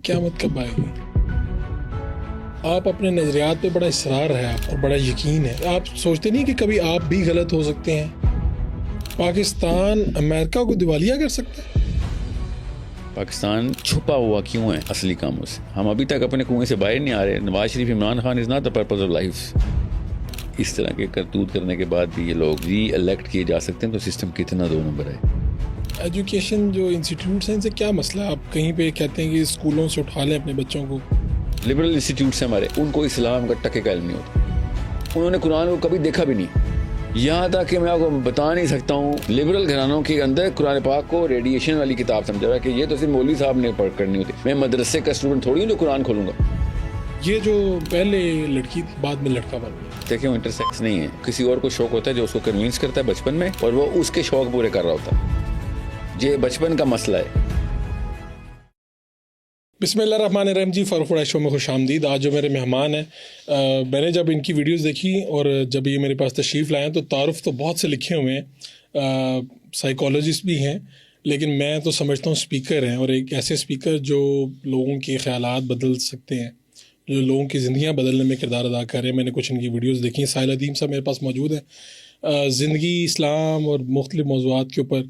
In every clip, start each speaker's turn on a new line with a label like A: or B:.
A: قیامت کب آئے گی؟ آپ اپنے نظریات پہ بڑا اصرار ہے اور بڑا یقین ہے. آپ سوچتے نہیں کہ کبھی آپ بھی غلط ہو سکتے ہیں؟ پاکستان امریکہ کو دیوالیہ کر سکتا ہے؟
B: پاکستان چھپا ہوا کیوں ہے اصلی کاموں سے؟ ہم ابھی تک اپنے کنویں سے باہر نہیں آ رہے. Nawaz Sharif Imran Khan is not the purpose of life. اس طرح کے کرتوت کرنے کے بعد بھی یہ لوگ ری الیکٹ کیے جا سکتے ہیں تو سسٹم کتنا 2 نمبر ہے.
A: ایجوکیشن جو انسٹیٹیوٹس ہیں ان سے کیا مسئلہ ہے؟ آپ کہیں پہ کہتے ہیں کہ اسکولوں سے اٹھا لیں اپنے بچوں کو.
B: لبرل انسٹیٹیوٹس ہیں ہمارے, ان کو اسلام کا ٹکے کا علم نہیں ہوتا. انہوں نے قرآن کو کبھی دیکھا بھی نہیں. یہاں تک کہ میں آپ کو بتا نہیں سکتا ہوں, لبرل گھرانوں کے اندر قرآن پاک کو ریڈیشن والی کتاب سمجھا ہوا ہے کہ یہ تو صرف مولوی صاحب نے پڑھ کرنی ہوتی. میں مدرسے کا اسٹوڈنٹ تھوڑی ہوں جو قرآن کھولوں گا. یہ
A: جو پہلے لڑکی تھی بعد میں لڑکا بن گیا.
B: دیکھیں وہ انٹرسیکس نہیں ہے. کسی اور کو شوق ہوتا ہے جو اس کو کنوینس کرتا ہے بچپن میں, اور وہ اس کے شوق پورے کر رہا ہوتا ہے. یہ بچپن کا مسئلہ ہے.
A: بسم اللہ الرحمن الرحیم. جی فاروق فوڈ شو میں خوش آمدید. آج جو میرے مہمان ہیں, میں نے جب ان کی ویڈیوز دیکھی اور جب یہ میرے پاس تشریف لائے تو تعارف تو بہت سے لکھے ہوئے ہیں, سائیکالوجسٹ بھی ہیں, لیکن میں تو سمجھتا ہوں اسپیکر ہیں, اور ایک ایسے اسپیکر جو لوگوں کے خیالات بدل سکتے ہیں, جو لوگوں کی زندگیاں بدلنے میں کردار ادا کر رہے ہیں. میں نے کچھ ان کی ویڈیوز دیکھی ہیں. ساحل ادیم صاحب میرے پاس موجود ہیں. زندگی, اسلام اور مختلف موضوعات کے اوپر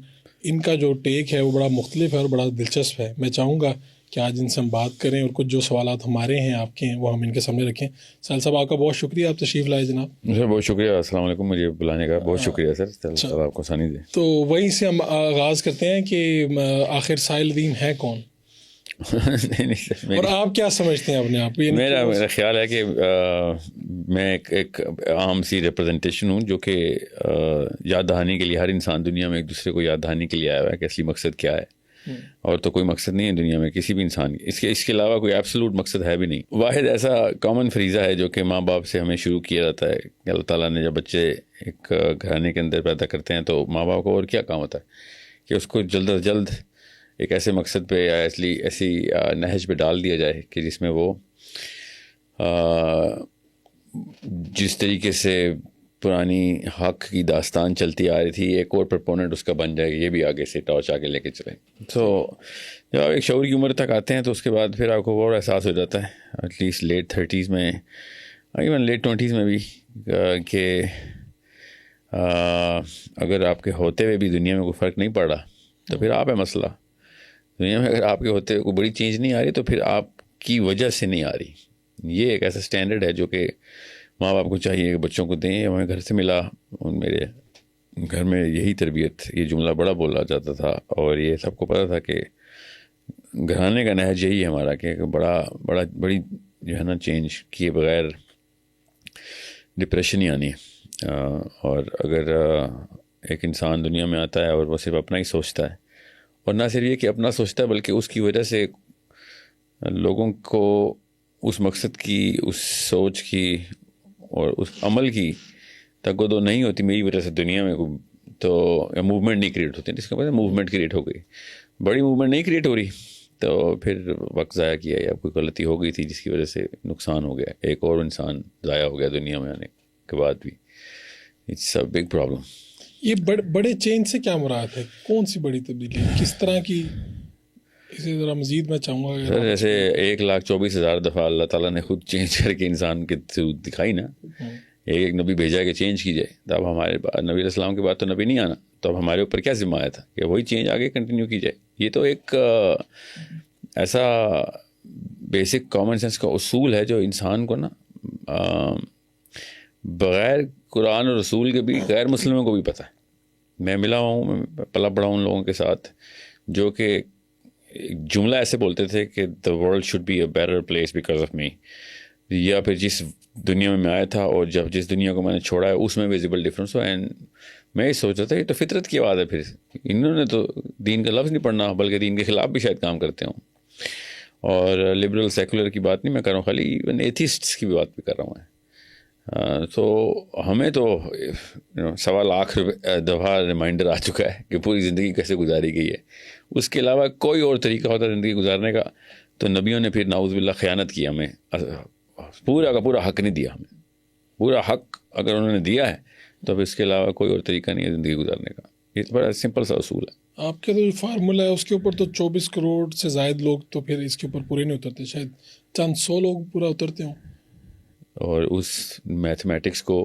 A: ان کا جو ٹیک ہے وہ بڑا مختلف ہے اور بڑا دلچسپ ہے. میں چاہوں گا کہ آج ان سے ہم بات کریں اور کچھ جو سوالات ہمارے ہیں آپ کے ہیں وہ ہم ان کے سامنے رکھیں. ساحل صاحب آپ کا بہت شکریہ, آپ تشریف لائے جناب.
B: سر بہت شکریہ, السلام علیکم. مجھے بلانے کا بہت شکریہ سر. سر آپ کو آسانی دے.
A: تو وہیں سے ہم آغاز کرتے ہیں کہ آخر ساحل ادیم ہے کون؟
B: نہیں سر,
A: اور آپ کیا سمجھتے ہیں اپنے آپ؟
B: میرا خیال ہے کہ میں ایک عام سی ریپرزنٹیشن ہوں جو کہ یاد دہانی کے لیے, ہر انسان دنیا میں ایک دوسرے کو یاد دہانی کے لیے آیا ہوا ہے کہ اصلی مقصد کیا ہے. اور تو کوئی مقصد نہیں ہے دنیا میں کسی بھی انسان کی. اس کے علاوہ کوئی ایبسولوٹ مقصد ہے بھی نہیں. واحد ایسا کامن فریضہ ہے جو کہ ماں باپ سے ہمیں شروع کیا جاتا ہے کہ اللہ تعالیٰ نے جب بچے ایک گھرانے کے اندر پیدا کرتے ہیں تو ماں باپ کو اور کیا کام ہوتا ہے کہ اس کو جلد از جلد ایک ایسے مقصد پہ یا ایسی نہج پہ ڈال دیا جائے کہ جس میں وہ جس طریقے سے پرانی حق کی داستان چلتی آ رہی تھی, ایک اور پرپوننٹ اس کا بن جائے, یہ بھی آگے سے ٹارچ آگے لے کے چلے. تو جب آپ ایک شعور کی عمر تک آتے ہیں تو اس کے بعد پھر آپ کو اور احساس ہو جاتا ہے, ایٹ لیسٹ لیٹ 30s میں, ایون لیٹ 20s میں بھی, کہ اگر آپ کے ہوتے ہوئے بھی دنیا میں کوئی فرق نہیں پڑ رہا تو پھر آپ ہے مسئلہ. دنیا میں اگر آپ کے ہوتے ہوئے کوئی بڑی چینج نہیں آ رہی تو پھر آپ کی وجہ سے نہیں آ رہی. یہ ایک ایسا اسٹینڈرڈ ہے جو کہ ماں باپ کو چاہیے کہ بچوں کو دیں. ہمیں گھر سے ملا, میرے گھر میں یہی تربیت, یہ جملہ بڑا بولا جاتا تھا اور یہ سب کو پتہ تھا کہ گھرانے کا نہج یہی ہے ہمارا کہ بڑی جو ہے نا چینج کیے بغیر ڈپریشن ہی آنی ہے. اور اگر ایک انسان دنیا میں آتا ہے اور وہ صرف اپنا ہی سوچتا ہے, اور نہ صرف یہ کہ اپنا سوچتا ہے بلکہ اس کی وجہ سے لوگوں کو اس مقصد کی, اس سوچ کی اور اس عمل کی تگودو نہیں ہوتی میری وجہ سے دنیا میں, تو موومنٹ نہیں کریٹ ہوتی. اس کا مطلب موومنٹ کریٹ ہو گئی, بڑی موومنٹ نہیں کریٹ ہو رہی تو پھر وقت ضائع کیا یا کوئی غلطی ہو گئی تھی جس کی وجہ سے نقصان ہو گیا, ایک اور انسان ضائع ہو گیا دنیا میں آنے کے بعد بھی. It's a big problem.
A: یہ بڑے چینج سے کیا مراد ہے؟ کون سی بڑی تبدیلی, کس طرح کی؟ اسے ذرا مزید میں چاہوں گا.
B: سر جیسے 1,24,000 دفعہ اللہ تعالیٰ نے خود چینج کر کے انسان کے تھرو دکھائی نا. ایک نبی بھیجا کہ چینج کی جائے, تو اب ہمارے نبی علیہ السلام کے بعد تو نبی نہیں آنا, تو اب ہمارے اوپر کیا ذمہ آیا تھا کہ وہی چینج آگے کنٹینیو کی جائے. یہ تو ایک ایسا بیسک کامن سینس کا اصول ہے جو انسان کو نا بغیر قرآن اور رسول کے بھی غیر مسلموں کو بھی پتہ ہے. میں ملا ہوں, میں پلا بڑا ہوں ان لوگوں کے ساتھ جو کہ جملہ ایسے بولتے تھے کہ the world should be a better place because of me, یا پھر جس دنیا میں آیا تھا اور جس دنیا کو میں نے چھوڑا ہے اس میں ویزیبل ڈفرینس ہو. اینڈ میں یہ سوچ رہا تھا یہ تو فطرت کی آواز ہے. پھر انہوں نے تو دین کا لفظ نہیں پڑھنا بلکہ دین کے خلاف بھی شاید کام کرتے ہوں. اور لبرل سیکولر کی بات نہیں میں کر رہا ہوں, خالی ایون ایتھیسٹس کی بھی بات بھی کر رہا ہوں. تو ہمیں تو 1.25 لاکھ دفعہ ریمائنڈر آ چکا ہے کہ پوری زندگی کیسے گزاری گئی ہے. اس کے علاوہ کوئی اور طریقہ ہوتا زندگی گزارنے کا تو نبیوں نے پھر نعوذ باللہ خیانت کی, ہمیں پورا کا پورا حق نہیں دیا. ہمیں پورا حق اگر انہوں نے دیا ہے تو اب اس کے علاوہ کوئی اور طریقہ نہیں ہے زندگی گزارنے کا. یہ بڑا سمپل سا اصول ہے.
A: آپ کا جو فارمولا ہے اس کے اوپر تو 24 کروڑ سے زائد لوگ تو پھر اس کے اوپر پورے نہیں اترتے, شاید چند 100 لوگ پورا اترتے ہوں.
B: اور اس میتھمیٹکس کو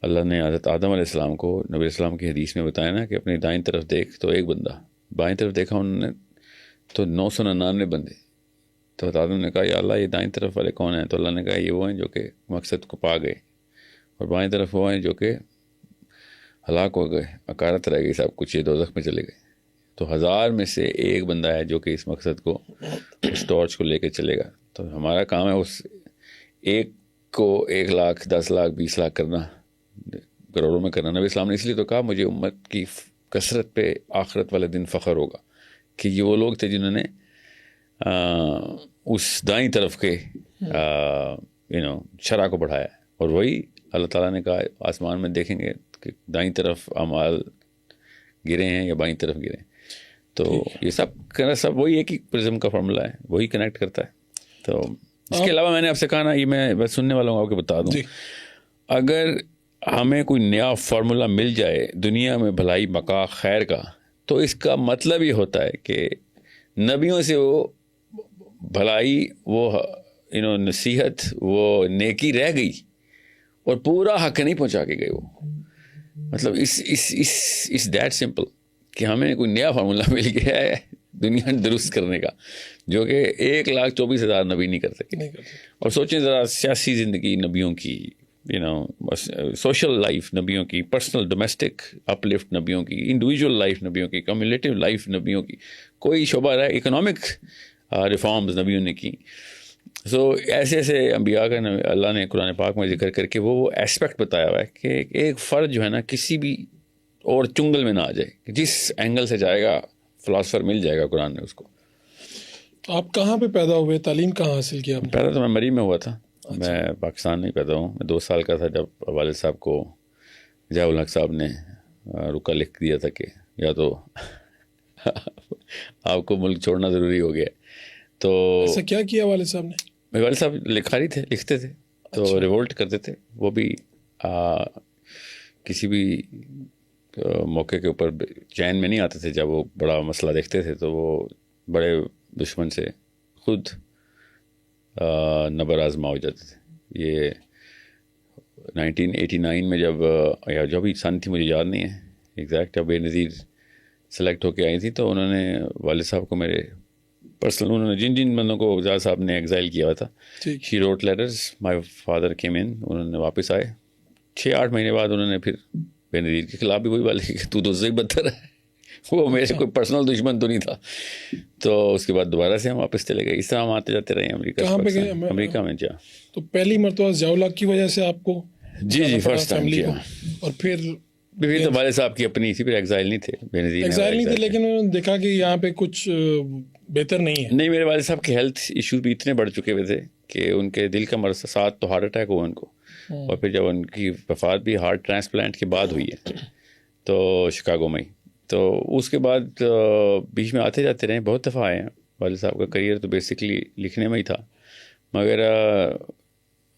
B: اللہ نے حضرت آدم علیہ السلام کو نبی علیہ السلام کی حدیث میں بتایا نا کہ اپنی دائیں طرف دیکھ تو ایک بندہ, بائیں طرف دیکھا انہوں نے تو 999 بندے. تو حضرت آدم نے کہا یا اللہ یہ دائیں طرف والے کون ہیں؟ تو اللہ نے کہا یہ وہ ہیں جو کہ مقصد کو پا گئے, اور بائیں طرف وہ ہیں جو کہ ہلاک ہو گئے, اکارت رہ گئی سب کچھ, یہ دوزخ میں چلے گئے. تو 1000 میں سے ایک بندہ ہے جو کہ اس مقصد کو, اس ٹارچ کو لے کے چلے گا. تو ہمارا کام ہے اس ایک کو 1 لاکھ 10 لاکھ 20 لاکھ کرنا, کروڑوں میں کرنا. نبی اسلام نے اس لیے تو کہا مجھے امت کی کثرت پہ آخرت والے دن فخر ہوگا, کہ یہ وہ لوگ تھے جنہوں نے اس دائیں طرف کے شرح کو بڑھایا. اور وہی اللہ تعالیٰ نے کہا آسمان میں دیکھیں گے کہ دائیں طرف اعمال گرے ہیں یا بائیں طرف گرے ہیں. تو یہ سب وہی ایک ہی پرزم کا فارمولا ہے, وہی کنیکٹ کرتا ہے. تو اس کے علاوہ میں نے آپ سے کہا نا, یہ میں بس سننے والوں کو آپ کو بتا دوں, اگر ہمیں کوئی نیا فارمولا مل جائے دنیا میں بھلائی بقا خیر کا, تو اس کا مطلب یہ ہوتا ہے کہ نبیوں سے وہ بھلائی, وہ نصیحت, وہ نیکی رہ گئی اور پورا حق نہیں پہنچا کے گئے وہ. مطلب اس دیٹ سمپل کہ ہمیں کوئی نیا فارمولا مل گیا ہے دنیا درست کرنے کا, جو کہ 1,24,000 نبی نہیں کر سکے. اور سوچیں ذرا سیاسی زندگی نبیوں کی, سوشل لائف نبیوں کی, پرسنل ڈومیسٹک اپ لفٹ نبیوں کی, انڈیویجول لائف نبیوں کی, کمیونیٹیو لائف نبیوں کی, کوئی شعبہ رہا, اکنامک ریفارمز نبیوں نے کی. سو ایسے ایسے انبیاء کا اللہ نے قرآن پاک میں ذکر کر کے وہ ایسپیکٹ بتایا ہوا ہے کہ ایک فرد جو ہے نا کسی بھی اور چنگل میں نہ آ جائے, جس اینگل سے جائے گا فلاسفر مل جائے گا قرآن میں اس کو.
A: آپ کہاں پہ پیدا ہوئے, تعلیم کہاں حاصل کیا آپ نے؟
B: پیدا تو میں مری میں ہوا تھا. میں پاکستان نہیں پیدا ہوں. میں 2 سال کا تھا جب والد صاحب کو ضیاء الحق صاحب نے رکا لکھ دیا تھا کہ یا تو آپ کو ملک چھوڑنا ضروری ہو گیا. تو
A: ایسا کیا کیا والد صاحب نے؟
B: میرے والد صاحب لکھاری تھے, لکھتے تھے, تو ریولٹ کرتے تھے. وہ بھی کسی بھی موقع کے اوپر چین میں نہیں آتے تھے. جب وہ بڑا مسئلہ دیکھتے تھے تو وہ بڑے دشمن سے خود نبر آزما ہو جاتے تھے. یہ 1989 میں جب جو بھی سن تھی مجھے یاد نہیں ہے ایگزیکٹ, جب بے نظیر سلیکٹ ہو کے آئی تھی, تو انہوں نے والد صاحب کو میرے پرسنل, انہوں نے جن بندوں کو ضیاء صاحب نے ایگزائل کیا ہوا تھا, she wrote letters, my father came in, انہوں نے واپس آئے 6-8 مہینے بعد. انہوں نے پھر بے نظیر کے خلاف بھی وہی والے کہ تو سے بدتر ہے, وہ میرے کوئی پرسنل دشمن تو نہیں تھا. تو اس کے بعد دوبارہ سے ہم واپس چلے گئے. اس طرح ہم آتے جاتے رہے امریکہ.
A: کہاں پہ گئے؟
B: امریکہ میں. جا
A: تو پہلی مرتبہ ضیاء الحق کی وجہ سے آپ کو؟
B: جی فرسٹ ٹائم کیا.
A: اور پھر
B: تو والد صاحب کی اپنی تھی, پھر ایگزائل نہیں تھے, بے نظیر
A: ایگزائل نہیں تھے, لیکن انہوں نے دیکھا کہ یہاں پہ کچھ بہتر نہیں ہے.
B: نہیں, میرے والد صاحب کے ہیلتھ ایشوز بھی اتنے بڑھ چکے ہوئے تھے کہ ان کے دل کا مرض, 7 تو ہارٹ اٹیک ہوا ان کو, اور پھر جب ان کی وفات بھی ہارٹ ٹرانسپلانٹ کے بعد ہوئی ہے, تو شکاگو میں. تو اس کے بعد بیچ میں آتے جاتے رہے, بہت دفعہ آئے ہیں. والد صاحب کا کریئر تو بیسکلی لکھنے میں ہی تھا, مگر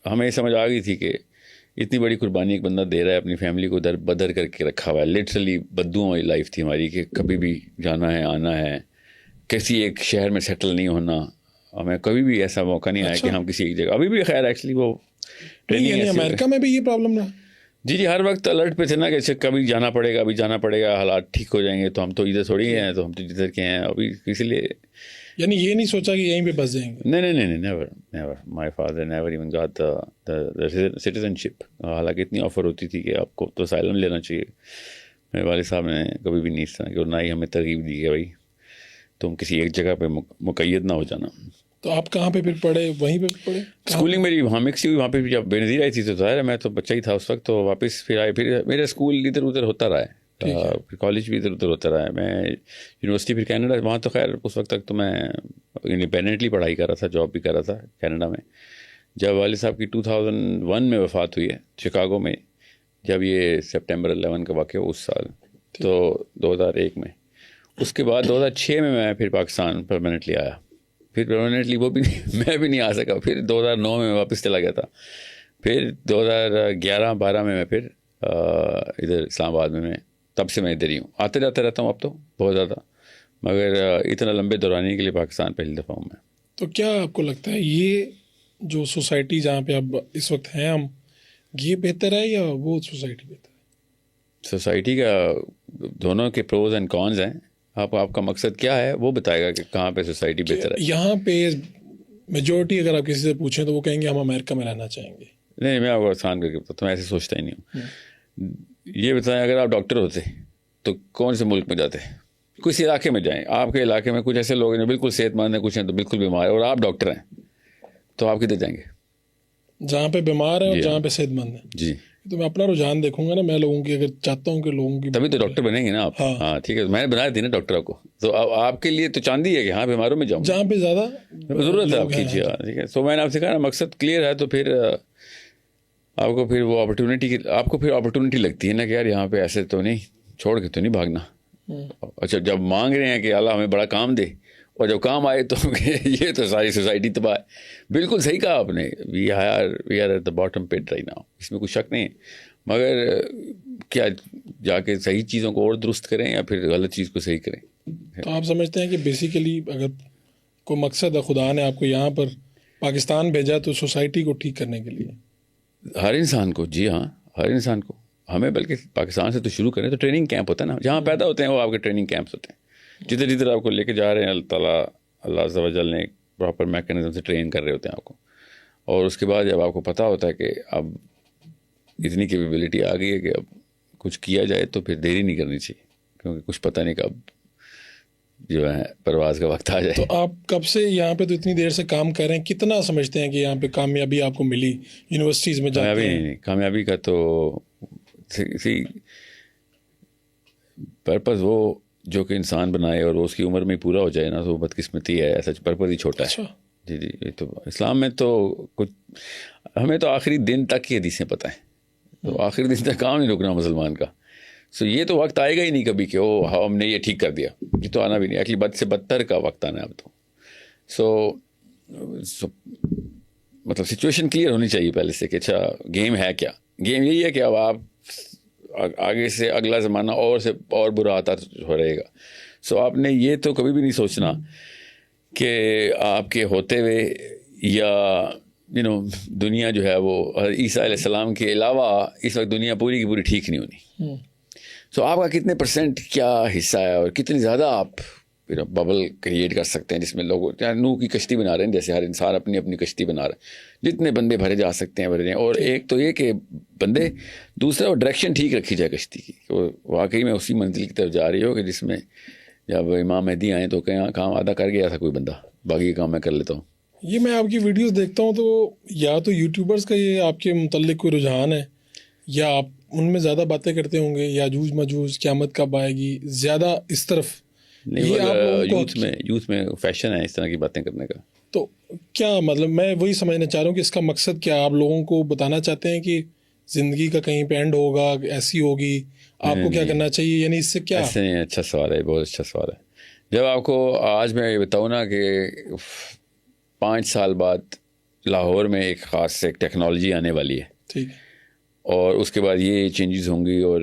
B: ہمیں سمجھ آ گئی تھی کہ اتنی بڑی قربانی ایک بندہ دے رہا ہے, اپنی فیملی کو در بدر کر کے رکھا ہوا ہے. لٹرلی بدوؤں والی لائف تھی ہماری کہ کبھی بھی جانا ہے, آنا ہے, کسی ایک شہر میں سیٹل نہیں ہونا. ہمیں کبھی بھی ایسا موقع نہیں آیا کہ ہم کسی ایک جگہ, ابھی بھی خیر ایکچولی وہ
A: ٹریننگ. امریکہ میں بھی یہ پرابلم رہا؟
B: جی ہر وقت الرٹ پہ تھے نا کہ کبھی جانا پڑے گا, ابھی جانا پڑے گا, حالات ٹھیک ہو جائیں گے. تو ہم تو ادھر تھوڑی ہیں, تو ہم تو جدھر کے ہیں ابھی, اسی لیے.
A: یعنی یہ نہیں سوچا کہ یہیں پہ بس جائیں گے؟
B: نہیں, never. My father never even got citizenship. حالانکہ اتنی آفر ہوتی تھی کہ آپ کو تو اسائلم لینا چاہیے. میرے والد صاحب نے کبھی بھی نہیں اس طرح کی, اور نہ ہی ہمیں ترغیب دی کہ بھائی تم کسی ایک جگہ پہ مقید نہ ہو جانا.
A: تو آپ کہاں پہ پھر پڑھے؟ وہیں پہ پڑھے؟
B: اسکولنگ میری وہاں مکس ہوئی. وہاں پہ جب بے نظیر آئی تھی تو ظاہر ہے میں تو بچہ ہی تھا اس وقت, تو واپس پھر آئے. پھر میرا اسکول ادھر ادھر ہوتا رہا ہے, پھر کالج بھی ادھر ادھر ہوتا رہا ہے. میں یونیورسٹی پھر کینیڈا, وہاں تو خیر اس وقت تک تو میں انڈیپینڈنٹلی پڑھائی کر رہا تھا, جاب بھی کر رہا تھا کینیڈا میں. جب والد صاحب کی 2001 میں وفات ہوئی ہے شکاگو میں, جب یہ سپٹمبر 11 کا واقعہ اس سال, تو 2001 میں. اس کے بعد 2006 میں پھر پاکستان پرماننٹلی آیا. پھر پرماننٹلی وہ بھی میں بھی نہیں آ سکا. پھر 2009 میں واپس چلا گیا تھا. پھر 2011-12 میں پھر ادھر اسلام آباد میں تب سے میں ادھر ہی ہوں, آتے جاتے رہتا ہوں اب تو بہت زیادہ, مگر اتنا لمبے دورانی کے لیے پاکستان پہلی دفعہ ہوں میں.
A: تو کیا آپ کو لگتا ہے یہ جو سوسائٹی جہاں پہ اب اس وقت ہیں ہم, یہ بہتر ہے یا وہ سوسائٹی بہتر ہے؟
B: سوسائٹی کا دونوں کے پروز اینڈ کونز ہیں. آپ کا مقصد کیا ہے وہ بتائے گا کہ کہاں پہ سوسائٹی بہتر ہے.
A: یہاں پہ میجورٹی اگر آپ کسی سے پوچھیں تو وہ کہیں گے ہم امریکہ میں رہنا چاہیں گے.
B: نہیں, میں آپ کو آسان کر کے بتاتا ہوں, میں ایسے سوچتا ہی نہیں ہوں. یہ بتائیں اگر آپ ڈاکٹر ہوتے تو کون سے ملک میں جاتے؟ کسی علاقے میں جائیں, آپ کے علاقے میں کچھ ایسے لوگ ہیں جو بالکل صحت مند ہیں, کچھ ہیں تو بالکل بیمار ہیں, اور آپ ڈاکٹر ہیں, تو آپ کدھر جائیں گے؟
A: جہاں پہ بیمار ہیں اور جہاں پہ صحت مند ہیں.
B: جی,
A: تو میں اپنا رجحان دیکھوں گا نا, میں لوگوں کی اگر چاہتا ہوں کہ لوگوں کی,
B: تبھی تو ڈاکٹر بنیں گے نا آپ. ہاں ٹھیک ہے, میں نے بنایا تھی نا ڈاکٹر کو, تو آپ کے لیے تو چاندی ہے کہ ہاں بیماروں میں جاؤں,
A: جہاں پہ زیادہ
B: ضرورت ہے آپ کی. جی ہاں ٹھیک ہے. تو میں نے آپ سے کہا نا مقصد کلیئر ہے تو پھر آپ کو پھر وہ اپرچونیٹی لگتی ہے نا کہ یار یہاں پہ ایسے تو نہیں, چھوڑ کے تو نہیں بھاگنا. اچھا, جب مانگ رہے ہیں کہ اللہ ہمیں بڑا کام دے, اور جب کام آئے تو یہ تو ساری سوسائٹی تباہ ہے. بالکل صحیح کہا آپ نے, we are at the bottom pit right now, اس میں کوئی شک نہیں ہے. مگر کیا جا کے صحیح چیزوں کو اور درست کریں یا پھر غلط چیز کو صحیح کریں؟
A: تو آپ سمجھتے ہیں کہ بیسیکلی اگر کوئی مقصد ہے, خدا نے آپ کو یہاں پر پاکستان بھیجا تو سوسائٹی کو ٹھیک کرنے کے لیے,
B: ہر انسان کو, جی ہاں ہر انسان کو, ہمیں بلکہ پاکستان سے تو شروع کریں تو ٹریننگ کیمپ ہوتا ہے نا, جہاں پیدا ہوتے ہیں وہ آپ کے ٹریننگ کیمپس ہوتے ہیں. جدھر جدھر آپ کو لے کے جا رہے ہیں اللہ عز و جل نے ایک پراپر میکینزم سے ٹرین کر رہے ہوتے ہیں آپ کو, اور اس کے بعد جب آپ کو پتہ ہوتا ہے کہ اب اتنی کیپیبلٹی آ گئی ہے کہ اب کچھ کیا جائے تو پھر دیری نہیں کرنی چاہیے, کیونکہ کچھ پتہ نہیں کب جو ہے پرواز کا وقت آ جائے.
A: تو آپ کب سے یہاں پہ تو اتنی دیر سے کام کر رہے ہیں, کتنا سمجھتے ہیں کہ یہاں پہ کامیابی آپ کو ملی یونیورسٹیز میں جاتے ہیں؟
B: نہیں, کامیابی کا تو پرپز وہ جو کہ انسان بنائے اور وہ اس کی عمر میں پورا ہو جائے نا, تو بدقسمتی ہے, ایسا پرپز ہی چھوٹا ہے. جی جی, یہ تو اسلام میں تو کچھ, ہمیں تو آخری دن تک کی حدیثیں پتہ ہیں, تو آخری دن تک کام نہیں رکنا مسلمان کا. سو یہ تو وقت آئے گا ہی نہیں کبھی کہ ہم نے یہ ٹھیک کر دیا, یہ تو آنا بھی نہیں, ایکچولی بد سے بدتر کا وقت آنا ہے اب تو. سو مطلب سچویشن کلیئر ہونی چاہیے پہلے سے کہ اچھا گیم ہے کیا. گیم یہی ہے کہ اب آپ آگے سے اگلا زمانہ اور برا آتا ہو رہے گا. سو آپ نے یہ تو کبھی بھی نہیں سوچنا کہ آپ کے ہوتے ہوئے یا دنیا جو ہے وہ عیسیٰ علیہ السلام کے علاوہ اس وقت دنیا پوری کی پوری ٹھیک نہیں ہونی. سو آپ کا کتنے پرسنٹ کیا حصہ ہے اور کتنی زیادہ آپ ببل کریٹ کر سکتے ہیں جس میں لوگ نوح کی کشتی بنا رہے ہیں, جیسے ہر انسان اپنی اپنی کشتی بنا رہا ہے, جتنے بندے بھرے جا سکتے ہیں بھرے جائیں. اور ایک تو یہ کہ بندے, دوسرا وہ ڈائریکشن ٹھیک رکھی جائے کشتی کی, وہ واقعی میں اسی منزل کی طرف جا رہی ہو کہ جس میں جب امام مہدی آئیں تو کہیں کام آدھا کر گیا تھا کوئی بندہ, باقی کام میں کر لیتا ہوں.
A: یہ میں آپ کی ویڈیوز دیکھتا ہوں تو یا تو یوٹیوبرز کا یہ آپ کے متعلق کوئی رجحان ہے, یا آپ ان میں زیادہ باتیں کرتے ہوں گے, یاجوج ماجوج قیامت کب آئے گی, زیادہ اس طرف
B: یوتھ میں فیشن ہے اس طرح کی باتیں کرنے کا.
A: تو کیا مطلب, میں وہی سمجھنا چاہ رہا ہوں کہ اس کا مقصد کیا, آپ لوگوں کو بتانا چاہتے ہیں کہ زندگی کا کہیں پہ اینڈ ہوگا, ایسی ہوگی, آپ کو کیا کرنا چاہیے, یعنی اس سے کیا؟
B: ایسے نہیں, اچھا سوال ہے, بہت اچھا سوال ہے. جب آپ کو آج میں یہ بتاؤں نا کہ 5 سال بعد لاہور میں ایک خاص ایک ٹیکنالوجی آنے والی ہے,
A: ٹھیک,
B: اور اس کے بعد یہ چینجز ہوں گی, اور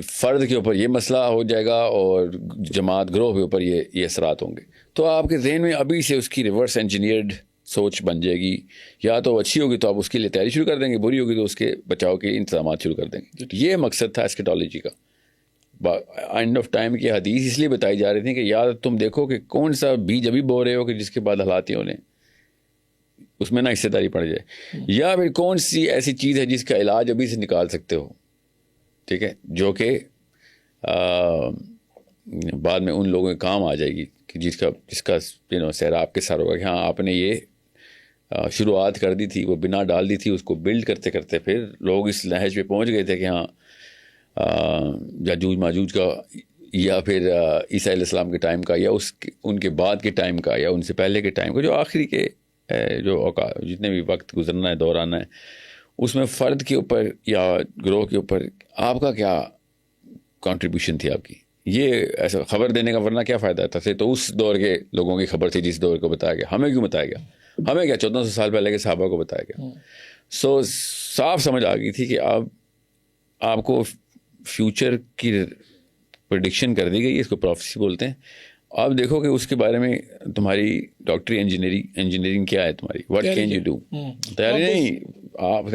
B: فرد کے اوپر یہ مسئلہ ہو جائے گا اور جماعت گروہ کے اوپر یہ اثرات ہوں گے, تو آپ کے ذہن میں ابھی سے اس کی ریورس انجینئرڈ سوچ بن جائے گی. یا تو اچھی ہوگی تو آپ اس کے لیے تیاری شروع کر دیں گے, بری ہوگی تو اس کے بچاؤ کے انتظامات شروع کر دیں گے. یہ مقصد تھا اسکیٹالوجی کا. اینڈ آف ٹائم کی حدیث اس لیے بتائی جا رہی تھی کہ یار تم دیکھو کہ کون سا بیج ابھی بو رہے ہو کہ جس کے بعد حالات ہونے اس میں نہ حصے داری پڑ جائے, یا پھر کون سی ایسی چیز ہے جس کا علاج ابھی سے نکال سکتے ہو, ٹھیک ہے, جو کہ بعد میں ان لوگوں کے کام آ جائے گی کہ جس کا سیراب کے سر ہوگا کہ ہاں آپ نے یہ شروعات کر دی تھی, وہ بنا ڈال دی تھی, اس کو بلڈ کرتے کرتے پھر لوگ اس نہج پہ پہنچ گئے تھے کہ ہاں یاجوج ماجوج کا, یا پھر عیسیٰ علیہ السلام کے ٹائم کا, یا ان کے بعد کے ٹائم کا, یا ان سے پہلے کے ٹائم کا, جو آخری کے جو جتنے بھی وقت گزرنا ہے, دور آنا ہے, اس میں فرد کے اوپر یا گروہ کے اوپر آپ کا کیا کنٹریبیوشن تھی آپ کی. یہ ایسا خبر دینے کا ورنہ کیا فائدہ تھا, تو اس دور کے لوگوں کی خبر تھی جس دور کو بتایا گیا, ہمیں کیوں بتایا گیا, ہمیں کیا 1400 سال پہلے کے صحابہ کو بتایا گیا. سو صاف سمجھ آ گئی تھی کہ آپ کو فیوچر کی پریڈکشن کر دی گئی, اس کو پروفیسی بولتے ہیں. آپ دیکھو کہ اس کے بارے میں تمہاری ڈاکٹری انجینئرنگ کیا ہے تمہاری, واٹ کین یو ڈو. تیاری نہیں, آپ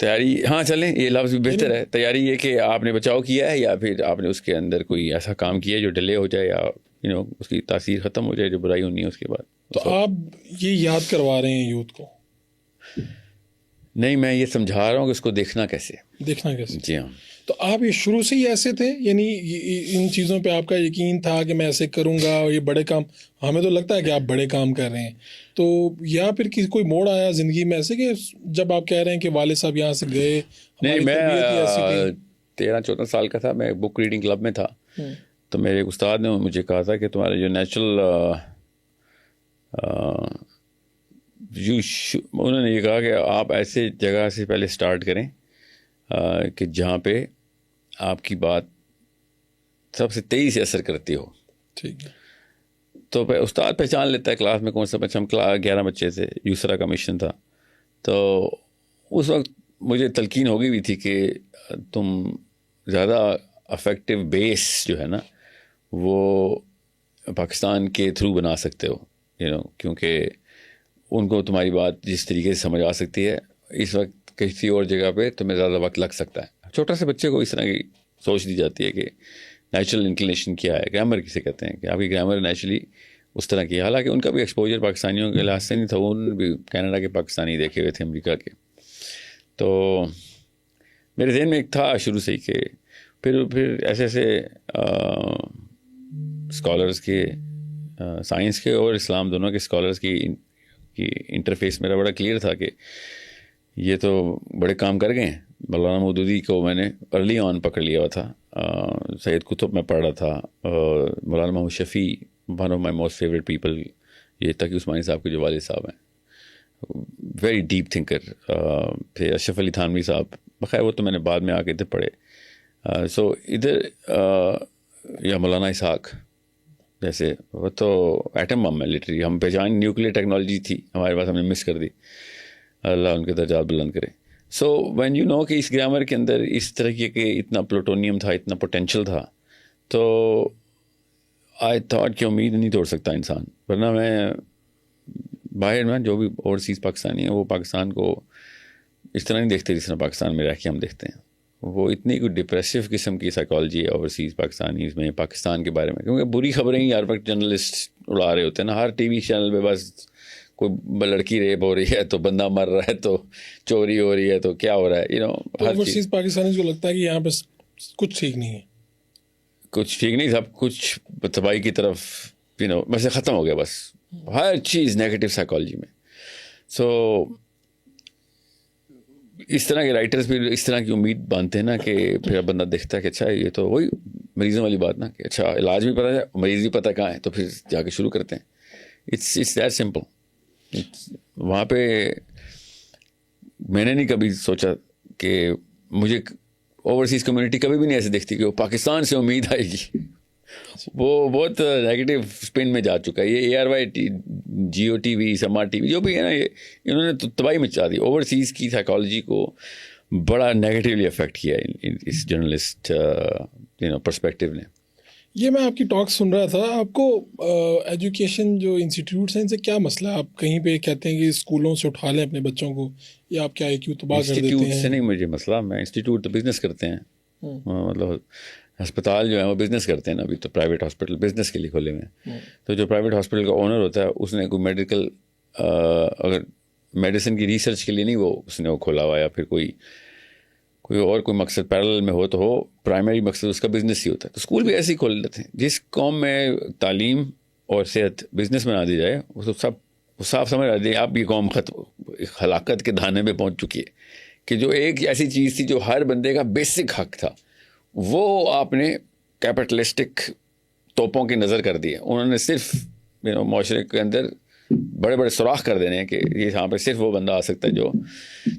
B: تیاری ہاں چلیں یہ لفظ بھی بہتر ہے. تیاری یہ کہ آپ نے بچاؤ کیا ہے یا پھر آپ نے اس کے اندر کوئی ایسا کام کیا ہے جو ڈیلے ہو جائے یا اس کی تاثیر ختم ہو جائے, جو برائی ہونی ہے اس کے بعد.
A: تو آپ یہ یاد کروا رہے ہیں یوتھ کو؟
B: نہیں, میں یہ سمجھا رہا ہوں کہ اس کو دیکھنا کیسے. جی ہاں.
A: تو آپ یہ شروع سے ہی ایسے تھے, یعنی ان چیزوں پہ آپ کا یقین تھا کہ میں ایسے کروں گا اور یہ بڑے کام, ہمیں تو لگتا ہے کہ آپ بڑے کام کر رہے ہیں, تو یا پھر کوئی موڑ آیا زندگی میں ایسے کہ جب آپ کہہ رہے ہیں کہ والد صاحب یہاں سے گئے؟
B: نہیں, میں 13-14 سال کا تھا, میں بک ریڈنگ کلب میں تھا, تو میرے ایک استاد نے مجھے کہا تھا کہ تمہارے جو نیچرل انہوں نے یہ کہا کہ آپ ایسے جگہ سے پہلے سٹارٹ کریں کہ جہاں پہ آپ کی بات سب سے تیزی سے اثر کرتی ہو.
A: ٹھیک ہے.
B: تو استاد پہچان لیتا ہے کلاس میں کون سا بچہ. ہم 11 بچے تھے, یوسرا کا مشن تھا, تو اس وقت مجھے تلقین ہو گئی بھی تھی کہ تم زیادہ افیکٹو بیس جو ہے نا وہ پاکستان کے تھرو بنا سکتے ہو, کیونکہ ان کو تمہاری بات جس طریقے سے سمجھ آ سکتی ہے, اس وقت کسی اور جگہ پہ تمہیں زیادہ وقت لگ سکتا ہے. چھوٹا سے بچے کو اس طرح کی سوچ دی جاتی ہے کہ نیچرل انکلینیشن کیا ہے, گرامر کسے کہتے ہیں, کہ آپ کی گرامر نیچرلی اس طرح کی ہے. حالانکہ ان کا بھی ایکسپوجر پاکستانیوں کے لحاظ سے نہیں تھا, ان بھی کینیڈا کے پاکستانی دیکھے ہوئے تھے, امریکہ کے. تو میرے ذہن میں ایک تھا شروع سے ہی کہ پھر ایسے اسکالرس کے, سائنس کے اور اسلام دونوں کے اسکالرس کی انٹرفیس میرا بڑا کلیئر تھا کہ یہ تو بڑے کام کر گئے ہیں. مولانا مودودی کو میں نے ارلی آن پکڑ لیا ہوا تھا, سید قطب میں پڑھ رہا تھا, Maulana Muhammad Shafi one of my most favourite people, یہ تقی عثمانی صاحب کے جو والد صاحب ہیں, ویری ڈیپ تھنکر. پھر اشرف علی تھانوی صاحب, بخیر وہ تو میں نے بعد میں آ کے ادھر پڑھے. سو ادھر یا مولانا اسحاق جیسے, وہ تو ایٹم بم ہے لٹری, ہم پہچان نیوکلیئر ٹیکنالوجی تھی ہمارے پاس, ہم نے مس کر دی, اللہ ان کے درجات بلند کرے. سو وین یو نو کہ اس گرامر کے اندر اس طرح کے اتنا پلوٹونیم تھا, اتنا پوٹینشیل تھا, تو آئی تھاٹ کہ امید نہیں توڑ سکتا انسان. ورنہ میں باہر میں جو بھی اوورسیز پاکستانی ہیں وہ پاکستان کو اس طرح نہیں دیکھتے جس طرح پاکستان میں رہ کے ہم دیکھتے ہیں. وہ اتنی کوئی ڈپریسو قسم کی سائیکالوجی ہے اوورسیز پاکستانیز میں, پاکستان کے بارے میں, کیونکہ بری خبریں ہی ہر وقت جرنلسٹ اڑا رہے ہوتے ہیں نا. ہر ٹی وی چینل پہ بس کوئی لڑکی ریپ ہو رہی ہے تو بندہ مر رہا ہے, تو چوری ہو رہی ہے تو کیا ہو رہا ہے,
A: اوورسیز پاکستانی کو لگتا ہے کہ یہاں پہ کچھ ٹھیک نہیں ہے,
B: کچھ ٹھیک نہیں, سب کچھ تباہی کی طرف ویسے ختم ہو گیا بس, ہر چیز نیگیٹو سائیکالوجی میں. سو اس طرح کے رائٹرز بھی اس طرح کی امید باندھتے ہیں نا کہ پھر بندہ دیکھتا ہے کہ اچھا یہ تو وہی مریضوں والی بات نا, کہ اچھا علاج بھی پتہ ہے, مریض بھی پتہ کہاں ہے, تو پھر جا کے شروع کرتے ہیں. It's that simple. وہاں پہ میں نے نہیں کبھی سوچا کہ مجھے اوورسیز کمیونٹی کبھی بھی نہیں ایسے دیکھتی کہ وہ پاکستان سے امید آئے گی. وہ بہت نیگیٹو اسپن میں جا چکا ہے. یہ ARY جیو ٹی وی, سما ٹی وی جو بھی ہے نا, یہ انہوں نے تو تباہی مچا دی. اوورسیز کی سائیکالوجی کو بڑا نیگیٹیولی افیکٹ کیا اس جرنلسٹ پرسپیکٹیو نے.
A: یہ میں آپ کی ٹاک سن رہا تھا. آپ کو ایجوکیشن جو انسٹیٹیوٹس ہیں ان سے کیا مسئلہ ہے؟ آپ کہیں پہ کہتے ہیں کہ اسکولوں سے اٹھا لیں اپنے بچوں کو, یا آپ کیا کیوں تباہ کر دیتے ہیں؟
B: انسٹیٹیوٹ سے نہیں مجھے مسئلہ, میں انسٹیٹیوٹ تو بزنس کرتے ہیں, مطلب ہسپتال جو ہیں وہ بزنس کرتے ہیں نا. ابھی تو پرائیویٹ ہاسپٹل بزنس کے لیے کھولے ہوئے ہیں. تو جو پرائیویٹ ہاسپٹل کا اونر ہوتا ہے اس نے کوئی میڈیکل, اگر میڈیسن کی ریسرچ کے لیے نہیں وہ اس نے وہ کھولا ہوا, یا پھر کوئی اور کوئی مقصد پیرالل میں ہو تو ہو, پرائمری مقصد اس کا بزنس ہی ہوتا ہے. تو اسکول بھی ایسے ہی کھول لیتے ہیں. جس قوم میں تعلیم اور صحت بزنس بنا دی جائے وہ سب صاف سمجھ آ جائے آپ کی قوم ہلاکت کے دھانے پہ پہنچ چکی ہے. کہ جو ایک ایسی چیز تھی جو ہر بندے کا بیسک حق تھا, وہ آپ نے کیپٹلسٹک توپوں کی نظر کر دی ہے. انہوں نے صرف معاشرے کے اندر بڑے بڑے سوراخ کر دینے ہیں کہ یہ یہاں پہ صرف وہ بندہ آ سکتا ہے جو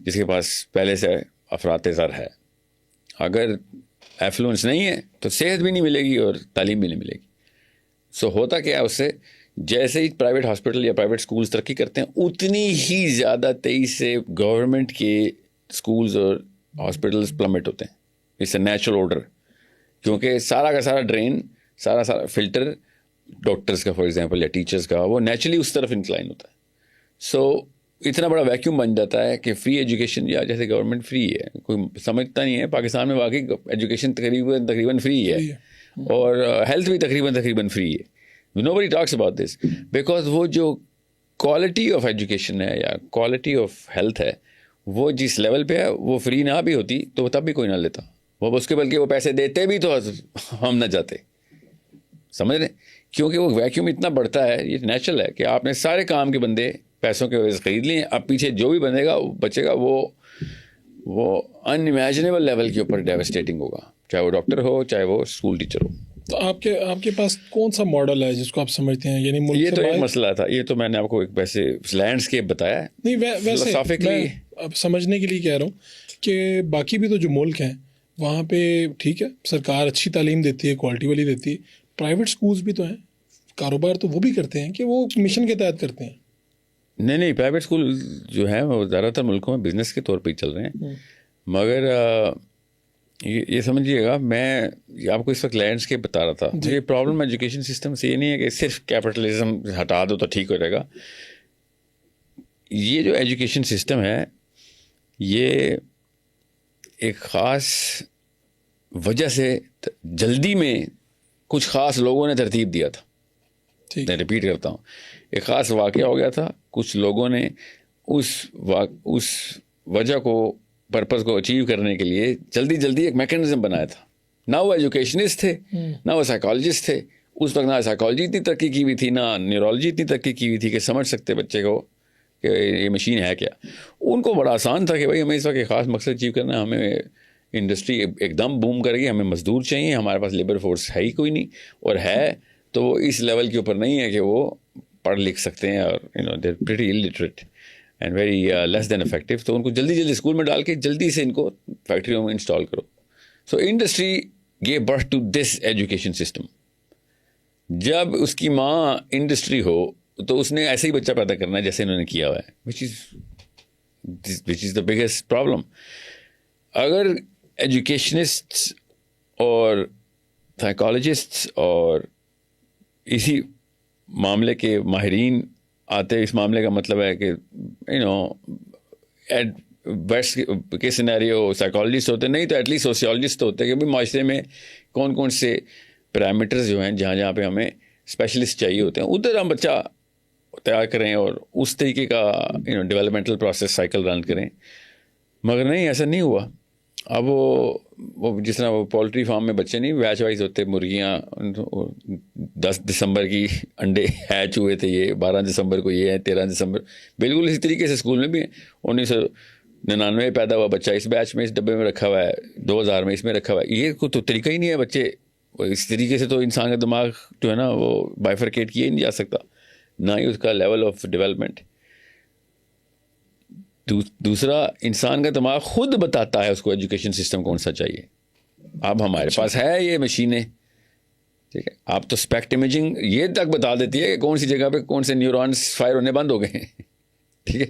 B: جس کے پاس پہلے سے افراط زر ہے. اگر ایفلوئنس نہیں ہے تو صحت بھی نہیں ملے گی اور تعلیم بھی نہیں ملے گی. سو ہوتا کیا ہے اس سے, جیسے ہی پرائیویٹ ہاسپٹل یا پرائیویٹ اسکولس ترقی کرتے ہیں اتنی ہی زیادہ تیزی سے گورنمنٹ کے اسکولز اور ہاسپٹلس پلمٹ ہوتے ہیں. اٹس اے نیچرل آرڈر کیونکہ سارا کا سارا ڈرین سارا فلٹر ڈاکٹرز کا فار ایگزامپل یا ٹیچرز کا وہ نیچرلی اس طرف انکلائن ہوتا ہے. سو اتنا بڑا ویکیوم بن جاتا ہے کہ فری ایجوکیشن یا جیسے گورنمنٹ فری ہے, کوئی سمجھتا نہیں ہے پاکستان میں واقعی ایجوکیشن تقریباً فری ہے اور ہیلتھ بھی تقریباً فری ہے. nobody talks about this because وہ جو کوالٹی آف ایجوکیشن ہے یا کوالٹی آف ہیلتھ ہے وہ جس لیول پہ ہے وہ فری نہ بھی ہوتی تو تب بھی کوئی نہ لیتا وہ, اس کے بلکہ وہ پیسے دیتے بھی تو ہم نہ جاتے, سمجھ رہے, کیونکہ وہ ویکیوم اتنا بڑھتا ہے, یہ نیچرل ہے کہ آپ نے سارے کام کے بندے پیسوں کے وجہ سے خرید لیے, اب پیچھے جو بھی بنے گا بچے گا وہ ان امیجنیبل لیول کے اوپر ڈیوسٹیٹنگ ہوگا, چاہے وہ ڈاکٹر ہو چاہے وہ اسکول ٹیچر ہو.
A: تو آپ کے پاس کون سا ماڈل ہے جس کو آپ سمجھتے ہیں, یعنی ملک
B: یہ تو ایک مسئلہ تھا, یہ تو میں نے آپ کو ایک ویسے لینڈسکیپ بتایا ہے.
A: نہیں ویسے میں اب سمجھنے کے لیے کہہ رہا ہوں کہ باقی بھی تو جو ملک ہیں وہاں پہ ٹھیک ہے سرکار اچھی تعلیم دیتی ہے, کوالٹی والی دیتی ہے, پرائیویٹ اسکولس بھی تو ہیں, کاروبار تو وہ بھی کرتے ہیں کہ وہ مشن کے تحت کرتے ہیں.
B: نہیں پرائیویٹ اسکول جو ہیں وہ زیادہ تر ملکوں میں بزنس کے طور پہ ہی چل رہے ہیں, مگر یہ سمجھیے گا میں آپ کو اس وقت لینڈسکیپ بتا رہا تھا. یہ پرابلم ایجوکیشن سسٹم سے یہ نہیں ہے کہ صرف کیپٹلزم ہٹا دو تو ٹھیک ہو جائے گا. یہ جو ایجوکیشن سسٹم ہے یہ ایک خاص وجہ سے جلدی میں کچھ خاص لوگوں نے ترتیب دیا تھا. میں ریپیٹ کرتا ہوں, ایک خاص واقعہ ہو گیا تھا, کچھ لوگوں نے اس وجہ کو پرپز کو اچیو کرنے کے لیے جلدی ایک میکینزم بنایا تھا. نہ وہ ایجوکیشنسٹ تھے نہ وہ سائیکالوجسٹ تھے, اس وقت نہ سائیکالوجی اتنی ترقی کی ہوئی تھی نہ نیورولوجی اتنی ترقی کی ہوئی تھی کہ سمجھ سکتے بچے کو کہ یہ مشین ہے کیا. ان کو بڑا آسان تھا کہ بھائی ہمیں اس وقت ایک خاص مقصد اچیو کرنا ہے, ہمیں انڈسٹری ایک دم بوم کرے گی, ہمیں مزدور چاہیے, ہمارے پاس لیبر فورس ہے ہی کوئی نہیں, اور ہے تو وہ اس لیول کے اوپر نہیں ہے کہ وہ پڑھ لکھ سکتے ہیں, اور they are pretty illiterate and very less than effective. تو ان کو جلدی اسکول میں ڈال کے جلدی سے ان کو فیکٹریوں میں انسٹال کرو. So industry gave birth to this education system. جب اس کی ماں انڈسٹری ہو تو اس نے ایسے ہی بچہ پیدا کرنا ہے جیسے انہوں نے کیا ہوا ہے, وچ از دا بگیسٹ پرابلم. اگر ایجوکیشنسٹ اور سائیکالوجسٹ اور اسی معاملے کے ماہرین آتے, اس معاملے کا مطلب ہے کہ بیسٹ کے سینیریو سائیکالوجسٹ ہوتے, نہیں تو ایٹ لیسٹ سوسیولوجسٹ ہوتے کہ بھائی معاشرے میں کون کون سے پیرامیٹرز جو ہیں جہاں پہ ہمیں اسپیشلسٹ چاہیے ہوتے ہیں ادھر ہم بچہ تیار کریں اور اس طریقے کا ڈیولپمنٹل پروسیس سائیکل رن کریں. مگر نہیں, ایسا نہیں ہوا. اب وہ جس طرح وہ پولٹری فارم میں بچے نہیں بیچ وائز ہوتے, مرغیاں 10 دسمبر کی انڈے ہیچ ہوئے تھے, یہ 12 دسمبر کو یہ ہے, 13 دسمبر, بالکل اسی طریقے سے اسکول میں بھی 1999 پیدا ہوا بچہ اس بیچ میں اس ڈبے میں رکھا ہوا ہے, 2000 میں اس میں رکھا ہوا ہے. یہ کوئی تو طریقہ ہی نہیں ہے. بچے اس طریقے سے تو انسان کا دماغ جو ہے نا وہ بائیفرکیٹ کیا ہی نہیں جا سکتا, نہ ہی اس کا لیول آف ڈیولپمنٹ. دوسرا, انسان کا دماغ خود بتاتا ہے اس کو ایجوکیشن سسٹم کون سا چاہیے. اب ہمارے پاس ہے یہ مشینیں, ٹھیک ہے, آپ تو اسپیکٹ امیجنگ یہ تک بتا دیتی ہے کہ کون سی جگہ پہ کون سے نیورونس فائر ہونے بند ہو گئے ہیں, ٹھیک ہے,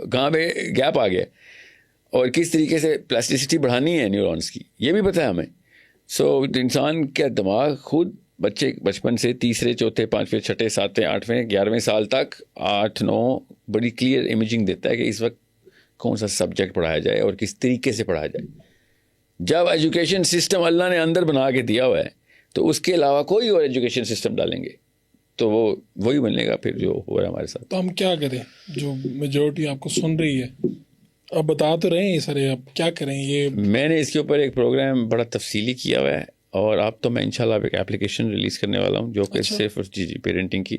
B: کہاں پہ گیپ آ گیا اور کس طریقے سے پلاسٹیسٹی بڑھانی ہے نیورونس کی, یہ بھی پتہ ہے ہمیں. سو انسان کا دماغ خود بچے بچپن سے تیسرے چوتھے پانچویں چھٹے ساتویں آٹھویں 11ویں سال تک 8-9 بڑی کلیئر امیجنگ دیتا ہے کہ اس وقت کون سا سبجیکٹ پڑھایا جائے اور کس طریقے سے پڑھایا جائے. جب ایجوکیشن سسٹم اللہ نے اندر بنا کے دیا ہوا ہے تو اس کے علاوہ کوئی اور ایجوکیشن سسٹم ڈالیں گے تو وہی بنے گا پھر جو ہو رہا ہے ہمارے ساتھ.
A: تو ہم کیا کریں, جو میجورٹی آپ کو سن رہی ہے, آپ بتا تو رہے ہیں سر, آپ کیا کریں؟ یہ
B: میں نے اس کے اوپر ایک پروگرام بڑا تفصیلی کیا ہوا ہے, اور اب تو میں انشاءاللہ ایک اپلیکیشن ریلیز کرنے والا ہوں جو کہ صرف پیرنٹنگ کی,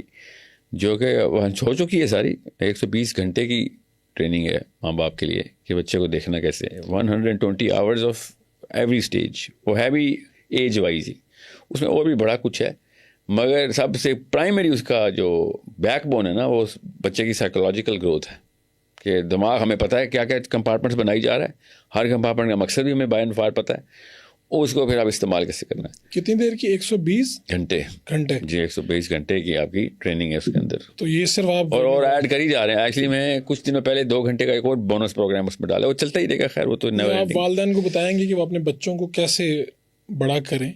B: جو کہ ہو چکی ہے ساری. 120 گھنٹے کی ٹریننگ ہے ماں باپ کے لیے کہ بچے کو دیکھنا کیسے ہے. 120 آورز آف ایوری اسٹیج, وہ ہے بھی ایج وائز ہی, اس میں اور بھی بڑا کچھ ہے, مگر سب سے پرائمری اس کا جو بیک بون ہے نا وہ بچے کی سائیکولوجیکل گروتھ ہے. کہ دماغ ہمیں پتہ ہے کیا کیا کمپارٹمنٹس بنائی جا رہا ہے, ہر کمپارٹمنٹ کا مقصد بھی ہمیں بائی اینڈ فار پتہ ہے, اس کو پھر آپ استعمال کیسے کرنا ہے.
A: کتنی دیر کی؟ 120
B: گھنٹے جی, 120 گھنٹے کی آپ کی ٹریننگ ہے اس کے اندر.
A: تو یہ صرف آپ
B: اور ایڈ کر ہی جا رہے ہیں. ایکچولی میں کچھ دنوں پہلے 2 گھنٹے کا ایک اور بونس پروگرام اس میں ڈالا, وہ چلتا ہی رہے گا. خیر وہ تو
A: آپ والدین کو بتائیں گے کہ وہ اپنے بچوں کو کیسے بڑا کریں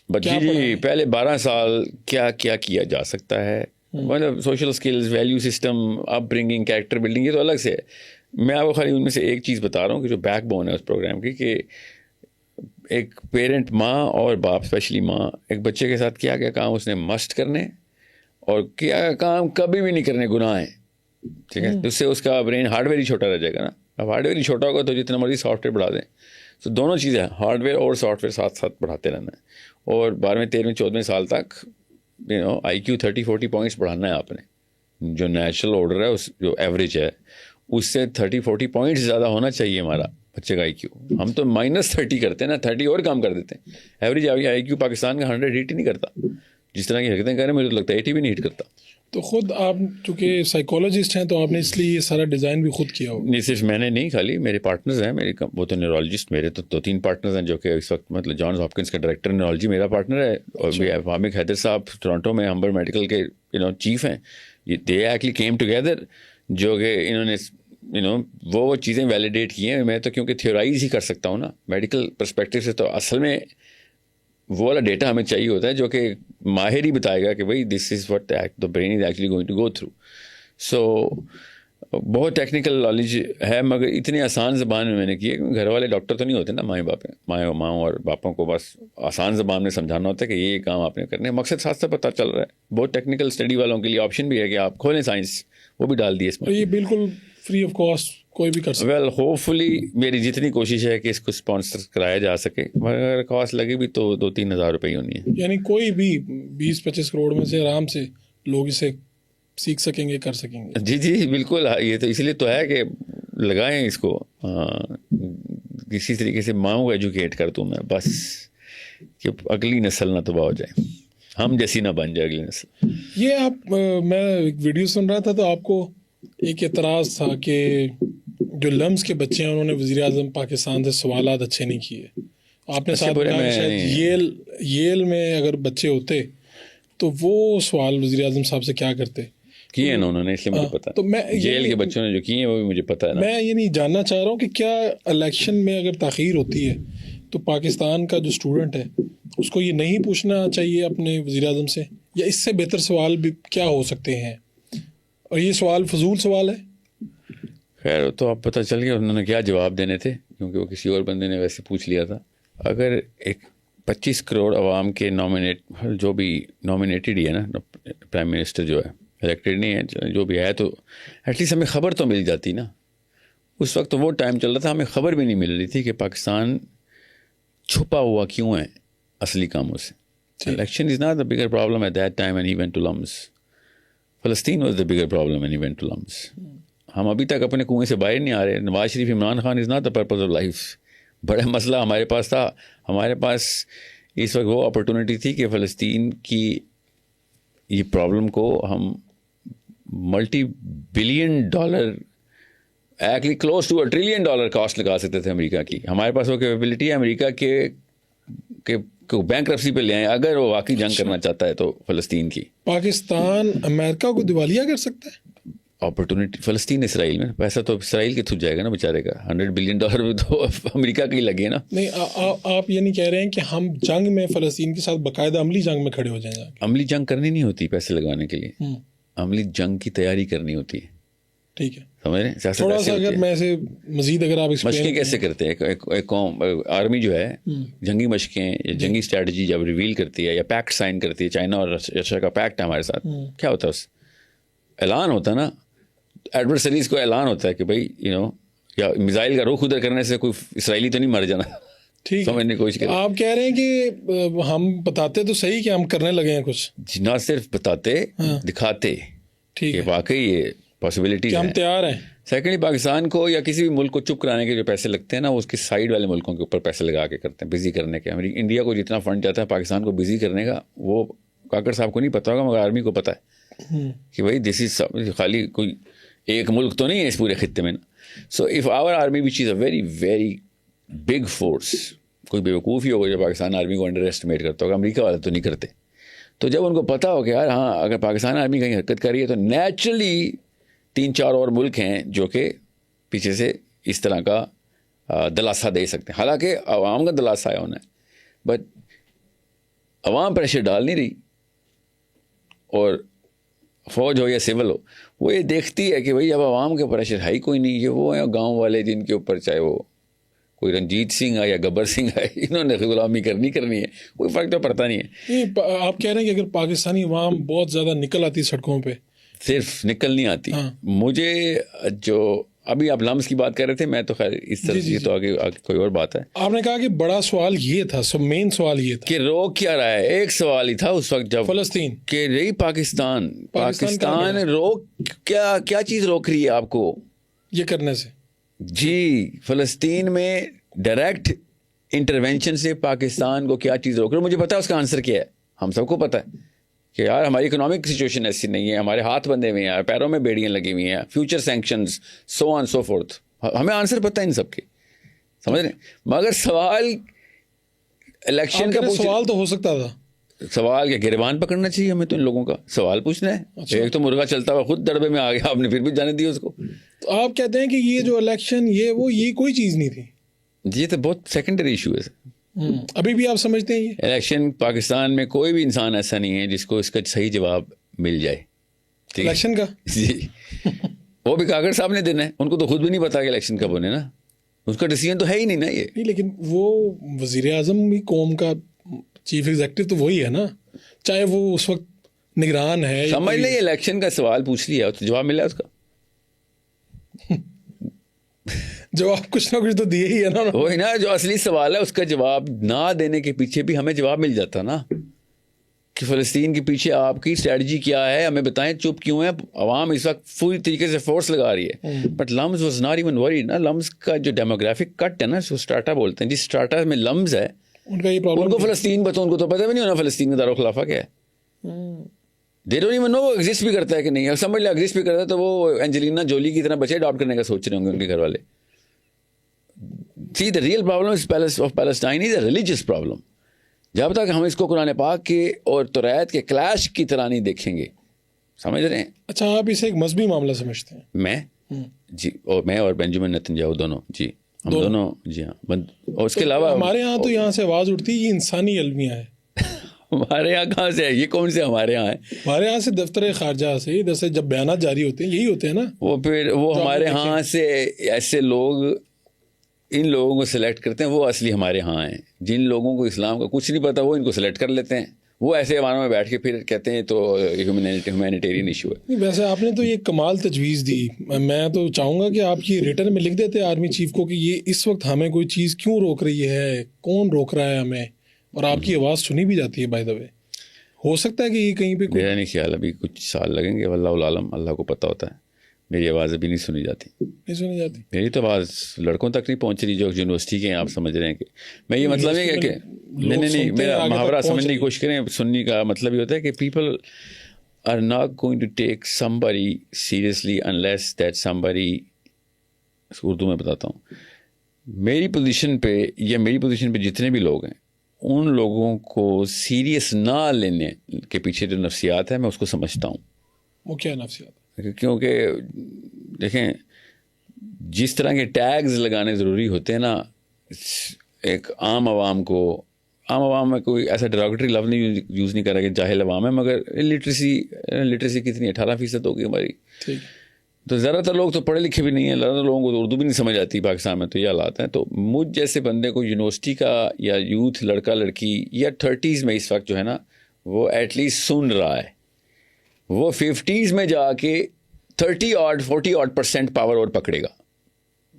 B: جی پہلے 12 سال کیا کیا کیا جا سکتا ہے، مطلب سوشل اسکلز، ویلیو سسٹم، اپ برنگنگ، کیریکٹر بلڈنگ، یہ تو الگ سے ہے. میں آپ کو خالی ان میں سے ایک چیز بتا رہا ہوں کہ جو بیک بون ہے اس پروگرام کی، کہ ایک پیرنٹ، ماں اور باپ، اسپیشلی ماں، ایک بچے کے ساتھ کیا کیا کام اس نے مسٹ کرنے اور کیا کام کبھی بھی نہیں کرنے گناہ ہیں. ٹھیک ہے، اس سے اس کا برین ہارڈ ویئر ہی چھوٹا رہ جائے گا نا. اب ہارڈ ویئر ہی چھوٹا ہوگا تو جتنا مرضی سافٹ ویئر بڑھا دیں. تو دونوں چیزیں، ہارڈ ویئر اور سافٹ ویئر ساتھ ساتھ بڑھاتے رہنا ہے. اور 12ویں 13ویں 14ویں سال تک آئی کیو 30-40 پوائنٹس بڑھانا ہے آپ نے. جو نیچرل آرڈر ہے، اس جو ایوریج ہے اس سے 30-40 پوائنٹس زیادہ ہونا چاہیے ہمارا بچے کا آئی کیو. ہم تو -30 کرتے ہیں نا، 30 اور کام کر دیتے ہیں. ایوریج آئی کیو پاکستان کا 100 ہٹ ہی نہیں کرتا. جس طرح کی حرکتیں کر رہے ہیں مجھے تو لگتا ہے 80 بھی نہیں ہٹ کرتا.
A: تو خود آپ چونکہ سائیکالوجسٹ ہیں تو آپ نے اس لیے یہ سارا ڈیزائن بھی خود کیا ہوگا؟
B: نہیں، صرف میں نے نہیں، خالی میرے پارٹنرز ہیں. میری وہ تو نیورولوجسٹ، میرے تو 2-3 پارٹنرز ہیں جو کہ اس وقت مطلب جانز ہاپکنس کا ڈائریکٹر نیورولوجی میرا پارٹنر ہے، اور بھی حامد حیدر صاحب ٹورانٹو میں ہمبر میڈیکل کے چیف ہیں. دے ایکچولی کیم ٹوگیدر، جو کہ انہوں نے وہ چیزیں ویلیڈیٹ کی ہیں. میں تو کیونکہ تھیورائز ہی کر سکتا ہوں نا میڈیکل پرسپیکٹو سے، تو اصل میں وہ والا ڈیٹا ہمیں چاہیے ہوتا ہے جو کہ ماہر ہی بتائے گا کہ بھائی this is what the brain is actually going to go through. So بہت ٹیکنیکل نالج ہے، مگر اتنی آسان زبان میں نے کی ہے. گھر والے ڈاکٹر تو نہیں ہوتے نا، ماں اور باپوں کو بس آسان زبان میں سمجھانا ہوتا ہے کہ یہ کام آپ نے کرنے. مقصد ساتھ ساتھ پتہ چل رہا ہے. بہت ٹیکنیکل اسٹڈی والوں کے لیے آپشن بھی ہے کہ آپ کھولیں سائنس، وہ بھی ڈال دیے اس میں.
A: یہ بالکل فری آف کاسٹ کوئی بھی کر سکتا ہے.
B: ویل ہوپ فلی میری جتنی کوشش ہے کہ اس کو اسپانسر کرایا جا سکے، مگر کاسٹ لگے بھی تو 2-3 ہزار روپے ہی ہونی ہے.
A: یعنی کوئی بھی 20-25 کروڑ میں سے آرام سے لوگ اسے سیکھ سکیں گے، کر سکیں گے.
B: جی جی بالکل. یہ تو اس لیے تو ہے کہ لگائیں اس کو. کسی طریقے سے ماں کو ایجوکیٹ کر دوں میں بس، کہ اگلی نسل نہ تباہ ہو جائے، ہم جیسی نہ بن جائے اگلی نسل.
A: یہ آپ میں ایک ویڈیو سن رہا تھا تو آپ کو ایک اعتراض تھا کہ جو لمز کے بچے ہیں انہوں نے وزیر اعظم پاکستان سے سوالات اچھے نہیں کیے. آپ نے ساتھ کہا کہ شاید ییل میں اگر بچے ہوتے تو وہ سوال وزیر اعظم صاحب سے کیا کرتے.
B: کیے نا انہوں نے، اس لیے مجھے پتا.
A: تو میں
B: جیل کے بچوں نے جو کیے ہیں وہ بھی مجھے پتا ہے نا.
A: میں یہ نہیں جاننا چاہ رہا ہوں کہ کیا الیکشن میں اگر تاخیر ہوتی ہے تو پاکستان کا جو اسٹوڈنٹ ہے اس کو یہ نہیں پوچھنا چاہیے اپنے وزیر اعظم سے، یا اس سے بہتر سوال بھی کیا ہو سکتے ہیں؟ اور یہ سوال فضول سوال ہے.
B: خیر تو اب پتہ چل گیا انہوں نے کیا جواب دینے تھے، کیونکہ وہ کسی اور بندے نے ویسے پوچھ لیا تھا. اگر ایک 25 کروڑ عوام کے جو بھی نامینیٹڈ ہی ہے نا، پرائم منسٹر جو ہے، الیکٹڈ نہیں ہے، جو بھی ہے، تو ایٹ لیسٹ ہمیں خبر تو مل جاتی نا. اس وقت تو وہ ٹائم چل رہا تھا، ہمیں خبر بھی نہیں مل رہی تھی کہ پاکستان چھپا ہوا کیوں ہے اصلی کاموں سے. Election is not the bigger problem at that time and he went to LUMS. فلسطین was the bigger problem and he went to LUMS. ہم ابھی تک اپنے کنویں سے باہر نہیں آ رہے. Nawaz Sharif, Imran Khan is not the purpose of life. بڑا مسئلہ ہمارے پاس تھا. ہمارے پاس اس وقت وہ اپرچونیٹی تھی کہ فلسطین کی یہ پرابلم کو ہم $multi-billion actually close to $1 trillion cost لگا سکتے تھے امریکہ کی. ہمارے پاس وہ کیپیبلٹی ہے امریکہ کے بینکرپسی پہ لے آئیں اگر وہ واقعی جنگ کرنا چاہتا ہے تو فلسطین کی.
A: پاکستان امریکہ کو دیوالیہ کر سکتا ہے.
B: اپرچونیٹی فلسطین اسرائیل میں، پیسہ تو اسرائیل کے تھرو جائے گا نا بیچارے کا. $100 billion بھی تو امریکہ کے ہی لگے نا.
A: نہیں، آپ یہ نہیں کہہ رہے ہیں کہ ہم جنگ میں فلسطین کے ساتھ باقاعدہ عملی جنگ میں کھڑے ہو جائیں گے؟
B: عملی جنگ کرنی نہیں ہوتی پیسے لگانے کے لیے، عملی جنگ کی تیاری کرنی ہوتی ہے.
A: ٹھیک ہے،
B: سمجھ رہے ہیں؟
A: تھوڑا سا اگر میں سے مزید اگر آپ
B: مشقیں کیسے کرتے ہیں ایک قوم، آرمی جو ہے جنگی مشقیں یا جنگی اسٹریٹجی جب ریویل کرتی ہے یا پیکٹ سائن کرتی ہے، چائنا اور رشیا کا پیکٹ ہے ہمارے ساتھ، کیا ہوتا ہے اس اعلان ہوتا ہے نا، ایڈورسریز کو اعلان ہوتا ہے کہ بھائی یا میزائل کا رخ ادھر کرنے سے کوئی اسرائیلی تو نہیں مر جانا.
A: ٹھیک
B: سمجھنے کی کوشش کریں.
A: آپ کہہ رہے ہیں کہ ہم بتاتے تو صحیح کہ ہم کرنے لگے ہیں کچھ،
B: نہ صرف بتاتے، دکھاتے کہ واقعی یہ پاسبلٹی
A: ہم تیار ہیں.
B: سیکنڈلی پاکستان کو یا کسی بھی ملک کو چپ کرانے کے جو پیسے لگتے ہیں نا، وہ اس کے سائڈ والے ملکوں کے اوپر پیسے لگا کے کرتے ہیں بزی کرنے کے. انڈیا کو جتنا فنڈ جاتا ہے پاکستان کو بزی کرنے کا، وہ کاکڑ صاحب کو نہیں پتا ہوگا مگر آرمی کو پتا ہے کہ بھائی دس از خالی کوئی ایک ملک تو نہیں ہے اس پورے خطے میں نا. So of our army which is a very very big force, کوئی بیوقوف ہی ہوگا جو پاکستان آرمی کو انڈر ایسٹیمیٹ کرتا ہوگا، امریکہ والے تو نہیں کرتے. تو جب ان کو پتا ہو کہ یار ہاں اگر پاکستان آرمی کہیں حرکت کر رہی ہے تو نیچرلی 3-4 اور ملک ہیں جو کہ پیچھے سے اس طرح کا دلاسا دے سکتے ہیں. حالانکہ عوام کا دلاسا ہے انہیں، بٹ عوام پریشر ڈال نہیں رہی، اور فوج ہو یا سول ہو وہ یہ دیکھتی ہے کہ بھئی اب عوام کے پریشر ہے ہی کوئی نہیں، یہ وہ ہیں گاؤں والے جن کے اوپر چاہے وہ کوئی رنجیت سنگھ ہے یا گبر سنگھ ہے، انہوں نے غلامی کرنی ہے، کوئی فرق تو پڑتا نہیں ہے.
A: آپ کہہ رہے ہیں کہ اگر پاکستانی عوام بہت زیادہ نکل آتی سڑکوں پہ،
B: صرف نکل نہیں آتی. مجھے جو ابھی آپ لمز کی بات کر رہے تھے، میں تو خیر اس طرح سے تو آگے کوئی اور بات ہے.
A: آپ نے کہا کہ بڑا سوال یہ تھا، سب مین سوال یہ تھا
B: کہ روک کیا رہا ہے. ایک سوال ہی تھا اس وقت جب
A: فلسطین
B: کہ رہی پاکستان روک کیا چیز روک رہی ہے آپ کو
A: یہ کرنے سے؟
B: جی فلسطین میں ڈائریکٹ انٹرونشن سے پاکستان کو کیا چیز روک رہی ہے؟ مجھے پتا ہے اس کا آنسر کیا ہے، ہم سب کو پتا ہے کہ یار ہماری اکنامک سچویشن ایسی نہیں ہے، ہمارے ہاتھ بندھے ہوئے ہیں، پیروں میں بیڑیاں لگی ہوئی ہیں، فیوچر سینکشنز سو آن سو فورتھ. ہمیں آنسر پتا ہے ان سب کے، سمجھ رہے ہیں. مگر سوال الیکشن کا
A: سوال تو ہو سکتا تھا،
B: سوال کیا گریبان پکڑنا چاہیے ہمیں تو ان لوگوں کا سوال پوچھنا ہے. ایک تو مرغا چلتا ہوا خود دڑبے میں آ گیا، آپ نے پھر بھی جانے دیا اس کو.
A: تو آپ کہتے ہیں کہ یہ جو الیکشن یہ کوئی چیز نہیں تھی؟
B: یہ تو بہت سیکنڈری ایشو ہے.
A: ابھی بھی آپ سمجھتے ہیں یہ
B: الیکشن پاکستان میں کوئی بھی انسان ایسا نہیں ہے جس کو اس کا صحیح جواب مل جائے
A: الیکشن کا؟
B: جی وہ بھی کاغذ صاحب نے دینا ہے، ان کو تو خود بھی نہیں پتا کہ الیکشن کب ہونے نا، اس کا ڈیسیژن تو ہے ہی نہیں نا یہ.
A: نہیں لیکن وہ وزیر اعظم بھی قوم کا چیف ایگزیکٹو تو وہی ہے نا، چاہے وہ اس وقت نگران ہے.
B: سمجھ لیں الیکشن کا سوال پوچھ لیا تو جواب ملا اس کا.
A: جواب کچھ نہ کچھ تو دیے ہی ہے نا.
B: وہی نا جو اصلی سوال ہے اس کا جواب نہ دینے کے پیچھے بھی ہمیں جواب مل جاتا نا کہ فلسطین کے پیچھے آپ کی اسٹریٹجی کیا ہے، ہمیں بتائیں. چپ کیوں ہے؟ عوام اس وقت پوری طریقے سے فورس لگا رہی ہے. But LUMS was not even worried نا. لمز کا جو ڈیموگرافک کٹ ہے نا، جو اسٹاٹا بولتے ہیں، جس اسٹاٹا میں لمز ہے
A: ان کا یہ پرابلم،
B: ان کو فلسطین بتاؤ، ان کو تو پتہ بھی نہیں ہونا فلسطین کا دارالخلافہ کیا ہے. دے ڈونٹ ایون نو وہ ایگزسٹ بھی کرتا ہے کہ نہیں. سمجھ لیں ایگزسٹ بھی کرتا ہے تو وہ اینجلینا جولی کی طرح بچے اڈاپٹ کرنے کا سوچ رہے ہوں گے ان کے گھر والے. See, the real problem of Palestine is a religious problem. جب تک ہم اس کو قرآن پاک کے اور توریت کے کلیش کی طرح نہیں دیکھیں گے، سمجھ رہے ہیں.
A: اچھا آپ اسے ایک مذہبی معاملہ سمجھتے ہیں؟
B: میں جی، اور میں اور بینجامن نیتنیاہو دونوں، جی ہم دونوں، جی ہاں. اور اس کے علاوہ
A: ہمارے ہاں تو یہاں سے آواز اٹھتی ہے یہ انسانی المیہ ہے.
B: ہمارے یہاں کہاں سے ہے؟ یہ کون سے ہمارے یہاں ہے؟
A: ہمارے یہاں سے دفتر خارجہ سے ادھر سے جب بیانات جاری ہوتے ہیں یہی ہوتے ہیں نا.
B: وہ پھر وہ ہمارے ہاں سے ایسے لوگ ان لوگوں کو سلیکٹ کرتے ہیں، وہ اصلی ہمارے ہاں ہیں. جن لوگوں کو اسلام کا کچھ نہیں پتا وہ ان کو سلیکٹ کر لیتے ہیں، وہ ایسے ایوانوں میں بیٹھ کے پھر کہتے ہیں تو ہیومینیٹیرین ایشو ہے.
A: ویسے آپ نے تو یہ کمال تجویز دی. میں تو چاہوں گا کہ آپ یہ ریٹن میں لکھ دیتے آرمی چیف کو کہ یہ اس وقت ہمیں کوئی چیز کیوں روک رہی ہے، کون روک رہا ہے ہمیں، اور آپ کی آواز سنی بھی جاتی ہے. بائی دا وے ہو سکتا ہے کہ یہ کہیں پہ
B: میرا نہیں خیال ابھی کچھ سال لگیں گے، واللہ العالم، اللہ کو پتہ ہوتا ہے. میری آواز ابھی نہیں سنی جاتی.
A: نہیں سنی جاتی؟
B: میری تو آواز لڑکوں تک نہیں پہنچ رہی جو یونیورسٹی کے ہیں. آپ سمجھ رہے ہیں کہ میں یہ مطلب ہے کہ نہیں میرا محاورہ سمجھنے کی کوشش کریں. سننے کا مطلب یہ ہوتا ہے کہ people are not going to take somebody seriously unless that somebody، Urdu میں بتاتا ہوں، میری پوزیشن پہ یا میری پوزیشن پہ جتنے بھی لوگ ہیں ان لوگوں کو سیریس نہ لینے کے پیچھے جو نفسیات ہے میں اس کو سمجھتا ہوں.
A: وہ کیا نفسیات؟
B: کیونکہ دیکھیں جس طرح کے ٹیگز لگانے ضروری ہوتے ہیں نا ایک عام عوام میں کوئی ایسا ڈیروگیٹری لفظ نہیں یوز نہیں کر رہا کہ جاہل عوام ہے، مگر لٹریسی کتنی 18% ہوگی ہماری. تو زیادہ تر لوگ تو پڑھے لکھے بھی نہیں ہیں، زیادہ تر لوگوں کو تو اردو بھی نہیں سمجھ آتی پاکستان میں. تو یہ حالات ہیں. تو مجھ جیسے بندے کو یونیورسٹی کا یا یوتھ لڑکا لڑکی یا 30s میں اس وقت جو ہے نا وہ ایٹ لیسٹ سن رہا ہے، وہ 50s میں جا کے 40% پاور اور پکڑے گا.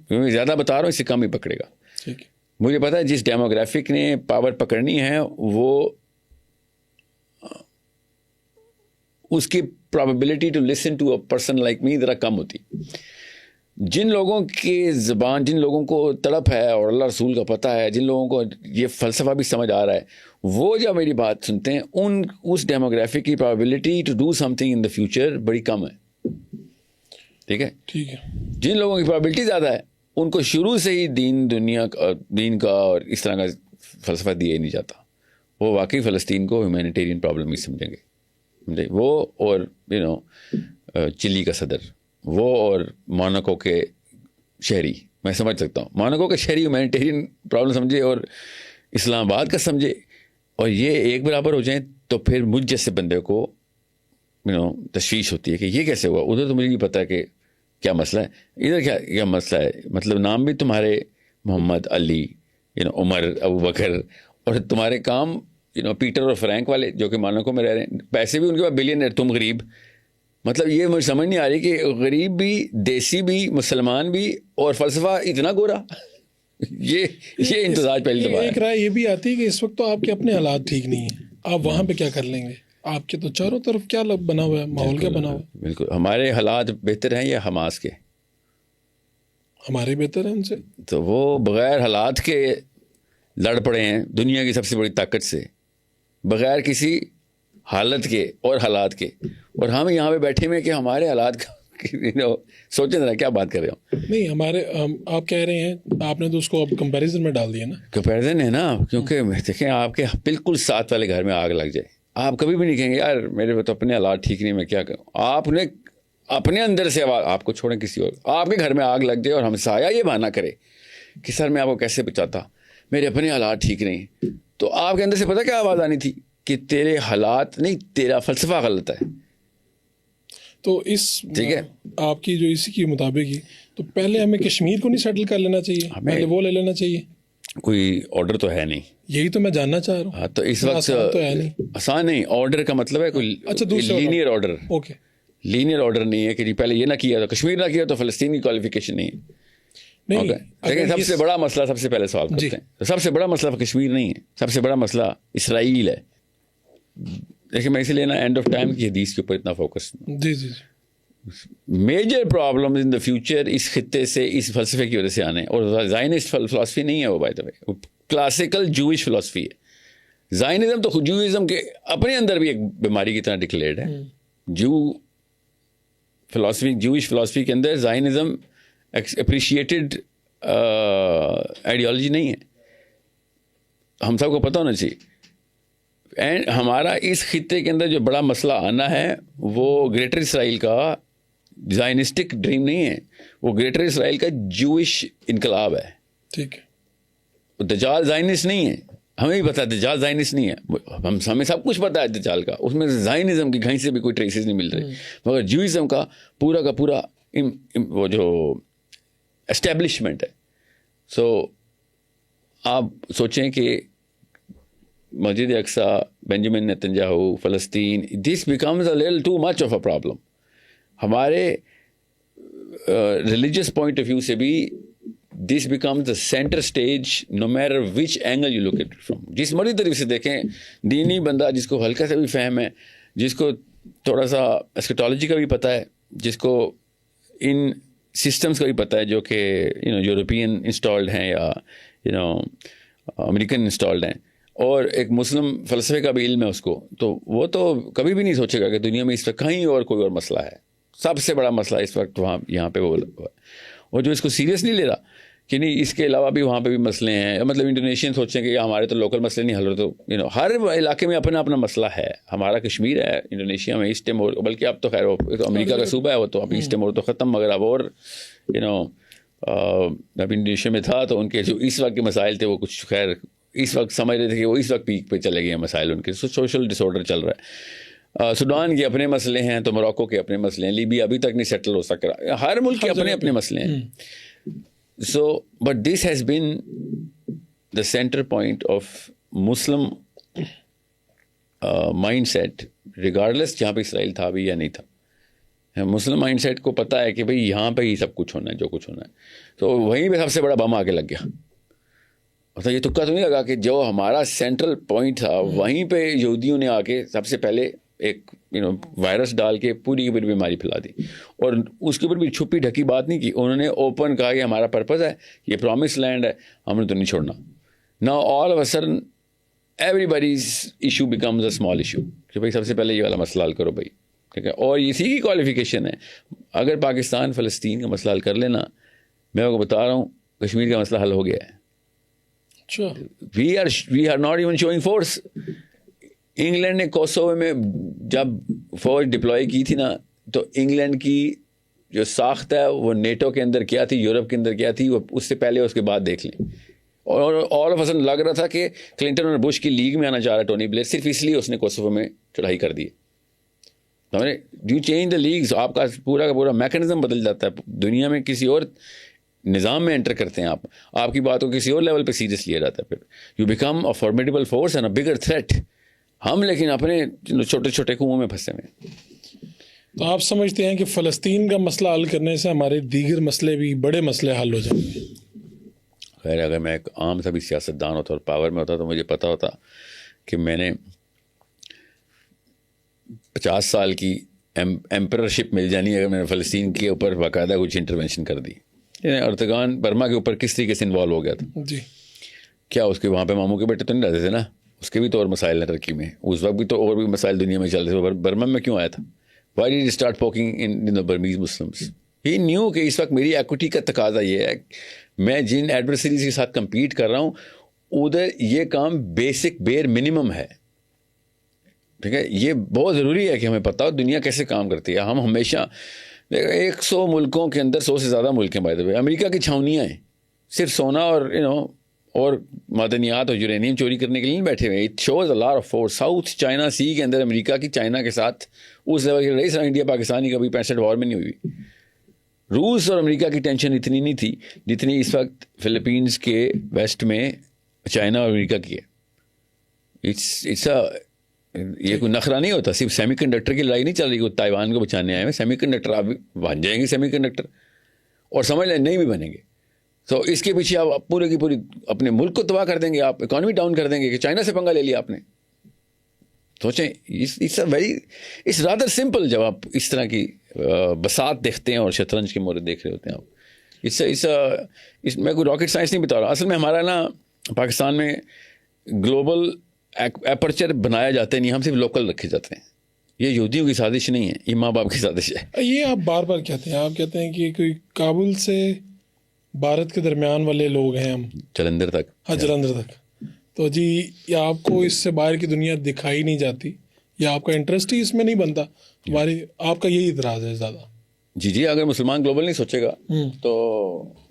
B: کیونکہ زیادہ بتا رہا ہوں، اس سے کم ہی پکڑے گا. مجھے پتا ہے جس ڈیموگرافک نے پاور پکڑنی ہے وہ اس کی probability to listen to a person like me ذرا کم ہوتی. جن لوگوں کی زبان، جن لوگوں کو تڑپ ہے اور اللہ رسول کا پتہ ہے، جن لوگوں کو یہ فلسفہ بھی سمجھ آ رہا ہے، وہ جب میری بات سنتے ہیں اس ڈیموگرافک کی probability to do something in the future بڑی کم ہے. ٹھیک ہے. جن لوگوں کی پرابیبلٹی زیادہ ہے ان کو شروع سے ہی دین کا اور اس طرح کا فلسفہ دیا ہی نہیں جاتا. وہ واقعی فلسطین کو ہیومینیٹیرین پرابلم ہی سمجھیں گے. وہ اور چلی کا صدر، وہ اور موناکو کے شہری، میں سمجھ سکتا ہوں موناکو کے شہری ہیومینیٹیرین پرابلم سمجھے اور اسلام آباد کا سمجھے اور یہ ایک برابر ہو جائیں تو پھر مجھ جیسے بندے کو تشویش ہوتی ہے کہ یہ کیسے ہوا. ادھر تو مجھے نہیں پتا کہ کیا مسئلہ ہے, ادھر کیا مسئلہ ہے. مطلب نام بھی تمہارے محمد, علی, عمر, ابو بکر, اور تمہارے کام پیٹر اور فرینک والے جو کہ مانوکوں میں رہ رہے ہیں, پیسے بھی ان کے پاس بلین ہے, تم غریب. مطلب یہ مجھے سمجھ نہیں آ رہی کہ غریب بھی, دیسی بھی, مسلمان بھی, اور فلسفہ اتنا گورا. یہ امتزاج پہلی دفعہ ہے.
A: ایک رائے یہ بھی آتی ہے کہ اس وقت تو آپ کے اپنے حالات ٹھیک نہیں ہیں, آپ وہاں پہ کیا کر لیں گے؟ آپ کے تو چاروں طرف کیا بنا ہوا ہے, ماحول کیا بنا ہوا ہے؟
B: بالکل ہمارے حالات بہتر ہیں یا حماس کے؟
A: ہمارے بہتر ہیں ان سے.
B: تو وہ بغیر حالات کے لڑ پڑے ہیں دنیا کی سب سے بڑی طاقت سے, بغیر کسی حالت کے اور حالات کے, اور ہم یہاں پہ بیٹھے ہوئے کہ ہمارے حالات کا سوچیں ذرا کیا بات کر رہے ہو.
A: نہیں ہمارے آپ کہہ رہے ہیں, آپ نے تو اس کو اب کمپیریزن میں ڈال دیا نا.
B: کمپیریزن ہے نا, کیونکہ دیکھیں آپ کے بالکل ساتھ والے گھر میں آگ لگ جائے, آپ کبھی بھی نہیں کہیں گے یار میرے تو اپنے حالات ٹھیک نہیں, میں کیا کروں. آپ نے اپنے اندر سے آپ کو چھوڑیں کسی اور, آپ کے گھر میں آگ لگ جائے اور ہم سایہ یہ بہانہ کرے کہ سر میں آپ کو کیسے بچاتا, میرے اپنے حالات ٹھیک نہیں, تو آپ کے اندر سے پتہ کیا آواز آنی تھی کہ تیرے حالات نہیں, تیرا فلسفہ غلط ہے.
A: تو اس
B: ٹھیک ہے
A: آپ کی جو اسی کے مطابق ہی, تو پہلے ہمیں کشمیر کو نہیں سیٹل کر لینا چاہیے, پہلے وہ لے لینا چاہیے.
B: کوئی آرڈر تو ہے نہیں,
A: یہی تو میں جاننا چاہ رہا ہوں.
B: ہاں تو اس وقت
A: آسان تو ہے نہیں.
B: آسان نہیں, آرڈر کا مطلب ہے کوئی linear order.
A: Okay,
B: linear order نہیں ہے کہ جی پہلے یہ نہ کیا تو کشمیر نہ کیا تو فلسطین کی کوالیفیکیشن نہیں ہے. لیکن سب سے بڑا مسئلہ سب سے پہلے سوال کرتے ہیں, سب سے بڑا مسئلہ کشمیر نہیں ہے, سب سے بڑا مسئلہ اسرائیل ہے. لیکن میں اسی لیے نا اینڈ آف ٹائم کی حدیث کے اوپر اتنا فوکس.
A: جی جی
B: major problem in the future اس خطے سے, اس فلسفے کی وجہ سے آنے, اور زائنسٹ فلسفی نہیں ہے وہ, by the way classical Jewish فلسفی ہے. زائنزم تو جوئزم کے اپنے اندر بھی ایک بیماری کی طرح ڈکلیئرڈ ہے. جوئش فلسفی کے اندر زائنزم اپریشیٹڈ آئیڈیالوجی نہیں ہے, ہم سب کو پتہ ہونا چاہیے. اینڈ ہمارا اس خطے کے اندر جو بڑا مسئلہ آنا ہے وہ گریٹر اسرائیل کا زائنسٹک ڈریم نہیں ہے, وہ گریٹر اسرائیل کا جوئش انقلاب ہے.
A: ٹھیک ہے,
B: دجال زائنسٹ نہیں ہے, ہمیں بھی پتا ہے دجال زائنسٹ نہیں ہے, ہمیں سب کچھ پتا ہے دجال کا, اس میں زائنزم کی کہیں سے بھی کوئی ٹریسز نہیں مل رہی, مگر جوئزم کا پورا وہ جو اسٹیبلشمنٹ ہے. سو آپ سوچیں کہ مسجد اقصی, بینجامن نیتنیاہو, فلسطین, this becomes a little too much of a problem. ہمارے ریلیجیس پوائنٹ آف ویو سے بھی this becomes the centre stage no matter which angle you look at from. جس مرضی طریقے سے دیکھیں, دینی بندہ جس کو ہلکا سا بھی فہم ہے, جس کو تھوڑا سا اسکیٹالوجی کا بھی پتہ ہے, جس کو ان سسٹمز کا بھی پتہ ہے جو کہ یورپین انسٹالڈ ہیں یا امریکن انسٹالڈ ہیں, اور ایک مسلم فلسفے کا بھی علم ہے اس کو, تو وہ تو کبھی بھی نہیں سوچے گا کہ دنیا میں اس وقت کہیں اور کوئی اور مسئلہ ہے. سب سے بڑا مسئلہ اس وقت وہاں یہاں پہ وہ, اور جو اس کو سیریس نہیں لے رہا کہ نہیں اس کے علاوہ بھی وہاں پہ بھی مسئلے ہیں. مطلب انڈونیشین سوچیں کہ ہمارے تو لوکل مسئلے نہیں حل رہے, تو ہر علاقے میں اپنا اپنا مسئلہ ہے. ہمارا کشمیر ہے انڈونیشیا میں, ایسٹ ٹیمور, بلکہ اب تو خیر امریکہ کا صوبہ ہے وہ, تو اب ایسٹ ٹیمور تو ختم, مگر اب اور اب انڈونیشیا میں تھا تو ان کے جو اس وقت کے مسائل تھے وہ کچھ خیر اس وقت سمجھ رہے تھے کہ وہ اس وقت پیک پہ چلے گئے ہیں مسائل ان کے, سوشل ڈس آرڈر چل رہا ہے. سوڈان کے اپنے مسئلے ہیں, تو موراکو کے اپنے مسئلے ہیں, لیبیا ابھی تک نہیں سیٹل ہو سک رہا, ہر ملک کے اپنے اپنے مسئلے ہیں. So, but this has been the center point of Muslim mindset, regardless جہاں پہ اسرائیل تھا بھی یا نہیں تھا. مسلم مائنڈ سیٹ کو پتا ہے کہ بھئی یہاں پہ ہی سب کچھ ہونا ہے جو کچھ ہونا ہے, تو وہیں پہ سب سے بڑا بم آگے لگ گیا. مطلب یہ تکا تو نہیں لگا کہ جو ہمارا سینٹرل پوائنٹ تھا وہیں پہ یہودیوں نے آ کے سب سے پہلے ایک وائرس ڈال کے پوری کی پوری بیماری پھیلا دی, اور اس کے اوپر بھی چھپی ڈھکی بات نہیں کی, انہوں نے اوپن کہا کہ ہمارا پرپز ہے, یہ پرومس لینڈ ہے, ہم نے تو نہیں چھوڑنا. Now all of a sudden everybody's issue becomes a small issue کہ بھائی سب سے پہلے یہ والا مسئلہ حل کرو بھائی, ٹھیک ہے. اور اسی کی کوالیفیکیشن ہے, اگر پاکستان فلسطین کا مسئلہ حل کر لینا, میں آپ کو بتا رہا ہوں کشمیر کا مسئلہ حل ہو گیا ہے. we are not even showing force. England نے کوسوو میں جب فوج ڈپلوائے کی تھی نا, تو انگلینڈ کی جو ساخت ہے وہ نیٹو کے اندر کیا تھی, یورپ کے اندر کیا تھی, وہ اس سے پہلے اس کے بعد دیکھ لیں. اور آل آف سڈن لگ رہا تھا کہ کلنٹن اور بش کی لیگ میں آنا چاہ رہا ہے ٹونی بلیئر، صرف اس لیے اس نے کوسوو میں چڑھائی کر دی. ڈو چینج دا لیگز، آپ کا پورا میکانزم بدل جاتا ہے. دنیا میں کسی اور نظام میں انٹر کرتے ہیں آپ کی بات کو کسی اور لیول پہ سیریس لیا جاتا ہے. پھر you become a formidable force and a bigger threat. ہم لیکن اپنے چھوٹے چھوٹے کنوؤں میں پھنسے ہوئے.
A: تو آپ سمجھتے ہیں کہ فلسطین کا مسئلہ حل کرنے سے ہمارے دیگر مسئلے بھی، بڑے مسئلے حل ہو جائیں گے؟
B: خیر اگر میں ایک عام سا بھی سیاستدان ہوتا اور پاور میں ہوتا تو مجھے پتا ہوتا کہ میں نے 50 سال کی ایمپررشپ مل جانی اگر میں نے فلسطین کے اوپر باقاعدہ کچھ انٹروینشن کر دی. اردگان برما کے اوپر کس طریقے سے انوالو ہو گیا تھا؟
A: جی
B: کیا اس کے وہاں پہ ماموں کے بیٹے تو نہیں رہتے تھے نا؟ اس کے بھی تو اور مسائل ہیں ترکی میں، اس وقت بھی تو اور بھی مسائل دنیا میں چل رہے تھے. برما میں کیوں آیا تھا؟ Why did he start poking in the Burmese Muslims? He knew کہ اس وقت میری ایکوٹی کا تقاضا یہ ہے، میں جن ایڈورسریز کے ساتھ کمپیٹ کر رہا ہوں ادھر یہ کام بیسک بیر منیمم ہے. ٹھیک ہے، یہ بہت ضروری ہے کہ ہمیں پتہ ہو دنیا کیسے کام کرتی ہے. ہم ہمیشہ 100 ملکوں کے اندر 100 سے زیادہ ملک ہیں بائی دا وے، امریکہ کی چھاونیاں ہیں، صرف سونا اور اور معدنیات اور یورینیم چوری کرنے کے لیے نہیں بیٹھے ہوئے. It shows a lot of force. South China Sea کے اندر امریکہ کی چائنا کے ساتھ اس لیول کی لڑائی انڈیا پاکستانی کبھی 65 وار میں نہیں ہوئی. روس اور امریکہ کی ٹینشن اتنی نہیں تھی جتنی اس وقت فلپینز کے ویسٹ میں چائنا اور امریکہ کی ہے. یہ کوئی نخرہ نہیں ہوتا. صرف سیمی کنڈکٹر کی لڑائی نہیں چل رہی کہ تائیوان کو بچانے آئے ہیں. سیمی کنڈکٹر آپ بن جائیں گے سیمی کنڈکٹر، اور سمجھ لیں نہیں بھی بنیں گے تو اس کے پیچھے آپ پورے کی پوری اپنے ملک کو تباہ کر دیں گے، آپ اکانومی ڈاؤن کر دیں گے کہ چائنا سے پنگا لے لیا آپ نے. سوچیں اٹس رادر سمپل. جب آپ اس طرح کی بساط دیکھتے ہیں اور شطرنج کے مورد دیکھ رہے ہوتے ہیں آپ، میں کوئی راکٹ سائنس نہیں بتا رہا. اصل میں ہمارا نا پاکستان میں گلوبل اپرچر بنایا جاتا ہے نہیں، ہم صرف لوکل رکھے جاتے ہیں. یہ یہودیوں کی سازش نہیں ہے، یہ ماں باپ کی سازش ہے.
A: یہ آپ بار بار کہتے ہیں، آپ کہتے ہیں کہ کوئی کابل سے بھارت کے درمیان والے لوگ ہیں ہم،
B: جلندھر تک.
A: ہاں جلندھر تک. تو جی یا آپ کو اس سے باہر کی دنیا دکھائی نہیں جاتی یا آپ کا انٹرسٹ ہی اس میں نہیں بنتا؟ آپ کا یہی اعتراض ہے زیادہ؟
B: جی اگر مسلمان گلوبل نہیں سوچے گا تو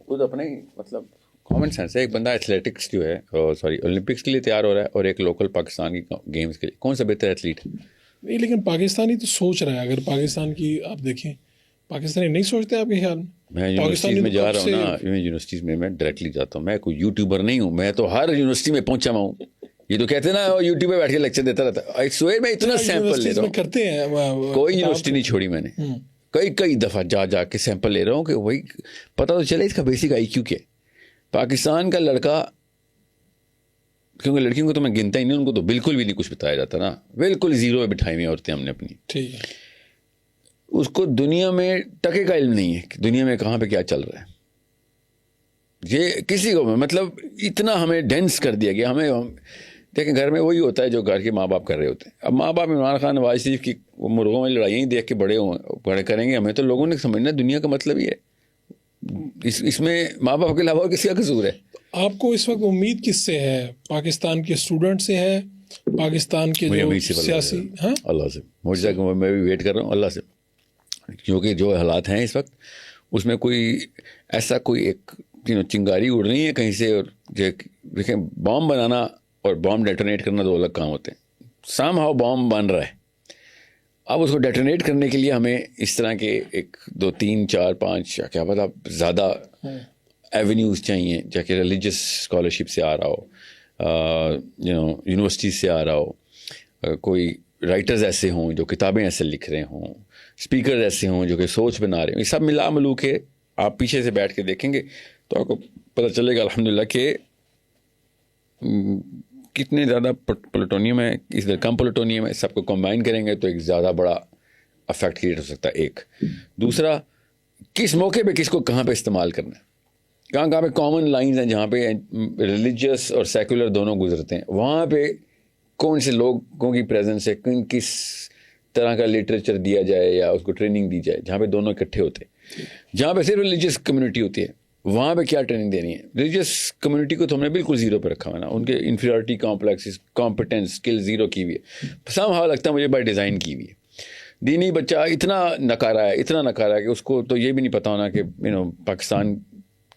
B: خود اپنے مطلب کامن سینس ہے. ایک بندہ ایتھلیٹکس جو ہے اولمپکس کے لیے تیار ہو رہا ہے اور ایک لوکل پاکستان کی گیمز کے لیے، کون سا بہتر ایتھلیٹ ہے؟
A: نہیں لیکن پاکستانی تو سوچ رہا ہے. اگر پاکستان کی آپ دیکھیں، پاکستانی نہیں سوچتے آپ کے خیال میں؟
B: میں یونیورسٹیز میں جا رہا ہوں نا، یونیورسٹیز میں ڈائریکٹلی جاتا ہوں. میں کوئی یوٹیوبر نہیں ہوں، میں تو ہر یونیورسٹی میں پہنچا ہوا ہوں. یہ تو کہتے ہیں نا یوٹیوب پہ بیٹھ کے لیکچر دیتا رہتا ہے. میں اتنا سیمپل لے رہا ہوں،
A: کرتے ہیں
B: کوئی یونیورسٹی نہیں چھوڑی میں نے. کئی دفعہ جا کے سیمپل لے رہا ہوں کہ وہی پتہ تو چلے اس کا بیسک آئی کیو کیا ہے. پاکستان کا لڑکا، کیونکہ لڑکیوں کو تو میں گنتا ہی نہیں، ان کو تو بالکل بھی نہیں کچھ بتایا جاتا نا، بالکل زیرو پہ بٹھائی ہوئی عورتیں ہم نے اپنی.
A: ٹھیک ہے،
B: اس کو دنیا میں ٹکے کا علم نہیں ہے کہ دنیا میں کہاں پہ کیا چل رہا ہے. یہ کسی کو مطلب اتنا ہمیں ڈینس کر دیا گیا. ہمیں دیکھیں گھر میں وہی ہوتا ہے جو گھر کے ماں باپ کر رہے ہوتے ہیں. اب ماں باپ عمران خان نواز شریف کی مرغوں میں لڑائیاں ہی دیکھ کے بڑے کریں گے. ہمیں تو لوگوں نے سمجھنا دنیا کا مطلب ہی ہے. اس میں ماں باپ کے علاوہ کسی کا قصور ہے؟
A: آپ کو اس وقت امید کس سے ہے؟ پاکستان کے اسٹوڈنٹ سے ہے؟ پاکستان کے جو سیاسی؟ ہاں
B: اللہ سے معجزہ کو میں بھی ویٹ کر رہا ہوں اللہ سے، کیونکہ جو حالات ہیں اس وقت اس میں کوئی ایسا کوئی ایک چنگاری اڑ رہی ہے کہیں سے. اور دیکھیں بام بنانا اور بام ڈیٹونیٹ کرنا دو الگ کام ہوتے ہیں. سام ہاؤ بام بن رہا ہے، اب اس کو ڈیٹونیٹ کرنے کے لیے ہمیں اس طرح کے 1 2 3 4 5 کیا پتا زیادہ ایونیوز چاہیے، جا کہ ریلیجس اسکالرشپ سے آ رہا ہو، یونیورسٹی سے آ رہا ہو، کوئی رائٹرز ایسے ہوں جو کتابیں ایسے لکھ رہے ہوں، اسپیکرز ایسے ہوں جو کہ سوچ بنا رہے ہوں. یہ سب ملا ملو کے آپ پیچھے سے بیٹھ کے دیکھیں گے تو آپ کو پتہ چلے گا الحمدللہ کہ کتنے زیادہ پلوٹونیم ہے، اس لیے کم پلوٹونیم ہے. سب کو کمبائن کریں گے تو ایک زیادہ بڑا افیکٹ کریٹ ہو سکتا ہے. ایک دوسرا، کس موقع پہ کس کو کہاں پہ استعمال کرنا ہے. کہاں پہ کامن لائنز ہیں جہاں پہ ریلیجیس اور سیکولر دونوں گزرتے ہیں، وہاں پہ کون سے لوگوں کی پریزنس ہے، کس طرح کا لٹریچر دیا جائے یا اس کو ٹریننگ دی جائے جہاں پہ دونوں اکٹھے ہوتے ہیں. جہاں پہ صرف ریلیجیس کمیونٹی ہوتی ہے وہاں پہ کیا ٹریننگ دینی ہے. ریلیجیس کمیونٹی کو تو ہم نے بالکل زیرو پہ رکھا ہوا نا، ان کے inferiority complexes, competence, skill zero کی ہوئی ہے. سم ہاؤ لگتا ہے مجھے بائی ڈیزائن کی ہوئی ہے. دینی بچہ اتنا نکارا ہے کہ اس کو تو یہ بھی نہیں پتا ہونا کہ پاکستان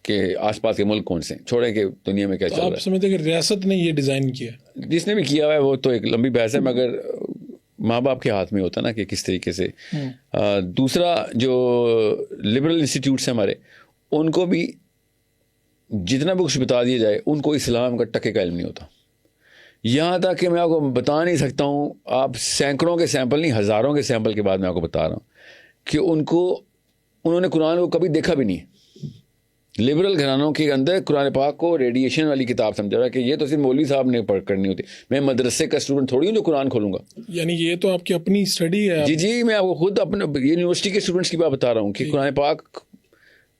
B: کہ آس پاس کے ملک کون سے ہیں, چھوڑیں کہ دنیا میں کیا چل رہا
A: آپ سمجھتے ہیں کہ ریاست نے یہ ڈیزائن کیا؟
B: جس نے بھی کیا ہوا ہے وہ تو ایک لمبی بحث ہے, مگر ماں باپ کے ہاتھ میں ہوتا نا کہ کس طریقے سے. دوسرا جو لبرل انسٹیٹیوٹس ہیں ہمارے, ان کو بھی جتنا بھی کچھ بتا دیا جائے ان کو اسلام کا ٹکے کا علم نہیں ہوتا. یہاں تک کہ میں آپ کو بتا نہیں سکتا ہوں, آپ سینکڑوں کے سیمپل نہیں ہزاروں کے سیمپل کے بعد میں آپ کو بتا رہا ہوں کہ انہوں نے قرآن کو کبھی دیکھا بھی نہیں. لبرل گھرانوں کے اندر قرآن پاک کو ریڈیشن والی کتاب سمجھا رہا ہے کہ یہ تو صرف مولوی صاحب نے پڑھ کرنی ہوتی. میں مدرسے کا اسٹوڈنٹ تھوڑی ہوں جو قرآن کھولوں گا.
A: یعنی یہ تو آپ کی اپنی اسٹڈی ہے.
B: جی میں آپ کو خود اپنے یونیورسٹی کے اسٹوڈنٹس کی بات بتا رہا ہوں کہ قرآن پاک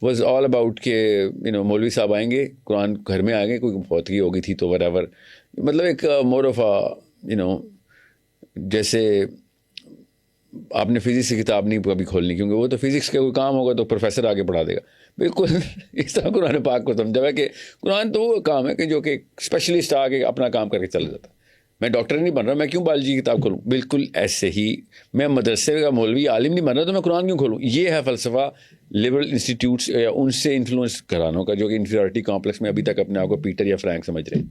B: واز آل اباؤٹ کہ مولوی صاحب آئیں گے, قرآن گھر میں آئیں گے, کوئی فوتگی ہو گئی تھی تو whatever, مطلب ایک مور آف جیسے آپ نے فزکس کی کتاب نہیں کبھی کھولنی, کیونکہ وہ تو فزکس کا کوئی کام ہوگا تو پروفیسر آگے پڑھا دے گا. بالکل اس طرح قرآن پاک کو سمجھا ہے کہ قرآن تو وہ کام ہے کہ جو کہ اسپیشلسٹ آ کے اپنا کام کر کے چلا جاتا ہے. میں ڈاکٹر نہیں بن رہا, میں کیوں بایولوجی کی کتاب کھولوں؟ بالکل ایسے ہی میں مدرسے کا مولوی عالم نہیں بن رہا تو میں قرآن کیوں کھولوں؟ یہ ہے فلسفہ لبرل انسٹیٹیوٹس یا ان سے انفلوئنس گھرانوں کا جو کہ انفیریورٹی کامپلیکس میں ابھی تک اپنے آپ کو پیٹر یا فرینک سمجھ رہے ہیں.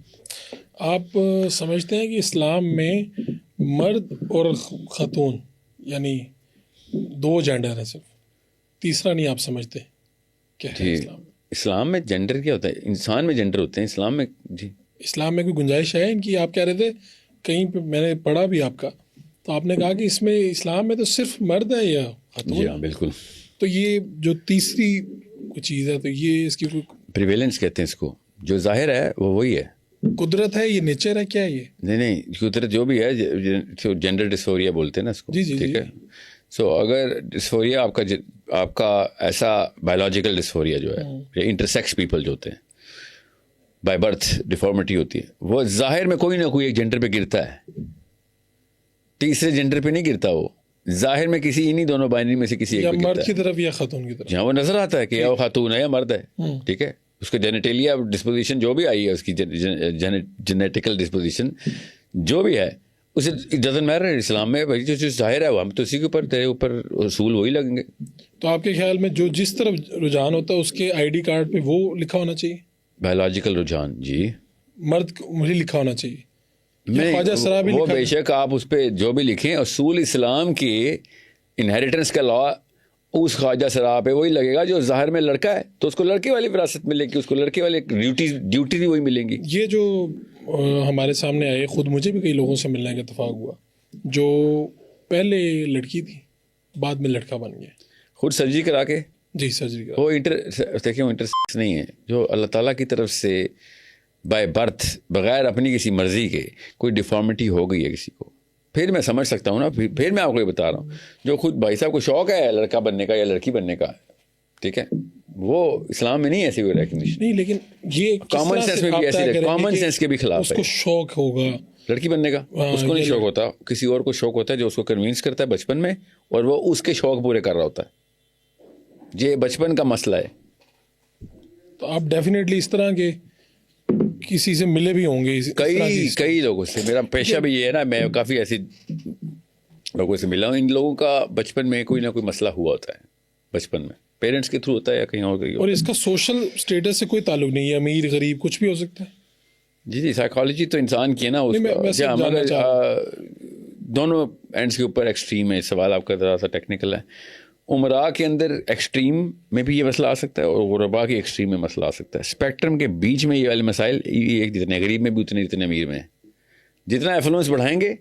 A: آپ سمجھتے ہیں کہ اسلام میں مرد اور خاتون یعنی 2 جینڈر ہیں صرف, تیسرا نہیں آپ سمجھتے کیا ہے
B: اسلام میں جینڈر کیا ہوتا ہے؟ انسان میں جینڈر ہوتے ہیں اسلام میں. جی
A: اسلام میں کوئی گنجائش ہے ان کی؟ آپ کہہ رہے تھے کہیں پہ, میں نے پڑھا بھی آپ کا, تو آپ نے کہا کہ اس میں اسلام میں تو صرف مرد ہے یا خاتون؟
B: جی ہاں بالکل.
A: تو یہ جو تیسری کوئی چیز ہے تو یہ اس کی کوئی
B: پریویلنس کہتے ہیں اس کو, جو ظاہر ہے وہ وہی ہے.
A: قدرت ہے, یہ نیچر ہے, کیا ہے یہ؟
B: نہیں قدرت جو بھی ہے, جینڈر ڈسفوریا بولتے ہیں نا اس کو.
A: جی
B: ٹھیک ہے. سو اگر ڈسفوریا آپ کا ایسا بایولوجیکل ڈسفوریا جو ہے, انٹرسیکس پیپل جو ہوتے ہیں بائی برتھ ڈیفارمیٹی ہوتی ہے, وہ ظاہر میں کوئی نہ کوئی ایک جینڈر پہ گرتا ہے, تیسرے جینڈر پہ نہیں گرتا. وہ ظاہر میں کسی انہی دونوں بائنری میں سے کسی ایک پہ گرتا ہے,
A: مرد کی طرف یا خاتون کی طرف,
B: جہاں وہ نظر آتا ہے کہ یا وہ خاتون ہے یا مرد ہے. ٹھیک ہے. اس کا جینیٹیلیا ڈسپوزیشن جو بھی آئی ہے, اس کی جینیٹیکل ڈسپوزیشن جو بھی ہے, اسے ڈزنٹ میٹر. اسلام میں بھائی جو چیز ظاہر ہے وہ ہم تو اسی کے اوپر, تیرے اوپر اصول وہی لگیں گے.
A: تو آپ کے خیال میں جو جس طرف رجحان ہوتا ہے اس کے آئی ڈی کارڈ پہ وہ لکھا ہونا چاہیے؟
B: بایولوجیکل رجحان جی
A: مرد مجھے لکھا ہونا چاہیے.
B: وہ بے شک آپ اس پہ جو بھی لکھیں, اصول اسلام کی انہیریٹنس کا لا اس خواجہ سرا پہ وہی لگے گا. جو ظاہر میں لڑکا ہے تو اس کو لڑکے والی وراثت ملے گی, اس کو لڑکے والی ڈیوٹی بھی وہی ملیں گی.
A: یہ جو ہمارے سامنے آئے, خود مجھے بھی کئی لوگوں سے ملنے کا اتفاق ہوا جو پہلے لڑکی تھی بعد میں لڑکا بن گیا,
B: خود سرجری کرا کے.
A: جی سرجری کرا.
B: وہ دیکھیں وہ انٹرسیکس نہیں ہے, جو اللہ تعالیٰ کی طرف سے بائی برتھ بغیر اپنی کسی مرضی کے کوئی ڈیفارمیٹی ہو گئی ہے کسی کو, پھر میں سمجھ سکتا ہوں نا. پھر میں آپ کو یہ بتا رہا ہوں, جو خود بھائی صاحب کو شوق ہے لڑکا بننے کا یا لڑکی بننے کا, ٹھیک ہے, وہ اسلام میں نہیں ایسی کوئی ریکگنیشن
A: نہیں. لیکن یہ
B: کامن سینس میں بھی ایسی, کامن سینس کے بھی خلاف ہے.
A: اس کو شوق ہوگا
B: لڑکی بننے کا, اس کو نہیں شوق ہوتا, کسی اور کو شوق ہوتا ہے جو اس کو کنوینس کرتا ہے بچپن میں, اور وہ اس کے شوق پورے کر رہا ہوتا ہے. یہ بچپن کا مسئلہ ہے.
A: تو آپ ڈیفینیٹلی اس طرح کے کسی سے ملے بھی ہوں گے,
B: کئی لوگوں سے. میرا پیشہ بھی یہ ہے نا, میں کافی ایسی لوگوں سے ملا ہوں. ان لوگوں کا بچپن میں کوئی نہ کوئی مسئلہ ہوا ہوتا ہے, بچپن میں پیرنٹس کے تھرو ہوتا ہے یا کہیں اور.
A: اور اس کا سوشل اسٹیٹس سے کوئی تعلق نہیں ہے, امیر غریب کچھ بھی ہو سکتا ہے.
B: جی سائیکالوجی تو انسان کی ہے نا, دونوں اینڈس کے اوپر ایکسٹریم ہے. سوال آپ کا ذرا سا ٹیکنیکل ہے. عمراء کے اندر ایکسٹریم میں بھی یہ مسئلہ آ سکتا ہے اور غرباء کے ایکسٹریم میں مسئلہ آ سکتا ہے. اسپیکٹرم کے بیچ میں یہ والے مسائل ایک جتنے غریب میں بھی اتنے جتنے امیر میں ہیں. جتنا ایفلوئنس بڑھائیں گے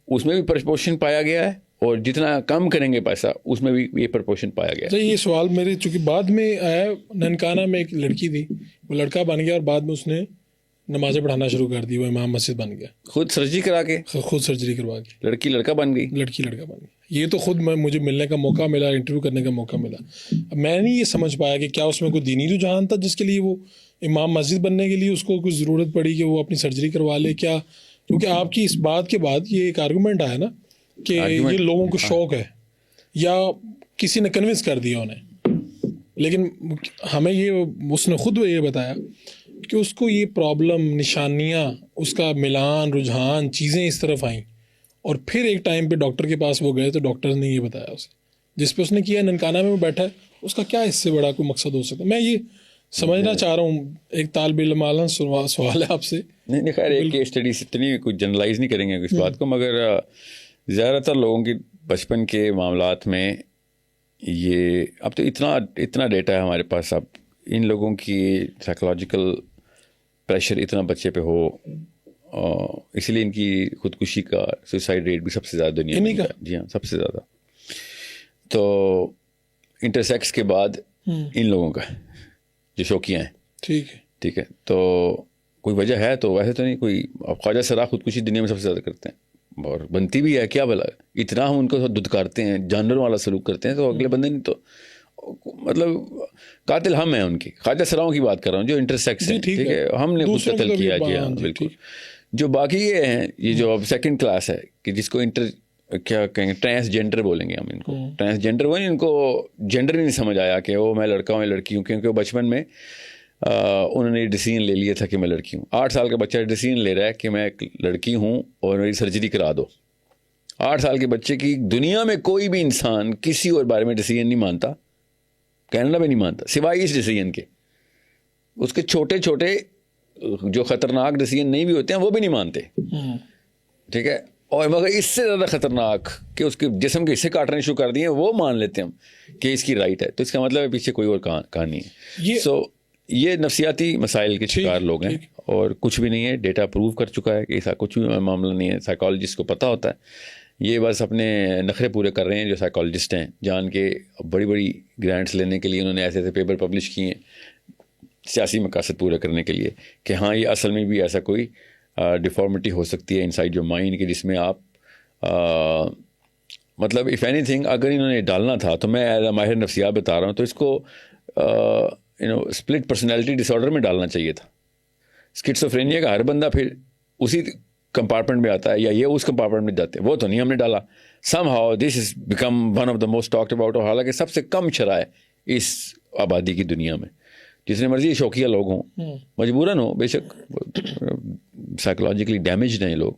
B: اس میں بھی پرپورشن پایا گیا ہے, اور جتنا کم کریں گے پیسہ اس میں بھی یہ پرپورشن پایا گیا ہے.
A: یہ سوال میرے چونکہ بعد میں آیا, ننکانہ میں ایک لڑکی تھی, وہ لڑکا بن گیا اور بعد میں اس نے نمازیں پڑھانا شروع کر دی, وہ امام مسجد بن گیا,
B: خود سرجری کرا کے,
A: خود سرجری کروا کے.
B: لڑکی لڑکا بن گئی,
A: لڑکی لڑکا بن گئی. یہ تو خود مجھے ملنے کا موقع ملا, انٹرویو کرنے کا موقع ملا. میں نہیں یہ سمجھ پایا کہ کیا اس میں کوئی دینی رجحان تھا جس کے لیے وہ امام مسجد بننے کے لیے اس کو کچھ ضرورت پڑی کہ وہ اپنی سرجری کروا لے کیا. کیونکہ آپ کی اس بات کے بعد یہ ایک آرگومنٹ آیا نا کہ یہ لوگوں کو شوق ہے یا کسی نے کنونس کر دیا انہیں. لیکن ہمیں یہ اس نے خود یہ بتایا کہ اس کو یہ پرابلم, نشانیاں, اس کا ملان, رجحان, چیزیں اس طرف آئیں, اور پھر ایک ٹائم پہ ڈاکٹر کے پاس وہ گئے تو ڈاکٹر نے یہ بتایا اسے, جس پہ اس نے کیا ننکانہ میں وہ بیٹھا ہے, اس کا کیا اس سے بڑا کوئی مقصد ہو سکتا ہے. میں یہ سمجھنا چاہ رہا ہوں ایک طالب علم عالم سوال ہے آپ سے.
B: نہیں خیر ایک کیس اسٹڈی سے اتنی کوئی جنرلائز نہیں کریں گے اس بات کو, مگر زیادہ تر لوگوں کی بچپن کے معاملات میں یہ اب تو اتنا ڈیٹا ہے ہمارے پاس, اب ان لوگوں کی سائیکولوجیکل پریشر اتنا بچے پہ ہو, اسی لیے ان کی خودکشی کا سوسائڈ ریٹ بھی سب سے زیادہ دنیا میں. جی ہاں سب سے زیادہ. تو انٹرسیکس کے بعد ان لوگوں کا جو شوقیاں ہیں. ٹھیک ہے, تو کوئی وجہ ہے تو ویسے تو نہیں کوئی. اب خواجہ سرا خودکشی دنیا میں سب سے زیادہ کرتے ہیں اور بنتی بھی ہے, کیا بلا اتنا ہم ان کو دھتکارتے ہیں, جانوروں والا سلوک کرتے ہیں, تو اگلے بندے نہیں تو مطلب قاتل ہم ہیں ان کی. خواجہ سراؤں کی بات کر رہا ہوں جو انٹرسیکس ہیں, ٹھیک ہے, ہم نے خود قتل کیا. جی ہاں بالکل. جو باقی یہ ہیں, یہ جو اب سیکنڈ کلاس ہے کہ جس کو کیا کہیں گے, ٹرانسجینڈر بولیں گے ہم ان کو. ٹرانسجینڈر وہ ان کو جینڈر نہیں سمجھ آیا کہ وہ میں لڑکا ہوں یا لڑکی ہوں, کیونکہ وہ بچپن میں انہوں نے ڈیسیژن لے لیا تھا کہ میں لڑکی ہوں. 8 سال کا بچہ ڈیسیژن لے رہا ہے کہ میں ایک لڑکی ہوں اور میری سرجری کرا دو. 8 سال کے بچے کی دنیا میں کوئی بھی انسان کسی اور بارے میں ڈیسیژن نہیں مانتا, کینیڈا میں نہیں مانتا سوائے اس ڈیسیژن کے. اس کے چھوٹے چھوٹے جو خطرناک ڈیسیژن نہیں بھی ہوتے ہیں وہ بھی نہیں مانتے. ٹھیک ہے, اور مگر اس سے زیادہ خطرناک کہ اس کے جسم کے حصے کاٹنے شروع کر دیے وہ مان لیتے ہیں ہم کہ اس کی رائٹ ہے. تو اس کا مطلب ہے پیچھے کوئی اور کہانی ہے. سو یہ نفسیاتی مسائل کے شکار لوگ ہیں اور کچھ بھی نہیں ہے. ڈیٹا پروو کر چکا ہے کہ ایسا کچھ بھی معاملہ نہیں ہے. سائیکالوجسٹ کو پتہ ہوتا ہے, یہ بس اپنے نخرے پورے کر رہے ہیں جو سائیکالوجسٹ ہیں, جان کے بڑی بڑی گرانٹس لینے کے لیے انہوں نے ایسے ایسے پیپر پبلش کیے ہیں سیاسی مقاصد پورے کرنے کے لیے کہ ہاں یہ اصل میں بھی ایسا کوئی ڈیفارمٹی ہو سکتی ہے انسائڈ جو مائنڈ کے, جس میں آپ مطلب اف اینی تھنگ اگر انہوں نے ڈالنا تھا تو میں ایز اے ماہر نفسیات بتا رہا ہوں تو اس کو اسپلٹ پرسنالٹی ڈس آرڈر میں ڈالنا چاہیے تھا. اسکیزوفرینیا کا ہر بندہ پھر اسی کمپارٹمنٹ میں آتا ہے یا یہ اس کمپارٹمنٹ میں جاتے ہیں, وہ تو نہیں ہم نے ڈالا. Some how this is become one of the most talked about, اور حالانکہ سب سے کم شرح ہے اس آبادی کی دنیا میں. جتنے مرضی شوقیہ لوگ ہوں, مجبوراً ہو بے شک, سائیکولوجیکلی ڈیمیجڈ ہیں یہ لوگ,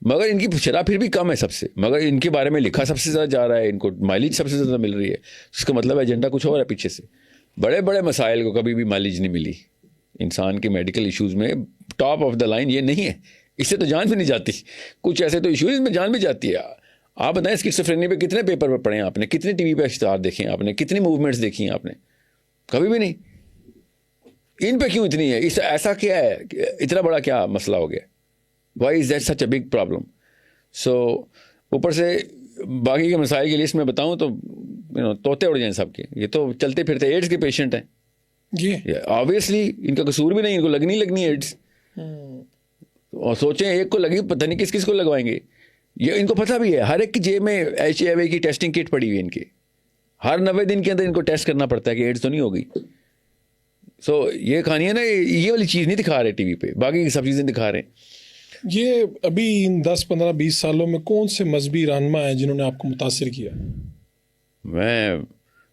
B: مگر ان کی شرح پھر بھی کم ہے سب سے. مگر ان کے بارے میں لکھا سب سے زیادہ جا رہا ہے, ان کو مائلیج سب سے زیادہ مل رہی ہے. اس کا مطلب ایجنڈا کچھ اور ہے پیچھے سے. بڑے بڑے مسائل کو کبھی بھی مائلیج نہیں ملی. انسان کے میڈیکل ایشوز میں ٹاپ آف دا لائن یہ نہیں ہے, اس سے تو جان بھی نہیں جاتی. کچھ ایسے تو ایشوز میں جان بھی جاتی ہے. آپ بتائیں اسکیزوفرینیا پہ کتنے پیپر پڑھے ہیں آپ نے, کتنے ٹی وی پہ اشتہار دیکھے ہیں آپ نے, کتنی موومنٹس دیکھی ہیں آپ نے, کبھی بھی نہیں. ان پہ کیوں اتنی ہے, اس ایسا کیا ہے, اتنا بڑا کیا مسئلہ ہو گیا, why is that such a big problem. So اوپر سے باقی کے مسائل کی لسٹ میں بتاؤں تو طوطے اڑ جائیں سب کے. یہ تو چلتے پھرتے ایڈس کے پیشنٹ ہیں, آبویسلی ان کا قصور بھی نہیں, ان کو لگنی ایڈس. اور سوچیں ایک کو لگی پتہ نہیں کس کو لگوائیں گے. یہ ان کو پتہ بھی ہے, ہر ایک کی جیب میں HIV کی ٹیسٹنگ کٹ پڑی ہوئی ہے ان کے, ہر 90 دن کے اندر ان کو ٹیسٹ کرنا پڑتا ہے کہ ایڈس تو نہیں ہوگی. سو یہ کہانی ہے نا, یہ والی چیز نہیں دکھا رہے ٹی وی پہ, باقی کی سب چیزیں دکھا رہے ہیں.
A: یہ ابھی ان 10 15 20 سالوں میں کون سے مذہبی رہنما ہیں جنہوں نے آپ کو متاثر کیا؟
B: میں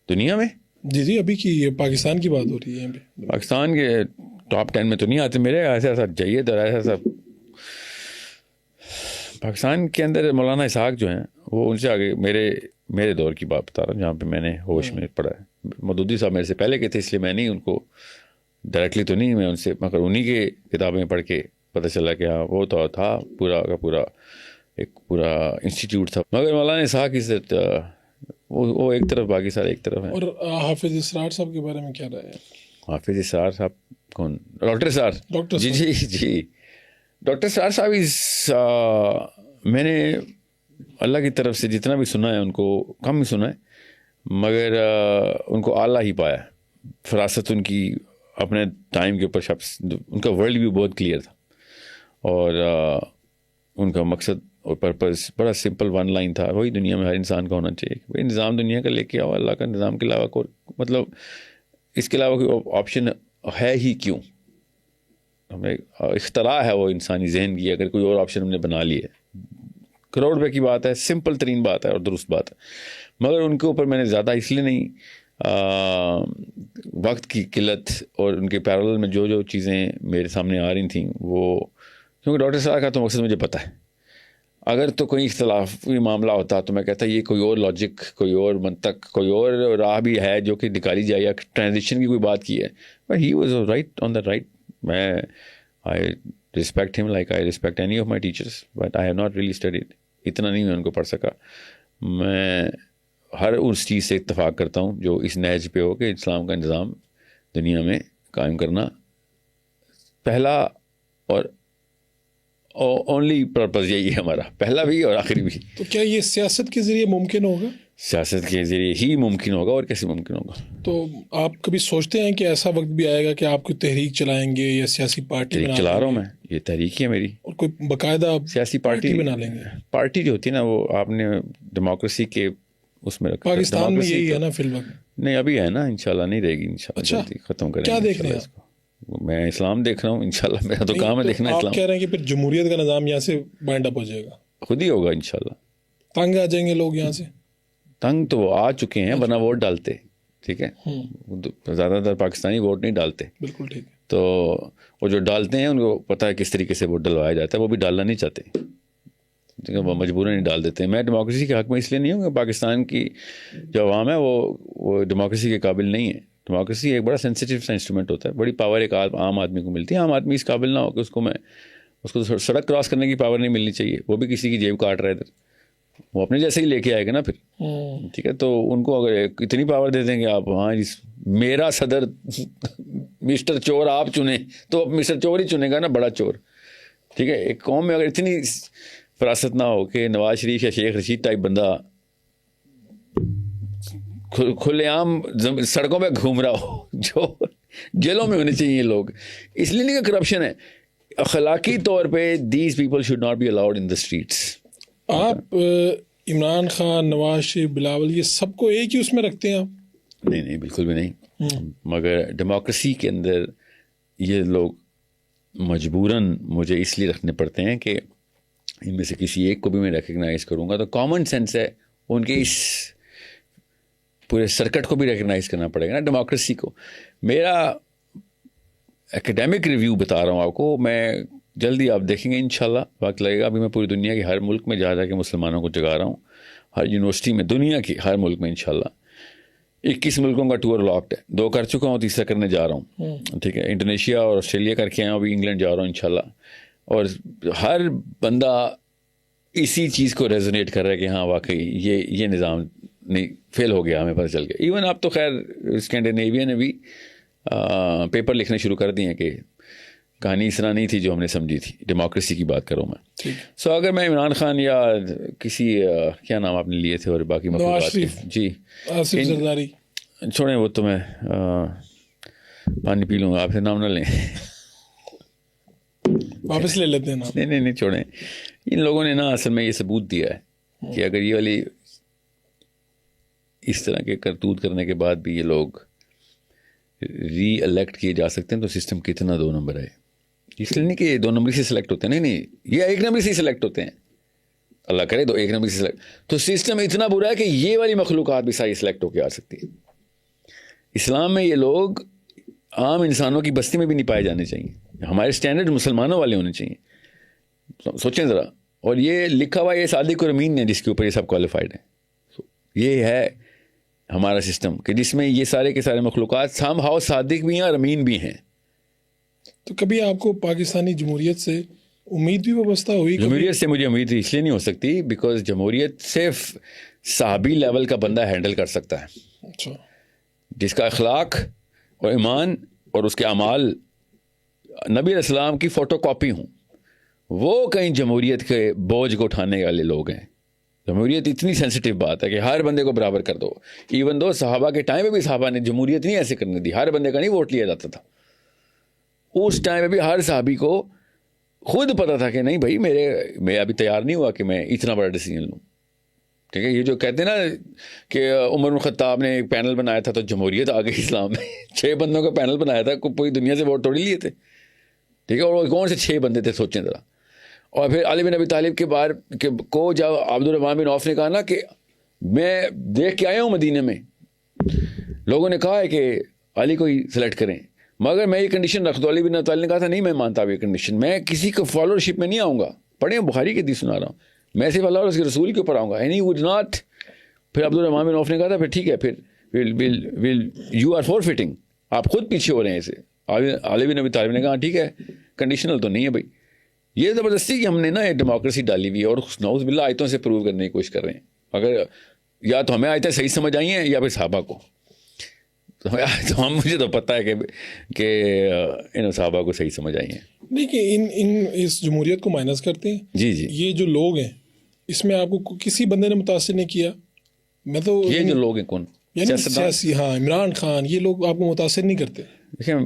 B: دنیا میں
A: جی ابھی کی پاکستان کی بات ہو رہی ہے.
B: پاکستان کے ٹاپ 10 میں تو نہیں آتے میرے. ایسا جید اور ایسا پاکستان کے اندر مولانا اسحاق جو ہیں وہ ان سے آگے میرے دور کی بات بتا رہا ہوں جہاں پہ میں نے ہوش میں پڑھا ہے. مودودی صاحب میرے سے پہلے کے تھے, اس لیے میں نہیں ان کو ڈائریکٹلی تو نہیں میں ان سے, مگر انہی کے کتابیں پڑھ کے پتہ چلا کہ ہاں وہ تو تھا پورا کا پورا ایک پورا انسٹیٹیوٹ تھا. مگر مولانا اسحاق کی وہ ایک طرف, باقی سارے ایک طرف ہیں.
A: اور حافظ اسرار صاحب کے بارے میں کیا رہا ہے؟
B: حافظ اسرار صاحب کون؟ ڈاکٹر اسرار. جی ڈاکٹر اسرار صاحب میں نے اللہ کی طرف سے جتنا بھی سنا ہے ان کو کم ہی سنا ہے, مگر ان کو اعلیٰ ہی پایا. فراست ان کی اپنے ٹائم کے اوپر شخص, ان کا ورلڈ ویو بہت کلیئر تھا اور ان کا مقصد اور پرپز بڑا سمپل 1 لائن تھا, وہی دنیا میں ہر انسان کا ہونا چاہیے کہ نظام دنیا کا لے کے آؤ, اللہ کا نظام کے علاوہ کوئی مطلب اس کے علاوہ کوئی آپشن ہے ہی کیوں. ہمیں اختراع ہے وہ انسانی ذہن کی, اگر کوئی اور آپشن ہم نے بنا لی ہے. کروڑ روپے کی بات ہے, سمپل ترین بات ہے اور درست بات ہے, مگر ان کے اوپر میں نے زیادہ اس لیے نہیں, وقت کی قلت اور ان کے پیرالل میں جو چیزیں میرے سامنے آ رہی تھیں وہ, کیونکہ ڈاکٹر صاحب کا تو مقصد مجھے پتہ ہے. اگر تو کوئی اختلافی معاملہ ہوتا تو میں کہتا یہ کوئی اور لاجک، کوئی اور منطق، کوئی اور راہ بھی ہے جو کہ نکالی جائے، یا ٹرانزیشن کی کوئی بات کی ہے. But he was right on the right. میں آئی ریسپیکٹ ہم like I respect any of my teachers, but I have not really studied. اتنا نہیں میں ان کو پڑھ سکا. میں ہر اس چیز سے اتفاق کرتا ہوں جو اس نہج پہ ہو کہ اسلام کا نظام دنیا میں قائم کرنا پہلا اور اونلی پرپز یہی ہے ہمارا، پہلا بھی اور آخری بھی.
A: تو کیا یہ سیاست کے ذریعے ممکن ہوگا؟
B: سیاست کے ذریعے ہی ممکن ہوگا، اور کیسے ممکن ہوگا؟
A: تو آپ کبھی سوچتے ہیں کہ ایسا وقت بھی آئے گا کہ آپ کوئی تحریک چلائیں گے یا سیاسی پارٹی
B: تحریک چلا رہا ہوں میں، یہ تحریک ہے میری،
A: اور کوئی باقاعدہ
B: سیاسی پارٹی
A: بنا لیں گے؟
B: پارٹی جو ہوتی ہے نا وہ آپ نے ڈیموکریسی کے اس میں رکھا.
A: پاکستان میں یہی ہے نا فی الوقت؟
B: نہیں ابھی ہے نا، انشاءاللہ نہیں رہے گی، انشاءاللہ جلدی ختم کریں گے.
A: کیا دیکھ رہے ہیں آپ؟
B: میں اسلام دیکھ رہا ہوں انشاءاللہ، میرا تو کام ہے دیکھنا
A: آپ
B: اسلام.
A: کہہ رہے ہیں کہ پھر جمہوریت کا نظام یہاں سے بائنڈ اپ ہو جائے گا؟
B: خود ہی ہوگا انشاءاللہ.
A: تنگ آ جائیں گے لوگ یہاں سے؟
B: تنگ تو وہ آ چکے ہیں، ورنہ ووٹ ڈالتے. ٹھیک ہے، زیادہ تر پاکستانی ووٹ نہیں ڈالتے.
A: بالکل ٹھیک ہے.
B: تو وہ جو ڈالتے ہیں ان کو پتہ ہے کس طریقے سے ووٹ ڈلوایا جاتا ہے، وہ بھی ڈالنا نہیں چاہتے، وہ مجبوراً نہیں ڈال دیتے ہیں. میں ڈیموکریسی کے حق میں اس لیے نہیں ہوں کہ پاکستان کی جو عوام ہے وہ ڈیموکریسی کے قابل نہیں ہے. ڈیموکریسی ایک بڑا سینسیٹیو سا انسٹرومنٹ ہوتا ہے. بڑی پاور ایک عام آدمی کو ملتی ہے. عام آدمی اس قابل نہ ہو کہ اس کو سڑک کراس کرنے کی پاور نہیں ملنی چاہیے. وہ بھی کسی کی جیب کاٹ رہا ہے ادھر، وہ اپنے جیسے ہی لے کے آئے گا نا پھر. ٹھیک ہے، تو ان کو اگر اتنی پاور دے دیں گے آپ، ہاں میرا صدر مسٹر چور آپ چنیں، تو مسٹر چور ہی چنے گا نا، بڑا چور. ٹھیک ہے، ایک قوم میں اگر اتنی فراست نہ ہو کہ نواز شریف یا شیخ رشید ٹائپ بندہ کھلے عام سڑکوں پہ گھوم رہا ہو، جو جیلوں میں ہونے چاہیے لوگ. اس لیے نہیں کہ کرپشن ہے، اخلاقی طور پہ these people should not be allowed in the streets.
A: آپ عمران خان، نواز شریف، بلاول، یہ سب کو ایک ہی اس میں رکھتے ہیں آپ؟
B: نہیں بالکل بھی نہیں. مگر ڈیموکریسی کے اندر یہ لوگ مجبوراً مجھے اس لیے رکھنے پڑتے ہیں کہ ان میں سے کسی ایک کو بھی میں ریکگنائز کروں گا تو کامن سینس ہے ان کے اس پورے سرکٹ کو بھی ریکگنائز کرنا پڑے گا نا ڈیموکریسی کو. میرا ایکیڈیمک ریویو بتا رہا ہوں آپ کو، میں جلدی آپ دیکھیں گے انشاءاللہ، وقت لگے گا. ابھی میں پوری دنیا کے ہر ملک میں جا کے مسلمانوں کو جگا رہا ہوں، ہر یونیورسٹی میں، دنیا کی ہر ملک میں انشاءاللہ. 21 ملکوں کا ٹور لاکڈ ہے، 2 کر چکا ہوں، تیسرا کرنے جا رہا ہوں. ٹھیک ہے، انڈونیشیا اور آسٹریلیا کر کے آیا ہوں، ابھی انگلینڈ جا رہا ہوں انشاءاللہ. اور ہر بندہ اسی چیز کو ریزونیٹ کر رہا ہے کہ ہاں واقعی یہ نظام نہیں فیل ہو گیا، ہمیں پتہ چل گیا. ایون آپ تو خیر اسکینڈینیویا نے بھی پیپر لکھنے شروع کر دیے ہیں کہ کہانی اس طرح نہیں تھی جو ہم نے سمجھی تھی. ڈیموکریسی کی بات کروں میں. سو اگر میں عمران خان یا کسی کیا نام آپ نے لیے تھے اور باقی مخلوقات کے، جی
A: آصف زرداری،
B: چھوڑیں وہ تو میں پانی پی لوں گا، آپ سے نام نہ لیں.
A: واپس لے لیتے ہیں نا.
B: نہیں چھوڑیں. ان لوگوں نے نا اصل میں یہ ثبوت دیا ہے کہ اگر یہ والی اس طرح کے کرتوت کرنے کے بعد بھی یہ لوگ ری الیکٹ کیے جا سکتے ہیں تو سسٹم کتنا 2 نمبر ہے. اس لیے نہیں کہ 2 نمبر سے سلیکٹ ہوتے ہیں، نہیں یہ 1 نمبر سے سلیکٹ ہوتے ہیں. اللہ کرے تو 1 نمبر سے سلیکٹ، تو سسٹم اتنا برا ہے کہ یہ والی مخلوقات بھی ساری سلیکٹ ہو کے آ سکتی ہے. اسلام میں یہ لوگ عام انسانوں کی بستی میں بھی نہیں پائے جانے چاہیے. ہمارے اسٹینڈرڈ مسلمانوں والے ہونے چاہیے. سوچیں ذرا. اور یہ لکھا ہوا یہ صادق اور امین نے جس کے اوپر یہ سب کوالیفائڈ ہیں. یہ ہے ہمارا سسٹم کہ جس میں یہ سارے کے سارے مخلوقات سام ہاؤ صادق بھی ہیں اور امین بھی ہیں.
A: تو کبھی آپ کو پاکستانی جمہوریت سے امید بھی وابستہ ہوئی؟
B: جمہوریت سے مجھے امید اس لیے نہیں ہو سکتی بیکاز جمہوریت صرف صحابی لیول کا بندہ ہینڈل کر سکتا ہے.
A: اچھا.
B: جس کا اخلاق اور ایمان اور اس کے اعمال نبی علیہ السلام کی فوٹو کاپی ہوں، وہ کہیں جمہوریت کے بوجھ کو اٹھانے والے لوگ ہیں. جمہوریت اتنی سینسیٹیو بات ہے کہ ہر بندے کو برابر کر دو. ایون دو صحابہ کے ٹائم میں بھی صحابہ نے جمہوریت نہیں ایسے کرنے دی، ہر بندے کا نہیں ووٹ لیا جاتا تھا. اس ٹائم میں بھی ہر صحابی کو خود پتا تھا کہ نہیں بھائی میں ابھی تیار نہیں ہوا کہ میں اتنا بڑا ڈیسیجن لوں. ٹھیک ہے، یہ جو کہتے ہیں نا کہ عمر بن خطاب نے ایک پینل بنایا تھا تو جمہوریت آ گئی اسلام میں. 6 بندوں کا پینل بنایا تھا، پوری دنیا سے ووٹ توڑی لیے تھے. ٹھیک ہے، اور کون سے 6 بندے تھے سوچیں ذرا. اور پھر علی بن ابی طالب کے بار کو جب عبد الرحمن بن عوف نے کہا نا کہ میں دیکھ کے آیا ہوں مدینے میں، لوگوں نے کہا ہے کہ علی کو ہی سلیکٹ کریں، مگر میں یہ کنڈیشن رکھ دو. علی بن ابی طالب نے کہا تھا نہیں میں مانتا ہوں یہ کنڈیشن، میں کسی کو فالوورشپ میں نہیں آؤں گا. پڑھیں بخاری کی حدیث سنا رہا ہوں، میں صرف اللہ اور اس کے رسول کے اوپر آؤں گا. And he would not. پھر عبدالرحمان بن عوف نے کہا تھا پھر ٹھیک ہے, پھر یو آر فور فٹنگ, آپ خود پیچھے ہو رہے ہیں اسے. علی بن ابی طالب نے کہا ٹھیک ہے, کنڈیشنل تو نہیں ہے بھائی. یہ زبردستی کہ ہم نے نا یہ ڈیموکریسی ڈالی ہوئی ہے اور نعوذ باللہ آیتوں سے پروو کرنے کی کوشش کر رہے ہیں. اگر یا تو ہمیں آیتیں صحیح سمجھ آئی ہیں یا پھر صحابہ کو. تو ہم مجھے تو پتہ ہے کہ ان صحابہ کو صحیح سمجھ آئی ہیں.
A: نہیں کہ اس جمہوریت کو مائنس کرتے ہیں.
B: جی جی,
A: یہ جو لوگ ہیں اس میں آپ کو کسی بندے نے متاثر نہیں کیا. میں تو
B: یہ جو لوگ ہیں کون
A: یعنی سیاسی, ہاں عمران خان, یہ لوگ آپ کو متاثر نہیں کرتے.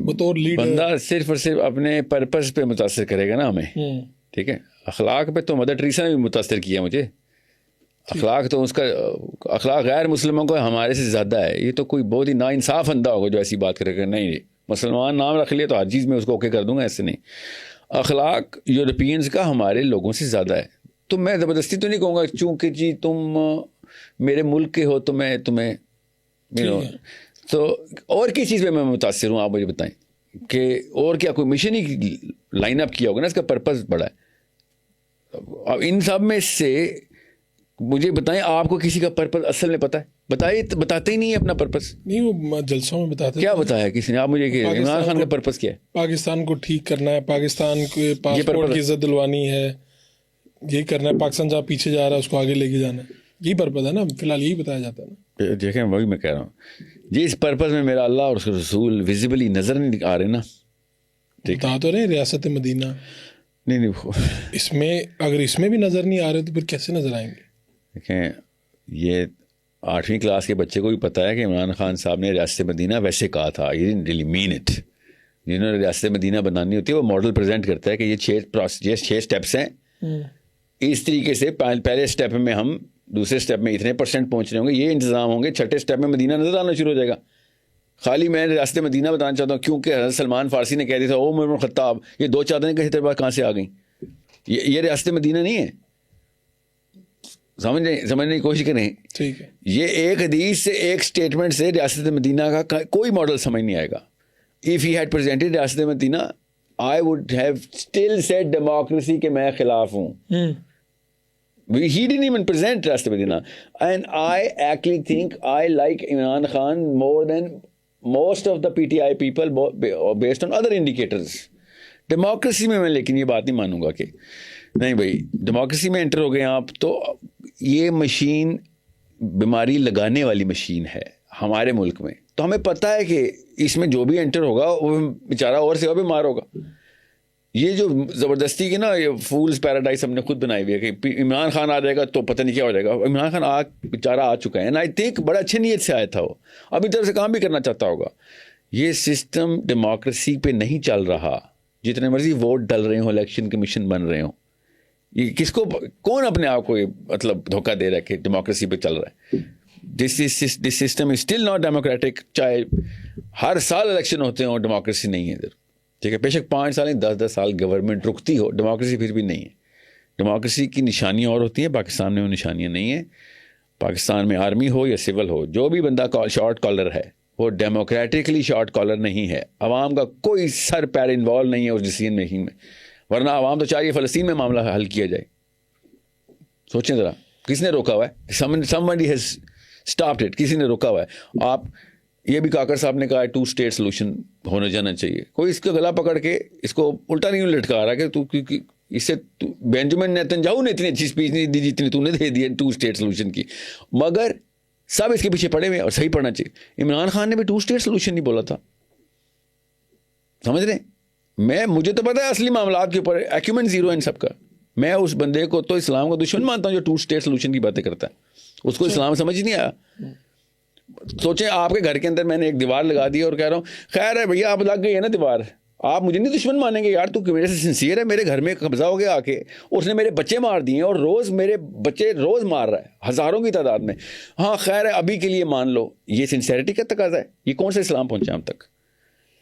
A: بطور لیڈر
B: بندہ صرف اور صرف اپنے پرپز پہ متاثر کرے گا نا ہمیں. ٹھیک ہے, اخلاق پہ تو مدر ٹریسا نے بھی متاثر کیا مجھے. اخلاق تو اس کا اخلاق غیر مسلموں کو ہمارے سے زیادہ ہے. یہ تو کوئی بہت ہی نا انصاف بندہ ہوگا جو ایسی بات کرے گا. نہیں مسلمان نام رکھ لیا تو ہر چیز میں اس کو اوکے کر دوں گا, ایسے نہیں. اخلاق یورپینز کا ہمارے لوگوں سے زیادہ ہے. تو میں زبردستی تو نہیں کہوں گا چونکہ جی تم میرے ملک کے ہو تو میں تمہیں تو اور کس چیز پہ میں متاثر ہوں, آپ مجھے بتائیں کہ اور کیا کوئی مشن ہی لائن اپ کیا ہوگا نا, اس کا پرپز بڑا ہے. اب ان سب میں سے مجھے بتائیں آپ کو کسی کا پرپز اصل میں پتہ ہے؟ بتاتے ہی نہیں ہے اپنا پرپز.
A: نہیں وہ جلسوں میں بتاتے.
B: کیا بتایا کسی نے آپ مجھے کہ عمران خان کا پرپز کیا ہے؟
A: پاکستان کو ٹھیک کرنا ہے, پاکستان کے پاسپورٹ کی عزت دلوانی ہے, یہی کرنا ہے. پاکستان جہاں پیچھے جا رہا ہے اس کو آگے لے کے جانا ہے. یہی پرپز ہے نا, فی الحال یہی بتایا جاتا ہے نا.
B: دیکھیں وہی میں کہہ رہا ہوں جی, اس پرپز میں میرا اللہ اور اس کے رسول ویزیبلی نظر نہیں آ رہے نا.
A: بتا تو رہے ریاست مدینہ.
B: نہیں
A: اس میں اگر اس میں بھی نظر نہیں آ رہے تو پھر کیسے نظر آئیں گے؟
B: دیکھیں یہ 8ویں کلاس کے بچے کو بھی پتہ ہے کہ عمران خان صاحب نے ریاست مدینہ ویسے کہا تھا. یہ didn't really mean it. جنہوں نے ریاست مدینہ بنانی ہوتی ہے وہ ماڈل پریزنٹ کرتا ہے کہ یہ 6 اسٹیپس ہیں, اس طریقے سے پہلے اسٹیپ میں ہم, دوسرے اسٹیپ میں اتنے % پہنچ رہے ہوں گے, یہ انتظام ہوں گے, چھٹے اسٹیپ میں مدینہ نظر آنا شروع ہو جائے گا. خالی میں ریاست مدینہ بتانا چاہتا ہوں کیونکہ حضرت سلمان فارسی نے کہہ دیا تھا او عمر بن خطاب, یہ 2 چادریں کہیں تیرے پاس کہاں سے آ گئیں. یہ ریاست مدینہ نہیں ہے. سمجھنے کی کوشش کریں.
A: ٹھیک ہے,
B: یہ ایک حدیث سے ایک سٹیٹمنٹ سے ریاست مدینہ کا کوئی ماڈل سمجھ نہیں آئے گا. If he had presented ریاست مدینہ I would have still said democracy کہ میں خلاف ہوں. He didn't even present ریاست مدینہ. And I actually think I like Imran Khan more than most of the PTI people based on other indicators. Democracy میں لیکن یہ بات نہیں مانوں گا کہ نہیں بھائی ڈیموکریسی میں انٹر ہو گئے آپ تو یہ مشین بیماری لگانے والی مشین ہے ہمارے ملک میں. تو ہمیں پتہ ہے کہ اس میں جو بھی انٹر ہوگا وہ بیچارہ اور سے بیمار ہوگا. یہ جو زبردستی کی نا یہ فولز پیراڈائز ہم نے خود بنائی ہوئی ہے کہ عمران خان آ جائے گا تو پتہ نہیں کیا ہو جائے گا. عمران خان بیچارہ آ چکا ہے. اینڈ آئی تھنک بڑا اچھی نیت سے آیا تھا, وہ ابھی طرف سے کام بھی کرنا چاہتا ہوگا. یہ سسٹم ڈیموکریسی پہ نہیں چل رہا. جتنے مرضی ووٹ ڈل رہے ہوں, الیکشن کمیشن بن رہے ہوں, یہ کس کو کون اپنے آپ کو مطلب دھوکہ دے رہا ہے کہ ڈیموکریسی پہ چل رہا ہے. This system is still not democratic. چاہے ہر سال الیکشن ہوتے ہوں ڈیموکریسی نہیں ہے ادھر. ٹھیک ہے, بے شک 5 سال 10 سال گورنمنٹ رکتی ہو, ڈیموکریسی پھر بھی نہیں ہے. ڈیموکریسی کی نشانیاں اور ہوتی ہیں, پاکستان میں وہ نشانیاں نہیں ہیں. پاکستان میں آرمی ہو یا سول ہو, جو بھی بندہ شارٹ کالر ہے وہ ڈیموکریٹکلی شارٹ کالر نہیں ہے. عوام کا کوئی سر پیر انوالو نہیں ہے اس ڈیسیژن میکنگ میں, ورنہ عوام تو چاہیے فلسطین میں معاملہ حل کیا جائے. سوچیں ذرا, کس نے روکا ہوا ہے؟ somebody has stopped it. کسی نے روکا ہوا ہے. آپ یہ بھی کاکر صاحب نے کہا ہے 2 اسٹیٹ سولوشن ہونا جانا چاہیے. کوئی اس کا گلا پکڑ کے اس کو الٹا نہیں لٹکا رہا کہ تو اس سے بینجامن نیتنیاہو نے اتنی اچھی اسپیچ نہیں دی جتنی تو نے دے دی 2 اسٹیٹ سولوشن کی, مگر سب اس کے پیچھے پڑے ہوئے اور صحیح پڑھنا چاہیے. عمران خان نے بھی 2 اسٹیٹ سولوشن نہیں بولا تھا. سمجھ رہے ہیں, مجھے تو پتا ہے اصلی معاملات کے اوپر ایکیومنٹ زیرو ہے ان سب کا. میں اس بندے کو تو اسلام کا دشمن مانتا ہوں جو 2 اسٹیٹ سولوشن کی باتیں کرتا ہے. اس کو اسلام سمجھ نہیں آیا. سوچیں آپ کے گھر کے اندر میں نے ایک دیوار لگا دی اور کہہ رہا ہوں خیر ہے بھیا آپ لگ گئی ہے نا دیوار, آپ مجھے نہیں دشمن مانیں گے یار, تو میرے سے سنسیئر ہے, میرے گھر میں قبضہ ہو گیا آ کے, اس نے میرے بچے مار دیے اور روز میرے بچے روز مار رہا ہے ہزاروں کی تعداد میں. ہاں خیر ہے ابھی کے لیے مان لو. یہ سنسیئرٹی کا تقاضا ہے. یہ کون سا اسلام پہنچا ہم تک؟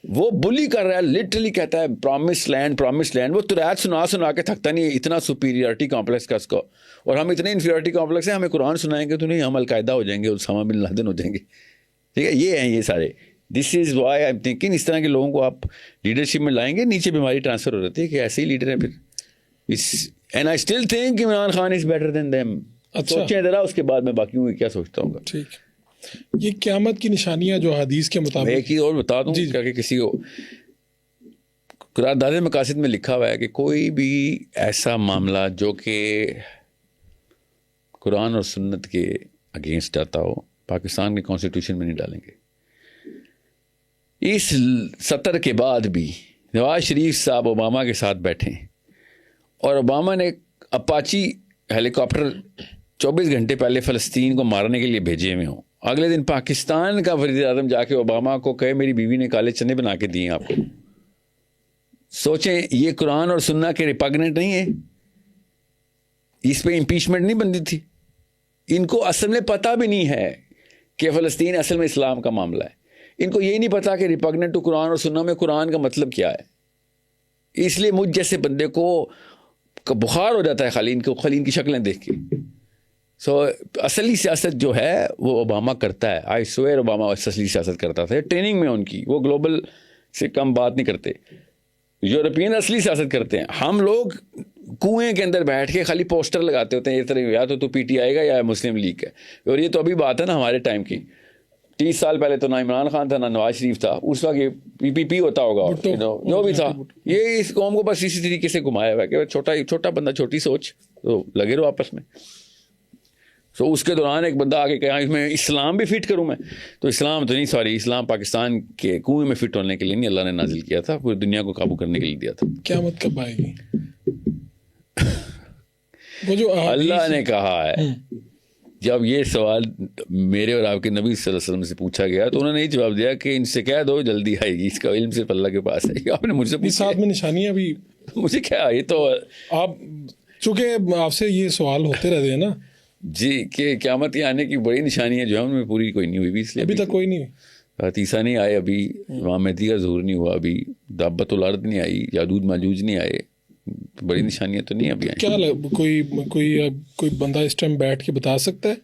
B: وہ بلی کر رہا ہے, لٹرلی کہتا ہے پرامس لینڈ. وہ ترایت سنا کے تھکتا نہیں ہے. اتنا سپیریورٹی کمپلیکس کا اس کو, اور ہم اتنے انفیریورٹی کمپلیکس ہیں, ہمیں قرآن سنائیں گے تو نہیں ہم القاعدہ ہو جائیں گے, اسامہ بن لادن ہو جائیں گے. ٹھیک ہے, یہ ہیں یہ سارے. This is why I am thinking اس طرح کے لوگوں کو آپ لیڈرشپ میں لائیں گے, نیچے بیماری ٹرانسفر ہو جاتی ہے کہ ایسے ہی لیڈر ہیں. پھر and I still think Imran Khan is better than them. سوچیں ذرا, اس کے بعد میں باقیوں کی کیا سوچتا ہوں گا.
A: ٹھیک. یہ قیامت کی نشانیاں جو حدیث کے مطابق,
B: ایک چیز اور بتا دوں کہ کسی کو قرارداد مقاصد میں لکھا ہوا ہے کہ کوئی بھی ایسا معاملہ جو کہ قرآن اور سنت کے اگینسٹ جاتا ہو پاکستان کے کانسٹیٹیوشن میں نہیں ڈالیں گے. اس سطر کے بعد بھی نواز شریف صاحب اوباما کے ساتھ بیٹھیں اور اوباما نے اپاچی ہیلی کاپٹر 24 گھنٹے پہلے فلسطین کو مارنے کے لیے بھیجے ہوئے ہوں, اگلے دن پاکستان کا وزیر اعظم جا کے اوباما کو کہے میری بیوی نے کالے چنے بنا کے دیے آپ کو. سوچیں, یہ قرآن اور سننا کے ریپگننٹ نہیں ہے؟ اس پہ امپیچمنٹ نہیں بنتی تھی. ان کو اصل میں پتہ بھی نہیں ہے کہ فلسطین اصل میں اسلام کا معاملہ ہے. ان کو یہی نہیں پتا کہ ریپگننٹ ٹو قرآن اور سننا میں قرآن کا مطلب کیا ہے. اس لیے مجھ جیسے بندے کو بخار ہو جاتا ہے خالی ان کی شکلیں دیکھ کے. اصلی سیاست جو ہے وہ اوباما کرتا ہے. آئی سویئر اوباما اصلی سیاست کرتا تھا ٹریننگ میں ان کی. وہ گلوبل سے کم بات نہیں کرتے. یورپین اصلی سیاست کرتے ہیں. ہم لوگ کنویں کے اندر بیٹھ کے خالی پوسٹر لگاتے ہوتے ہیں یہ طرح, یا تو پی ٹی آئی کا یا مسلم لیگ کا. اور یہ تو ابھی بات ہے نا ہمارے ٹائم کی. 30 سال پہلے تو نہ عمران خان تھا نہ نواز شریف تھا. اس وقت یہ پی ہوتا ہوگا جو بھی تھا. یہ اس قوم کو بس اسی طریقے سے گھمایا ہوا ہے کہ چھوٹا بندہ چھوٹی سوچ, تو لگے رہو آپس میں. اس کے دوران ایک بندہ آگے کہا اس میں اسلام بھی فٹ کروں میں, تو اسلام تو نہیں, سوری, اسلام پاکستان کے کنویں میں فٹ ہونے کے لیے نہیں اللہ نے نازل کیا تھا, پوری دنیا کو قابو کرنے کے لیے دیا تھا.
A: قیامت کب آئے گی؟ وہ جو
B: اللہ نے کہا ہے, جب یہ سوال میرے اور آپ کے نبی صلی اللہ علیہ وسلم سے پوچھا گیا تو انہوں نے یہ جواب دیا کہ ان سے کہہ دو جلدی آئے گی, اس کا علم صرف اللہ کے پاس ہے. آپ نے مجھ سے پوچھا
A: ساتھ میں نشانیاں بھی,
B: مجھے کیا, یہ تو
A: آپ چونکہ آپ سے یہ سوال ہوتے رہتے ہیں نا
B: جی کہ قیامت کے آنے کی بڑی نشانیاں جو ہیں ان میں پوری کوئی نہیں ہوئی. اس لیے
A: ابھی تک کوئی نہیں,
B: تیسا نہیں آئے, ابھی امام مہدی کا ظہور نہیں ہوا, ابھی دابت الارض نہیں آئی, یاجوج ماجوج نہیں آئے, بڑی نشانیاں تو نہیں ابھی آئی.
A: کیا کوئی بندہ اس ٹائم بیٹھ کے بتا سکتا ہے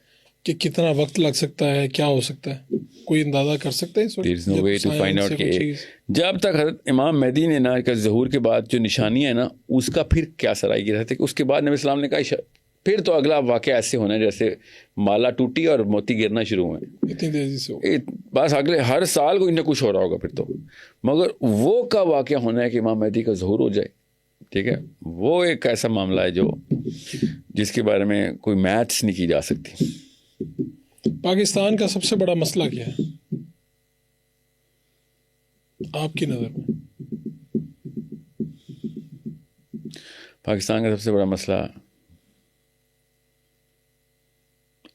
A: کہ کتنا وقت لگ سکتا ہے, کیا ہو سکتا ہے, کوئی اندازہ کر سکتے ہیں؟
B: There is no way to find out کہ جب تک حضرت امام مہدی نے نا ظہور کے بعد جو نشانیاں ہیں نا اس کا پھر کیا سرائی رہتے کہ اس کے بعد نبی اسلام نے کہا پھر تو اگلا واقعہ ایسے ہونا ہے جیسے مالا ٹوٹی اور موتی گرنا شروع ہوئے
A: اتنی تیزی سے,
B: بس اگلے ہر سال کوئی نہ کچھ ہو رہا ہوگا پھر تو. مگر وہ کا واقعہ ہونا ہے کہ امام مہدی کا ظہور ہو جائے, ٹھیک ہے, وہ ایک ایسا معاملہ ہے جو جس کے بارے میں کوئی میتھس نہیں کی جا سکتی.
A: پاکستان کا سب سے بڑا مسئلہ کیا ہے آپ کی نظر میں؟
B: پاکستان کا سب سے بڑا مسئلہ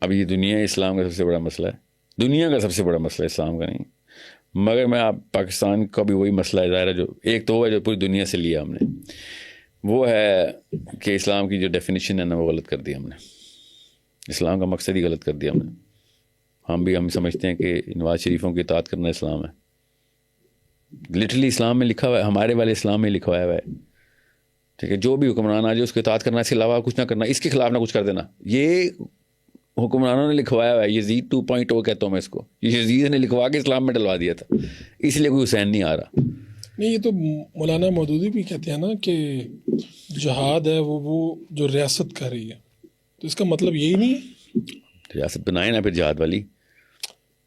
B: اب یہ دنیا اسلام کا سب سے بڑا مسئلہ ہے. دنیا کا سب سے بڑا مسئلہ اسلام کا نہیں, مگر میں آپ پاکستان کا بھی وہی مسئلہ ہے ظاہر ہے جو ایک تو وہ ہے جو پوری دنیا سے لیا ہم نے, وہ ہے کہ اسلام کی جو ڈیفینیشن ہے نا وہ غلط کر دی ہم نے. اسلام کا مقصد ہی غلط کر دیا ہم نے. ہم سمجھتے ہیں کہ نواز شریفوں کی اطاعت کرنا اسلام ہے. لٹرلی اسلام میں لکھا ہوا ہے, ہمارے والے اسلام میں لکھا ہوا ہے, ٹھیک ہے, جو بھی حکمران آ جائے اس کی اطاعت کرنا, اس کے علاوہ کچھ نہ کرنا, اس کے خلاف نہ کچھ کر دینا. یہ حکمرانوں نے لکھوایا ہوا ہے. یزید 2.0 کہتا ہوں میں اس کو. یہ یزید نے لکھوا کے اسلام میں ڈلوا دیا تھا, اس لیے کوئی حسین نہیں آ رہا.
A: نہیں, یہ تو مولانا مودودی بھی کہتے ہیں نا کہ جہاد ہے وہ جو ریاست کر رہی ہے, تو اس کا مطلب یہی نہیں ہے
B: ریاست بنائے نا پھر جہاد والی.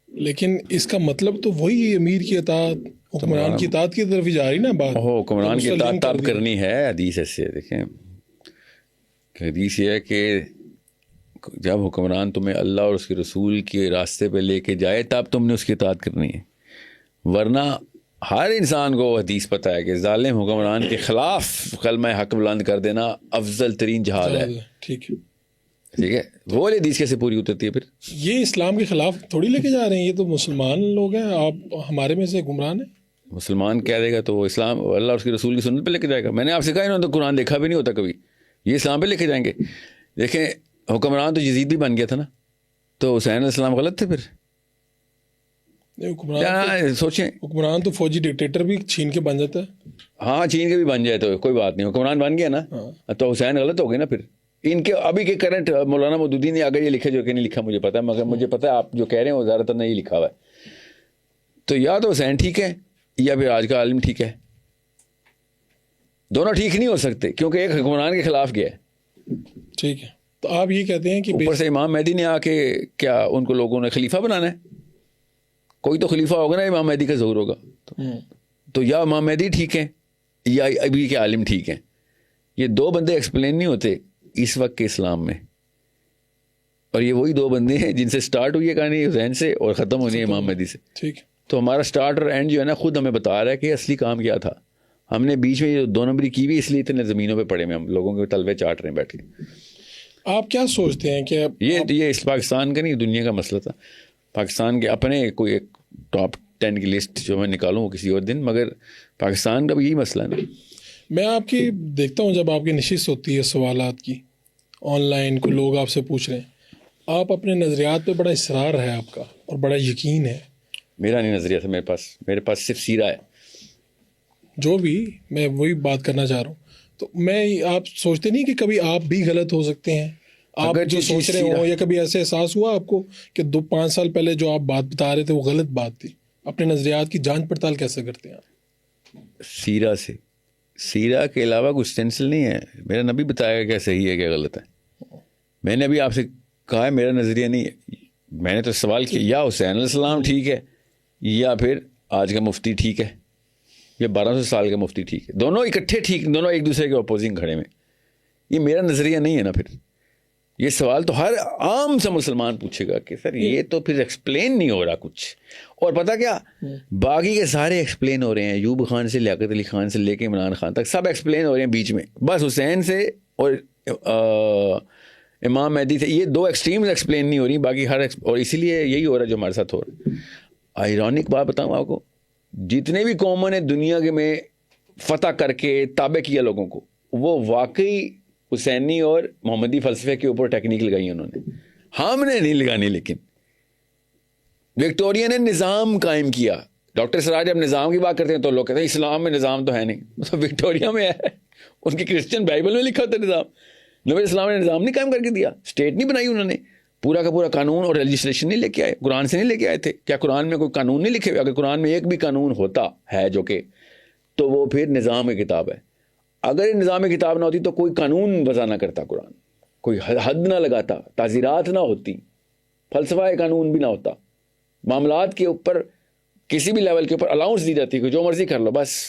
A: لیکن اس کا مطلب تو وہی امیر کی اطاعت, حکمران کی اطاعت کی طرف ہی جا رہی نا بات.
B: حکمران کی اطاعت تب کرنی ہے. حدیث ایسے دیکھیں, حدیث یہ ہے کہ جب حکمران تمہیں اللہ اور اس کے رسول کے راستے پہ لے کے جائے تب تم نے اس کی اطاعت کرنی ہے, ورنہ ہر انسان کو حدیث پتہ ہے کہ ظالم حکمران کے خلاف کلمہ حق بلند کر دینا افضل ترین جہاد ہے.
A: ٹھیک ہے,
B: ٹھیک ہے, وہ حدیث کیسے پوری اترتی ہے پھر؟
A: یہ اسلام کے خلاف تھوڑی لے کے جا رہے ہیں, یہ تو مسلمان لوگ ہیں, آپ ہمارے میں سے گمراہ ہیں.
B: مسلمان کہہ دے گا تو وہ اسلام اللہ اور اس کے رسول کی سنت پہ لے کے جائے گا. میں نے آپ سے کہا انہوں نے تو قرآن دیکھا بھی نہیں ہوتا کبھی, یہ اسلام پہ لے کے جائیں گے. دیکھیں حکمران تو یزید بھی بن گیا تھا نا, تو حسین علیہ السلام غلط تھے پھر؟ سوچیں,
A: حکمران تو فوجی ڈکٹیٹر بھی چھین کے بن جاتا ہے.
B: ہاں چھین کے بھی بن جائے تو کوئی بات نہیں, حکمران بن گیا نا, تو حسین غلط ہو گئے نا پھر. ان کے ابھی کے کرنٹ مولانا مودودی نے اگر یہ لکھے جو کہ نہیں لکھا مجھے پتا ہے, مگر مجھے پتا ہے آپ جو کہہ رہے ہیں وہ زیادہ تر نے یہ لکھا ہوا ہے. تو یا تو حسین ٹھیک ہے یا پھر آج کا عالم ٹھیک ہے. دونوں ٹھیک نہیں ہو سکتے کیونکہ ایک حکمران کے خلاف گیا ہے.
A: ٹھیک ہے, تو آپ یہ کہتے ہیں کہ
B: اوپر سے امام مہدی نے آ کے کیا ان کو لوگوں نے خلیفہ بنانا ہے؟ کوئی تو خلیفہ ہوگا نا, امام مہدی کا ظہور ہوگا تو یا امام مہدی ٹھیک ہے یا ابھی کے عالم ٹھیک ہیں. یہ دو بندے ایکسپلین نہیں ہوتے اس وقت کے اسلام میں, اور یہ وہی دو بندے ہیں جن سے سٹارٹ ہوئی ہے کہانی حسین سے اور ختم ہونی ہے امام مہدی سے.
A: ٹھیک ہے,
B: تو ہمارا سٹارٹ اور اینڈ جو ہے نا خود ہمیں بتا رہا ہے کہ اصلی کام کیا تھا. ہم نے بیچ میں یہ 2 نمبری کی بھی اس لیے اتنے زمینوں پہ پڑے ہوئے ہم لوگوں کے تلوے چاٹ رہے ہیں بیٹھ کے.
A: آپ کیا سوچتے ہیں کہ
B: یہ اس پاکستان کا نہیں دنیا کا مسئلہ تھا. پاکستان کے اپنے کوئی ایک ٹاپ 10 کی لسٹ جو میں نکالوں کسی اور دن, مگر پاکستان کا بھی یہی مسئلہ ہے نا.
A: میں آپ کی دیکھتا ہوں جب آپ کی نشست ہوتی ہے سوالات کی آن لائن, کو لوگ آپ سے پوچھ رہے ہیں, آپ اپنے نظریات پہ بڑا اصرار ہے آپ کا اور بڑا یقین ہے.
B: میرا نہیں نظریہ تھا میرے پاس صرف سیرہ ہے.
A: جو بھی میں وہی بات کرنا چاہ رہا ہوں. تو میں آپ سوچتے نہیں کہ کبھی آپ بھی غلط ہو سکتے ہیں, آپ جو سوچ رہے ہوں, یا کبھی ایسے احساس ہوا آپ کو کہ 2-5 سال پہلے جو آپ بات بتا رہے تھے وہ غلط بات تھی؟ اپنے نظریات کی جانچ پڑتال کیسے کرتے ہیں آپ؟
B: سیرہ کے علاوہ کچھ سٹینسل نہیں ہے. میرا نبی بتایا گا کیا صحیح ہے کیا غلط ہے. میں نے ابھی آپ سے کہا ہے میرا نظریہ نہیں ہے. میں نے تو سوال کیا یا حسین علیہ السلام ٹھیک ہے یا پھر آج کا مفتی ٹھیک ہے یا 1200 سال کا مفتی ٹھیک ہے. دونوں اکٹھے ٹھیک, دونوں ایک دوسرے کے اپوزنگ کھڑے میں. یہ میرا نظریہ نہیں ہے نا. پھر یہ سوال تو ہر عام سا مسلمان پوچھے گا کہ سر یہ تو پھر ایکسپلین نہیں ہو رہا کچھ. اور پتہ کیا, باقی کے سارے ایکسپلین ہو رہے ہیں, ایوب خان سے لیاقت علی خان سے لے کے عمران خان تک سب ایکسپلین ہو رہے ہیں بیچ میں. بس حسین سے اور امام مہدی سے یہ 2 ایکسٹریمز ایکسپلین نہیں ہو رہی, باقی ہر اور اسی لیے یہی ہو رہا ہے جو ہمارے ساتھ ہو رہا ہے. آئرونک بات بتاؤں آپ کو, جتنے بھی قوموں نے دنیا کے میں فتح کر کے تابع کیا لوگوں کو, وہ واقعی حسینی اور محمدی فلسفے کے اوپر ٹیکنیک لگائی انہوں نے. ہم نے نہیں لگانی. لیکن وکٹوریا نے نظام قائم کیا. ڈاکٹر سراج جب نظام کی بات کرتے ہیں تو لوگ کہتے ہیں اسلام میں نظام تو ہے نہیں, تو وکٹوریا میں ہے. ان کی کرسچن بائبل میں لکھا ہوتا ہے نظام. نبی اسلام نے نظام نہیں قائم کر کے دیا, اسٹیٹ نہیں بنائی انہوں نے, پورا کا پورا قانون اور لیجسلیشن نہیں لے کے آئے, قرآن سے نہیں لے کے آئے تھے. کیا قرآن میں کوئی قانون نہیں لکھے ہوئے؟ اگر قرآن میں ایک بھی قانون ہوتا ہے جو کہ, تو وہ پھر نظام کی کتاب ہے. اگر نظام کتاب نہ ہوتی تو کوئی قانون وضع نہ کرتا قرآن, کوئی حد نہ لگاتا, تعزیرات نہ ہوتی, فلسفہ قانون بھی نہ ہوتا, معاملات کے اوپر کسی بھی لیول کے اوپر الاؤنس دی جاتی کہ جو مرضی کر لو, بس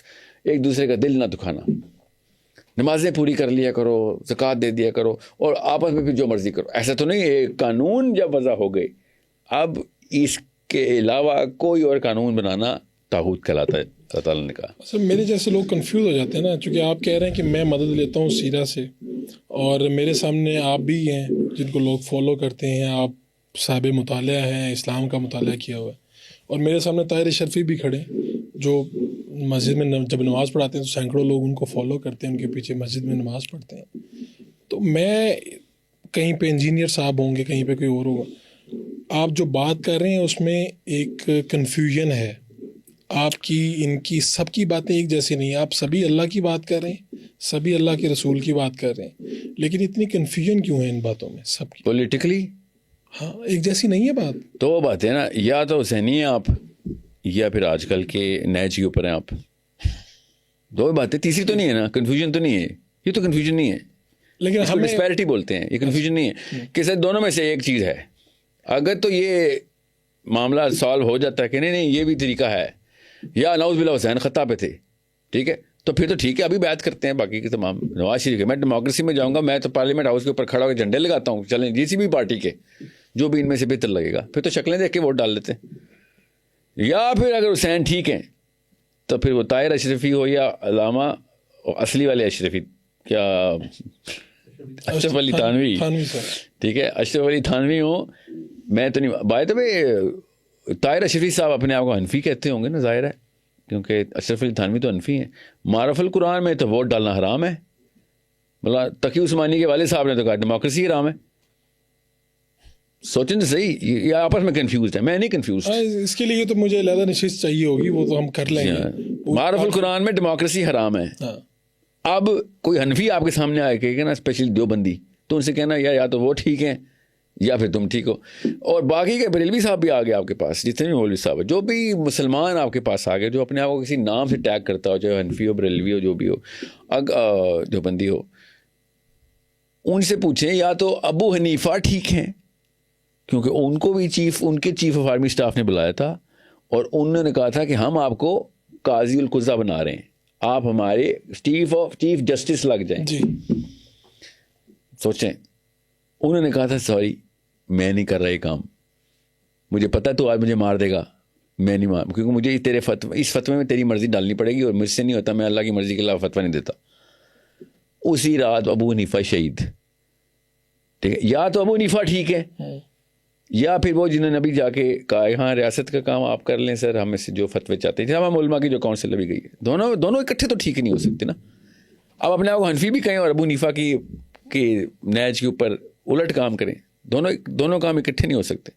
B: ایک دوسرے کا دل نہ دکھانا, نمازیں پوری کر لیا کرو, زکوٰۃ دے دیا کرو, اور آپس میں پھر جو مرضی کرو. ایسا تو نہیں ہے. قانون جب وضع ہو گئے, اب اس کے علاوہ کوئی اور قانون بنانا طاغوت کہلاتا ہے. اللہ تعالیٰ نے کہا.
A: سر میرے جیسے لوگ کنفیوز ہو جاتے ہیں نا, چونکہ آپ کہہ رہے ہیں کہ میں مدد لیتا ہوں سیرہ سے, اور میرے سامنے آپ بھی ہیں جن کو لوگ فالو کرتے ہیں, آپ صاحب مطالعہ ہیں, اسلام کا مطالعہ کیا ہوا ہے, اور میرے سامنے طاہر اشرفی بھی کھڑے جو مسجد میں جب نماز پڑھاتے ہیں تو سینکڑوں لوگ ان کو فالو کرتے ہیں, ان کے پیچھے مسجد میں نماز پڑھتے ہیں. تو میں کہیں پہ انجینئر صاحب ہوں گے, کہیں پہ کوئی اور ہوگا. آپ جو بات کر رہے ہیں اس میں ایک کنفیوژن ہے. آپ کی ان کی سب کی باتیں ایک جیسی نہیں ہیں. آپ سبھی اللہ کی بات کر رہے ہیں, سبھی اللہ کے رسول کی بات کر رہے ہیں, لیکن اتنی کنفیوژن کیوں ہے ان باتوں میں سب کی؟
B: پولیٹیکلی
A: ہاں ایک جیسی نہیں ہے بات.
B: تو وہ بات ہے نا, یا تو حسینی ہیں آپ یا پھر آج کل کے نیچ کے اوپر ہیں آپ. 2 باتیں, تیسری تو نہیں ہے نا. کنفیوژن تو نہیں ہے, یہ تو کنفیوژن نہیں ہے,
A: لیکن
B: اس کو ڈسپیرٹی بولتے ہیں. یہ کنفیوژن نہیں ہے کہ سر دونوں میں سے ایک چیز ہے. اگر تو یہ معاملہ سالو ہو جاتا ہے کہ نہیں یہ بھی طریقہ ہے, یا نعوذ باللہ حسین خطا پہ تھے, ٹھیک ہے, تو پھر تو ٹھیک ہے, ابھی بیعت کرتے ہیں باقی کے تمام. نواز شریف کے, میں ڈیموکریسی میں جاؤں گا, میں تو پارلیمنٹ ہاؤس کے اوپر کھڑا ہو کے جھنڈے لگاتا ہوں, چلیں کسی بھی پارٹی کے جو بھی ان میں سے بہتر لگے گا, پھر تو شکلیں دیکھ کے ووٹ ڈال دیتے ہیں. یا پھر اگر حسین ٹھیک ہیں تو پھر وہ طاہر اشرفی ہو یا علامہ اصلی والے اشرفی, کیا اشرف علی تھانوی, ٹھیک ہے, اشرف علی تھانوی ہو. میں تو نہیں بات ہے. طاہر اشرفی صاحب اپنے آپ کو حنفی کہتے ہوں گے نا, ظاہر ہے, کیونکہ اشرف علی تھانوی تو حنفی ہیں. معرف القرآن میں تو ووٹ ڈالنا حرام ہے. مطلب تقی عثمانی کے والد صاحب نے تو کہا ڈیموکریسی حرام ہے. سوچیں تو صحیح, یہ آپس میں کنفیوزڈ ہے. میں نہیں کنفیوزڈ.
A: اس کے لیے تو مجھے علیحدہ نشست چاہیے ہوگی, وہ تو ہم کر لیں گے.
B: معرف القرآن میں ڈیموکریسی حرام ہے. اب کوئی حنفی آپ کے سامنے آئے کہ نا اسپیشلی دیوبندی, تو ان سے کہنا یا تو وہ ٹھیک ہیں یا پھر تم ٹھیک ہو. اور باقی کے بریلوی صاحب بھی آ گئے آپ کے پاس, جتنے بھی مولوی صاحب, جو بھی مسلمان آپ کے پاس آ گئے جو اپنے آپ کو کسی نام سے ٹیگ کرتا ہو, چاہے حنفی ہو, بریلوی ہو, جو بھی ہو, دیوبندی ہو, ان سے پوچھیں یا تو ابو حنیفہ ٹھیک ہیں کیونکہ ان کو بھی ان کے چیف آف آرمی اسٹاف نے بلایا تھا اور انہوں نے کہا تھا کہ ہم آپ کو قاضی القضا بنا رہے ہیں, آپ ہمارے چیف جسٹس لگ جائیں.
A: جی
B: سوچیں, انہوں نے کہا تھا سوری میں نہیں کر رہا یہ کام, مجھے پتا تو آج مجھے مار دے گا, میں نہیں مار, کیونکہ مجھے تیرے اس فتوے میں تیری مرضی ڈالنی پڑے گی اور مجھ سے نہیں ہوتا, میں اللہ کی مرضی کے خلاف فتویٰ نہیں دیتا. اسی رات ابو حنیفہ شہید. ٹھیک ہے, یا تو ابو حنیفہ ٹھیک ہے یا پھر وہ جنہوں نے ابھی جا کے کہا ہاں ریاست کا کام آپ کر لیں سر, ہمیں سے جو فتوے چاہتے تھے, ہم علماء کی جو کونسل ابھی گئی ہے, دونوں اکٹھے تو ٹھیک ہی نہیں ہو سکتے نا. اب اپنے آپ کو حنفی بھی کہیں اور ابو حنیفہ کی نہج کے اوپر الٹ کام کریں, دونوں کام اکٹھے نہیں ہو سکتے.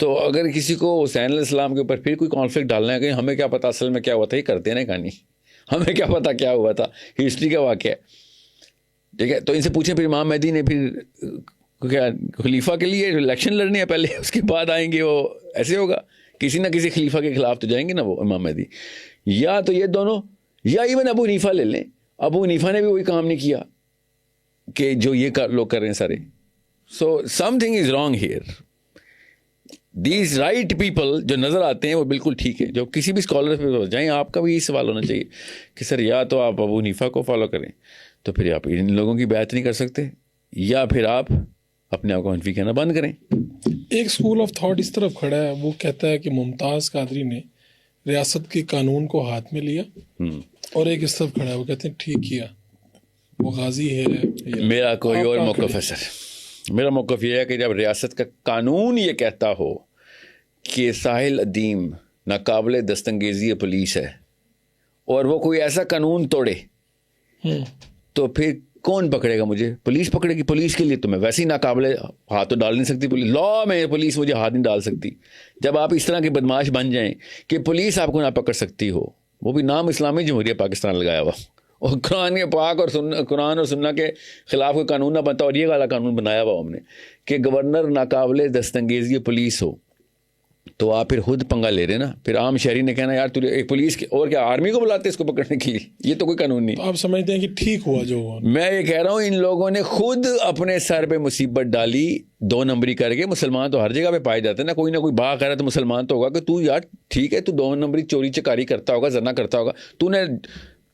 B: تو اگر کسی کو حسین علیہ السلام کے اوپر پھر کوئی کانفلکٹ ڈالنا ہے کہ ہمیں کیا پتا اصل میں کیا ہوا تھا, یہ کرتے ہیں نا کہانی, ہمیں کیا پتا کیا ہوا تھا, ہسٹری کا واقعہ ہے. ٹھیک ہے, تو ان سے پوچھیں پھر امام مہدی نے پھر کیا خلیفہ کے لیے الیکشن لڑنے ہیں پہلے, اس کے بعد آئیں گے, وہ ایسے ہوگا کسی نہ کسی خلیفہ کے خلاف تو جائیں گے نا وہ امام مہدی. یا تو یہ دونوں, یا ایون ابو حنیفہ لے لیں, ابو حنیفہ نے بھی وہی کام نہیں کیا کہ جو یہ لوگ کر رہے ہیں سارے. So something is wrong here. These right people جو نظر آتے ہیں وہ بالکل ٹھیک ہے, جو کسی بھی اسکالر پہ جائیں آپ کا بھی یہ سوال ہونا چاہیے کہ سر یا تو آپ ابو حنیفہ کو فالو کریں تو پھر آپ ان لوگوں کی بیعت نہیں کر سکتے, یا پھر آپ اپنے آپ کو حنفی کہنا بند کریں.
A: ایک اسکول آف تھاٹ اس طرف کھڑا ہے, وہ کہتا ہے کہ ممتاز قادری نے ریاست کے قانون کو ہاتھ میں لیا, اور ایک اس طرف کھڑا ہے وہ کہتے ہیں ٹھیک کیا, وہ غازی ہے.
B: میرا کوئی اور موقف ہے سر, میرا موقف یہ ہے کہ جب ریاست کا قانون یہ کہتا ہو کہ ساحل ادیم ناقابل دستانگیزی پولیس ہے اور وہ کوئی ایسا قانون توڑے تو پھر کون پکڑے گا مجھے؟ پولیس پکڑے گی. پولیس کے لیے تو میں ویسے ہی ناقابل ہاتھ تو ڈال نہیں سکتی, پولیس لا میں پولیس مجھے ہاتھ نہیں ڈال سکتی. جب آپ اس طرح کے بدماش بن جائیں کہ پولیس آپ کو نہ پکڑ سکتی ہو, وہ بھی نام اسلامی جمہوریہ پاکستان لگایا ہوا, اور قرآن کے پاک اور قرآن اور سننا کے خلاف کوئی قانون نہ بنتا, اور یہ والا قانون بنایا ہوا ہم نے کہ گورنر ناقابل دستانگیزی پولیس ہو تو آپ پھر خود پنگا لے رہے نا. پھر عام شہری نے کہنا یار تجھے ایک پولیس کے اور کیا آرمی کو بلاتے اس کو پکڑنے کے لیے, یہ تو کوئی قانون نہیں.
A: آپ سمجھتے ہیں کہ ٹھیک ہوا جو ہوا؟
B: میں یہ کہہ رہا ہوں ان لوگوں نے خود اپنے سر پہ مصیبت ڈالی, 2 نمبری کر کے. مسلمان تو ہر جگہ پہ پائے جاتے ہیں نا, کوئی نہ کوئی باغیرت مسلمان تو ہوگا کہ تو یار ٹھیک ہے تو 2 نمبری چوری چکاری کرتا ہوگا, زنا کرتا ہوگا, تو نے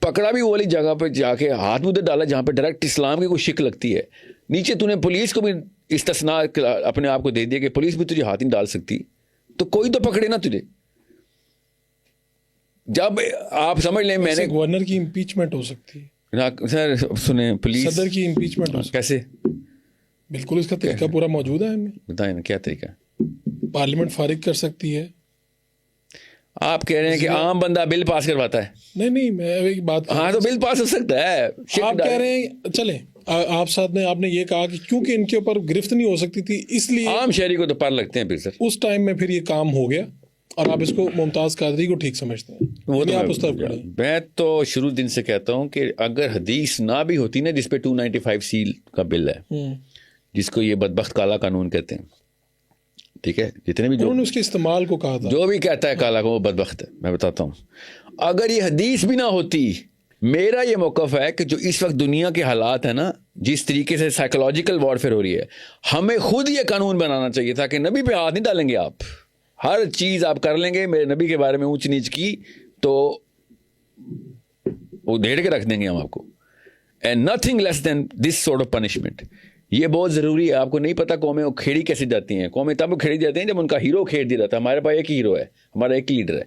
B: پکڑا بھی وہ والی جگہ پہ جا کے ہاتھ مدد ڈالا جہاں پہ ڈائریکٹ اسلام کی کوئی شک لگتی ہے. نیچے تو نے پولیس کو بھی استثناء اپنے آپ کو دے دیا کہ پولیس بھی تجھے ہاتھ نہیں ڈال سکتی, تو کوئی تو پکڑے نا تجھے. جب آپ سمجھ لیں میں نے
A: گورنر کی امپیچمنٹ ہو سکتی ہے
B: سر, سنیں پولیس
A: صدر کی امپیچمنٹ ہو سکتی
B: کیسے؟
A: بالکل اس کا طریقہ پورا موجود ہے ہمیں.
B: بتائیں نا کیا طریقہ.
A: پارلیمنٹ فارغ کر سکتی ہے.
B: آپ کہہ رہے ہیں کہ عام بندہ بل پاس کرواتا ہے؟
A: نہیں میں ایک بات,
B: ہاں تو بل پاس ہو سکتا ہے.
A: آپ کہہ رہے ہیں چلیں آپ نے یہ کہا کہ کیونکہ ان کے اوپر گرفت نہیں ہو سکتی تھی اس لیے
B: عام شہری کو تو پر لگتے ہیں پھر سر.
A: اس ٹائم میں پھر یہ کام ہو گیا, اور آپ اس کو ممتاز قادری کو ٹھیک سمجھتے ہیں.
B: وہ تو
A: آپ اس طرف کھڑے ہیں.
B: میں تو شروع دن سے کہتا ہوں کہ اگر حدیث نہ بھی ہوتی نا جس پہ 295 کا بل ہے, جس کو یہ بدبخت کالا قانون کہتے ہیں, ٹھیک ہے, جتنے بھی
A: انہوں نے اس کے استعمال کو کہا تھا,
B: جو بھی کہتا ہے کالا کو وہ بدبخت ہے. میں بتاتا ہوں, اگر یہ حدیث بھی نہ ہوتی, میرا یہ موقف ہے کہ جو اس وقت دنیا کے حالات ہیں نا, جس طریقے سے سائیکولوجیکل وارفیئر ہو رہی ہے, ہمیں خود یہ قانون بنانا چاہیے تھا کہ نبی پہ ہاتھ نہیں ڈالیں گے آپ, ہر چیز آپ کر لیں گے, میرے نبی کے بارے میں اونچ نیچ کی تو وہ ڈھیر کے رکھ دیں گے ہم آپ کو. And nothing less than this sort of punishment. یہ بہت ضروری ہے. آپ کو نہیں پتا قومیں وہ کھیڑی کیسے جاتی ہیں. قومیں تب کھیڑی جاتی ہیں جب ان کا ہیرو کھیڑ دیا جاتا ہے. ہمارے پاس ایک ہی ہیرو ہے, ہمارا ایک لیڈر ہے.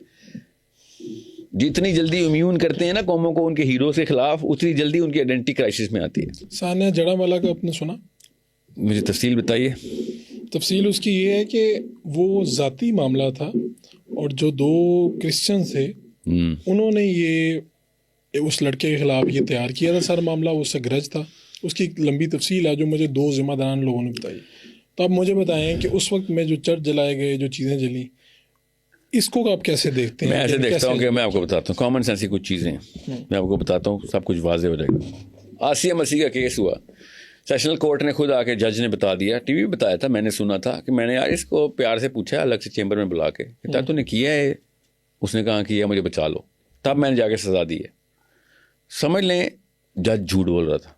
B: جتنی جلدی امیون کرتے ہیں نا قوموں کو ان کے ہیرو کے خلاف, اتنی جلدی ان کی آئیڈینٹی کرائسس میں آتی ہے.
A: ثانیہ جڑا والا کا آپ نے سنا؟
B: مجھے تفصیل بتائیے.
A: تفصیل اس کی یہ ہے کہ وہ ذاتی معاملہ تھا, اور جو 2 کرسچن تھے انہوں نے یہ اس لڑکے کے خلاف یہ تیار کیا تھا سارا معاملہ, اس سے گرج تھا. اس کی ایک لمبی تفصیل ہے جو مجھے 2 ذمہ داران لوگوں نے بتائی. تو آپ مجھے بتائیں کہ اس وقت میں جو چرچ جلائے گئے, جو چیزیں جلیں, اس کو آپ کیسے دیکھتے ہیں؟
B: میں ایسے دیکھتا ہوں کہ میں آپ کو بتاتا ہوں, کامن سینس کی کچھ چیزیں میں آپ کو بتاتا ہوں, سب کچھ واضح ہو جائے گا. آسیہ مسیح کا کیس ہوا, سیشنل کورٹ نے خود آ کے جج نے بتا دیا, ٹی وی بتایا تھا, میں نے سنا تھا کہ میں نے یار اس کو پیار سے پوچھا الگ سے چیمبر میں بلا کے کہ تو نے کیا ہے, اس نے کہا کیا, مجھے بچا لو. تب میں نے جا کے سزا دی ہے. سمجھ لیں جج جھوٹ بول رہا تھا,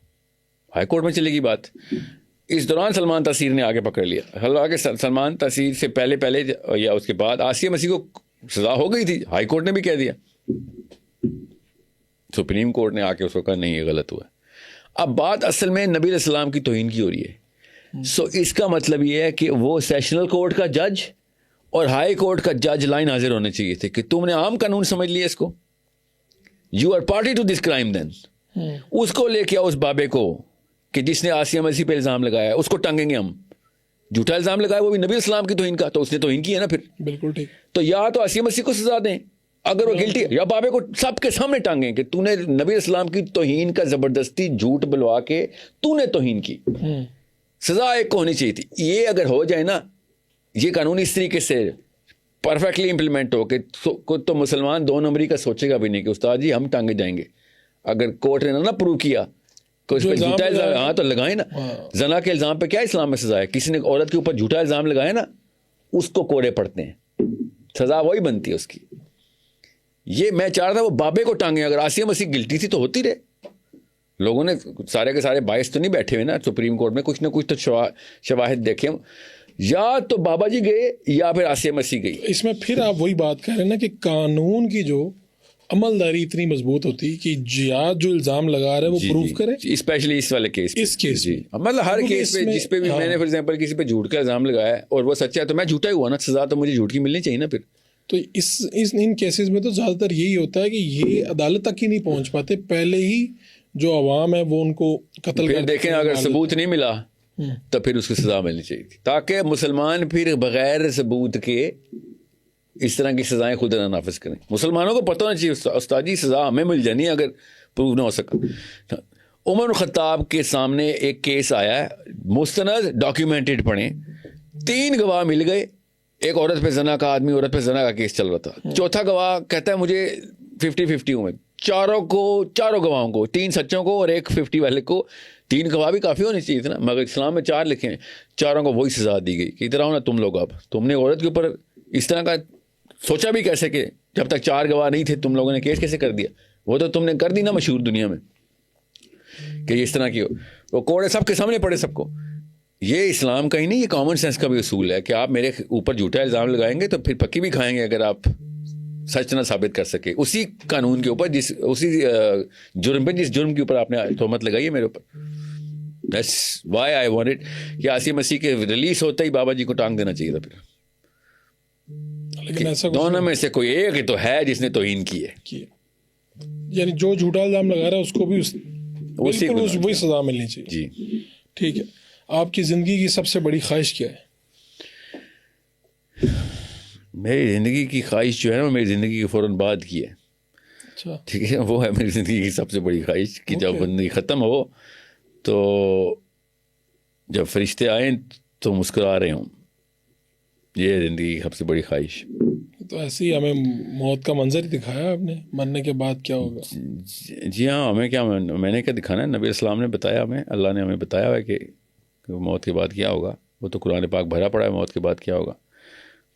B: ہائی کورٹ میں چلے گی بات. اس دوران سلمان تاثیر نے آگے پکڑ لیا. حالانکہ سلمان تاثیر سے پہلے یا اس کے بعد آسیہ مسیح کو سزا ہو گئی تھی, ہائی کورٹ نے بھی کہہ دیا, سپریم کورٹ نے آ کے اس کو کہا نہیں یہ غلط ہوا. اب بات اصل میں نبی علیہ السلام کی توہین کی ہو رہی ہے. سو اس کا مطلب یہ ہے کہ وہ سیشنل کورٹ کا جج اور ہائی کورٹ کا جج لائن حاضر ہونے چاہیے تھے کہ تم نے عام قانون سمجھ لیا اس کو, you are party to this crime. Then اس کو لے کے آؤ, اس بابے کو کہ جس نے آسیہ مسیح پہ الزام لگایا, اس کو ٹانگیں گے ہم. جھوٹا الزام لگایا وہ بھی نبی السلام کی توہین کا, تو اس نے توہین کی ہے نا. پھر
A: بالکل ٹھیک.
B: تو یا تو آسیہ مسیح کو سزا دیں اگر وہ گلٹی ہے, یا بابے کو سب کے سامنے ٹانگیں کہ تو نے نبی السلام کی توہین کا زبردستی جھوٹ بلوا کے تو نے توہین کی. سزا ایک کو ہونی چاہیے تھی. یہ اگر ہو جائے نا, یہ قانون اس طریقے سے پرفیکٹلی امپلیمنٹ ہو کہ تو مسلمان 2 نمبری کا سوچے گا بھی نہیں کہ استاد جی ہم ٹانگے جائیں گے. اگر کورٹ نے نہ پروو کیا کہ اس پہ جھوٹا الزام, ہاں تو لگائیں نا. زنا کے الزام پہ کیا اسلام میں سزا ہے؟ کسی نے عورت کے اوپر جھوٹا الزام لگایا نا, اس کو کوڑے پڑتے ہیں, سزا وہی بنتی ہے اس کی. یہ میں چاہ رہا تھا وہ بابے کو ٹانگیں. اگر آسیہ مسیح گلٹی تھی تو ہوتی رہے. لوگوں نے سارے کے سارے باعث تو نہیں بیٹھے ہوئے نا سپریم کورٹ میں, کچھ نہ کچھ تو شواہد دیکھے. یا تو بابا جی گئے یا پھر آسیہ مسیح گئی.
A: اس میں پھر آپ وہی بات کہہ رہے ہیں نا کہ قانون کی جو عملداری اتنی مضبوط ہوتی کہ جو الزام لگا رہا ہے وہ پروف کرے,
B: اسپیشلی اس والے کیس.
A: اس کیس
B: جی مطلب ہر کیس پہ جس پہ بھی میں نے فار ایگزامپل کسی پہ جھوٹ کا الزام لگایا ہے اور وہ سچا ہے تو میں جھوٹا ہی ہوا نا, سزا تو مجھے جھوٹ کی ملنی چاہیے نا. پھر
A: تو ان کیسز میں تو زیادہ تر یہی ہوتا ہے کہ یہ عدالت تک ہی نہیں پہنچ پاتے, پہلے ہی جو عوام ہے وہ ان کو قتل
B: پھر دیکھیں اگر ثبوت نہیں ملا تو پھر اس کو سزا ملنی چاہیے تھی, تاکہ مسلمان پھر بغیر ثبوت کے اس طرح کی سزائیں خود نہ نافذ کریں. مسلمانوں کو پتہ ہونا چاہیے استاد جی سزا ہمیں مل جانی ہے اگر پروو نہ ہو سکا. عمر خطاب کے سامنے ایک کیس آیا ہے, مستند ڈاکیومنٹڈ پڑھیں, 3 گواہ مل گئے. ایک عورت پہ زنا کا آدمی, عورت پہ زنا کا کیس چل رہا تھا. چوتھا گواہ کہتا ہے مجھے 50-50 ہوں میں. چاروں گواہوں کو, 3 سچوں کو اور ایک 50 والے کو, 3 گواہ بھی کافی ہونے چاہیے تھے نا, مگر اسلام میں 4 لکھے ہیں. چاروں کو وہی سزا دی گئی کہ ادھر آؤ نا تم لوگ. اب تم نے عورت کے اوپر اس طرح کا سوچا بھی کیسے کہ جب تک 4 گواہ نہیں تھے تم لوگوں نے کیس کیسے کر دیا؟ وہ تو تم نے کر دی نا مشہور دنیا میں کہ اس طرح کی ہو. وہ کوڑے سب کے سامنے پڑے سب کو. یہ اسلام کا ہی نہیں, یہ کامن سینس کا بھی اصول ہے کہ آپ میرے اوپر جھوٹا الزام لگائیں گے تو پھر پکی بھی کھائیں گے اگر آپ سچ نہ ثابت کر سکے اسی قانون کے اوپر, اسی جرم پہ جس جرم کے اوپر آپ نے تہمت لگائی ہے میرے اوپر. دیٹس وائی آئی وانٹڈ کہ آسیہ مسیح کے ریلیز ہوتے ہی بابا جی کو ٹانگ دینا چاہیے تھا. پھر
A: لیکن ایسا
B: دونوں میں سے کوئی ایک ہی تو ہے جس نے توہین کی ہے,
A: یعنی جو جھوٹا الزام لگا رہا ہے اس کو بھی وہی سزا ملنی چاہیے.
B: جی
A: ٹھیک ہے. آپ کی زندگی کی سب سے بڑی خواہش کیا ہے؟
B: میری زندگی کی خواہش جو ہے نا, میری زندگی کے فوراً بعد کی ہے.
A: اچھا
B: ٹھیک ہے, وہ ہے میری زندگی کی سب سے بڑی خواہش کہ جب زندگی ختم ہو تو جب فرشتے آئیں تو مسکرا رہے ہوں. یہ زندگی کی سب سے بڑی خواہش.
A: تو ایسے ہی ہمیں موت کا منظر ہی دکھایا آپ نے, مرنے کے بعد کیا ہوگا.
B: جی ہاں, ہمیں کیا, میں نے کیا دکھانا ہے, نبی السلام نے بتایا ہمیں, اللہ نے ہمیں بتایا ہے کہ موت کے بعد کیا ہوگا. وہ تو قرآن پاک بھرا پڑا ہے موت کے بعد کیا ہوگا.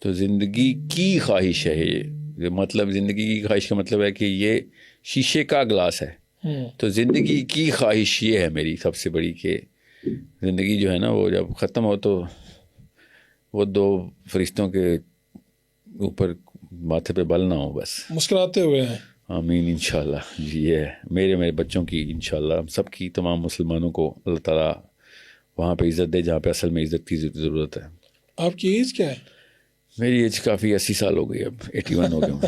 B: تو زندگی کی خواہش ہے یہ, مطلب زندگی کی خواہش کا مطلب ہے کہ یہ شیشے کا گلاس ہے. تو زندگی کی خواہش یہ ہے میری سب سے بڑی کہ زندگی جو ہے نا وہ جب ختم ہو تو وہ 2 فرشتوں کے اوپر ماتھے پہ بل نہ ہو, بس
A: مسکراتے ہوئے ہیں.
B: آمین انشاءاللہ. جی یہ میرے بچوں کی انشاءاللہ, ہم سب کی, تمام مسلمانوں کو اللہ تعالیٰ وہاں پہ عزت دے جہاں پہ اصل میں عزت کی ضرورت ہے.
A: آپ کی ایج کیا ہے؟
B: میری ایج کافی 80 سال ہو گئی, اب 81 ہو گیا ہوں.